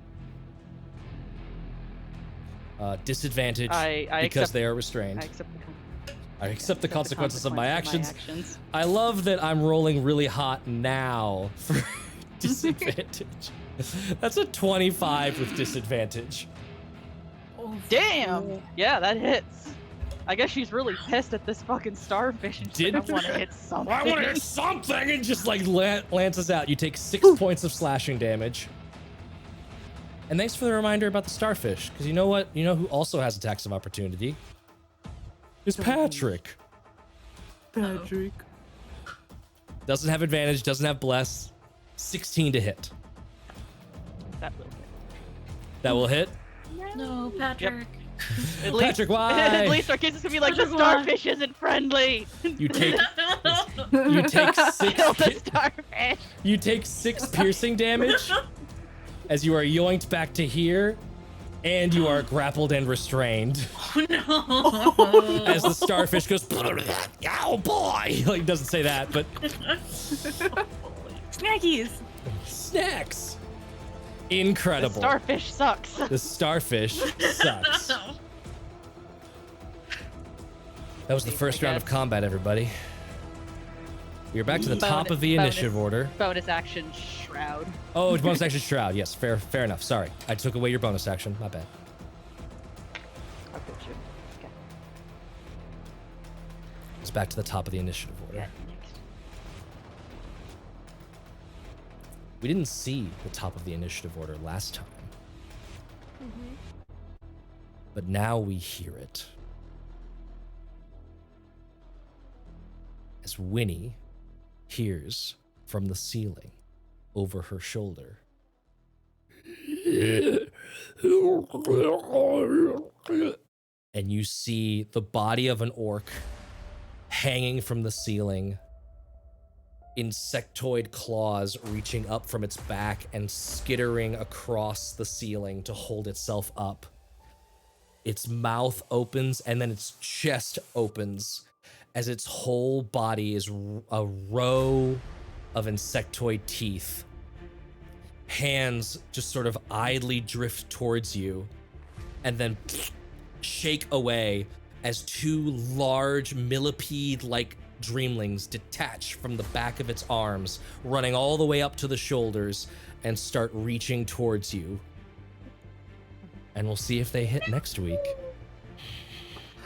Disadvantage I because accept, they are restrained. I accept the I accept the consequences of my actions. actions. I love that I'm rolling really hot now for disadvantage. That's a 25 with disadvantage. Damn! Yeah, that hits. I guess she's really pissed at this fucking starfish and she doesn't want to hit something. I want to hit something and just like lances out. You take 6 points of slashing damage. And thanks for the reminder about the starfish, because you know what? You know who also has attacks of opportunity? Is Patrick. Patrick. Doesn't have advantage, doesn't have bless. 16 to hit. That will hit. That will hit. No, Patrick. At least, Patrick, why? At least our kids is gonna be like, the Patrick, why? starfish isn't friendly. You take you take Kill the 6 starfish. you take 6 piercing damage as you are yoinked back to here, and you are grappled and restrained. Oh no. As the starfish goes, oh boy! Like, doesn't say that, but Snackies. snacks. The Incredible. starfish sucks. The starfish sucks. That was the first round of combat, everybody. We are back to the top of the initiative order. Bonus action shroud. Oh, it's bonus action shroud. Yes, fair enough. Sorry, I took away your bonus action. My bad. I'll put you. Okay. It's back to the top of the initiative order. Yeah, next. We didn't see the top of the initiative order last time. But now we hear it. As Winnie hears from the ceiling over her shoulder. And you see the body of an orc hanging from the ceiling, insectoid claws reaching up from its back and skittering across the ceiling to hold itself up. Its mouth opens and then its chest opens as its whole body is a row of insectoid teeth. Hands just sort of idly drift towards you and then shake away as 2 large millipede-like dreamlings detach from the back of its arms, running all the way up to the shoulders and start reaching towards you. And we'll see if they hit next week.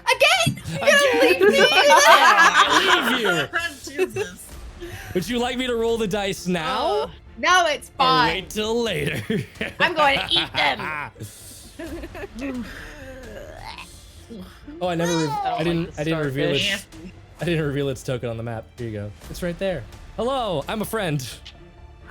Again! Again! Leave me I leave you! Jesus. Would you like me to roll the dice now? No, it's Or fine. wait till later? I'm going to eat them. Oh, I never. I I don't didn't. like the I didn't reveal starfish. it. I didn't reveal its token on the map. Here you go. It's right there. Hello, I'm a friend.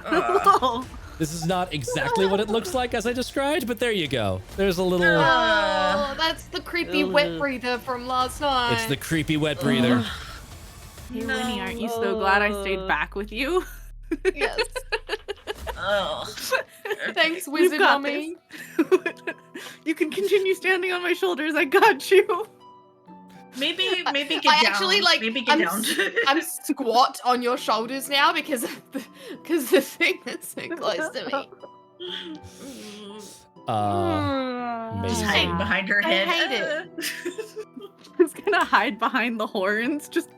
Oh, This is not exactly what it looks like as I described, but there you go. There's a little. Oh, that's the creepy wet breather from last night. It's the creepy wet breather. hey, Winnie, aren't you so glad I stayed back with you? Yes. Oh. Thanks, We've Wizard got Mummy. You can continue standing on my shoulders. I got you. Maybe get I down. actually, like, Maybe get down. I'm squat on your shoulders now because of the thing that's so close to me. Just Amazing. hiding behind her I head. hate it. Just gonna hide behind the horns. Just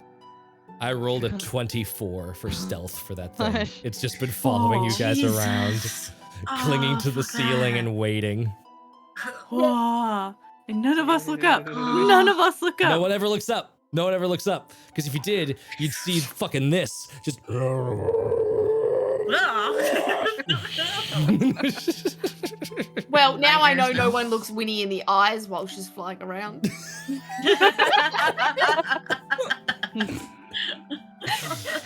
I rolled a 24 for stealth for that thing. Gosh. It's just been following you guys around, Jesus. clinging Oh, to the ceiling God. and waiting. whoa. And none of us look up. None of us look up. No one ever looks up. No one ever looks up. Because if you did, you'd see fucking this. Just. Well, now I know no one looks Winnie in the eyes while she's flying around.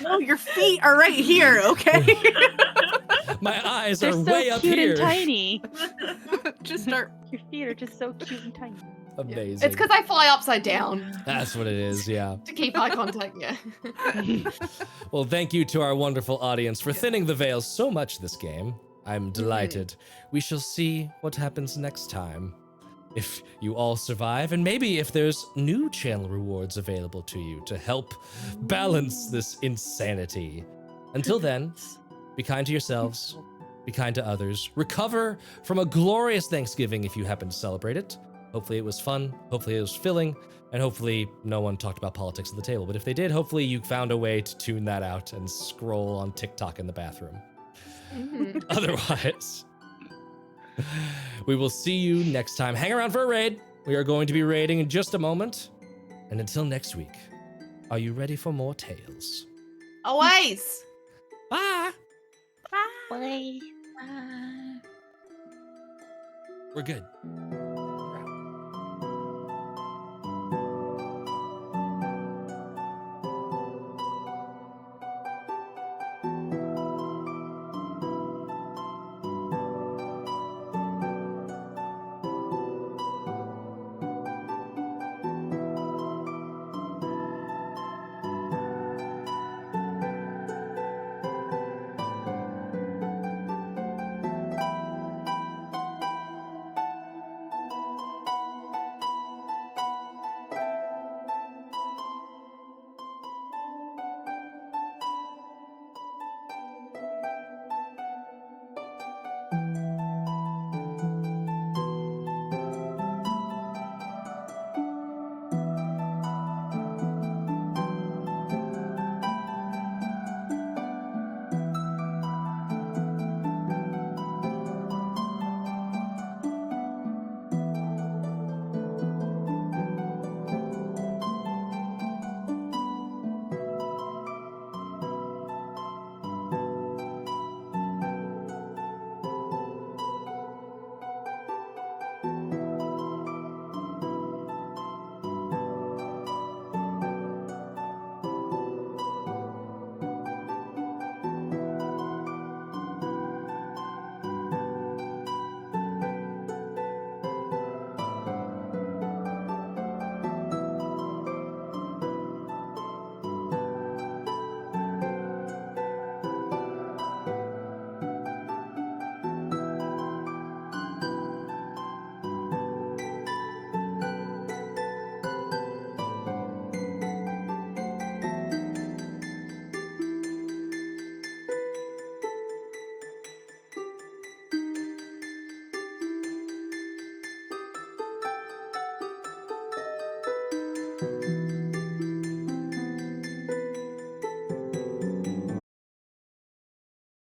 No, your feet are right here, okay? My eyes They're are so way up cute here. and tiny. Just start. Your feet are just so cute and tiny. Amazing. It's because I fly upside down That's what it is, yeah. to keep eye contact. Yeah. Well, thank you to our wonderful audience for thinning the veil so much this game. I'm delighted. We shall see what happens next time. If you all survive, and maybe if there's new channel rewards available to you to help balance this insanity. Until then, be kind to yourselves, be kind to others, recover from a glorious Thanksgiving if you happen to celebrate it. Hopefully it was fun, hopefully it was filling, and hopefully no one talked about politics at the table. But if they did, hopefully you found a way to tune that out and scroll on TikTok in the bathroom. Mhm. Otherwise, we will see you next time. Hang around for a raid. We are going to be raiding in just a moment. And until next week, are you ready for more tales? Always. Bye. Bye. We're good.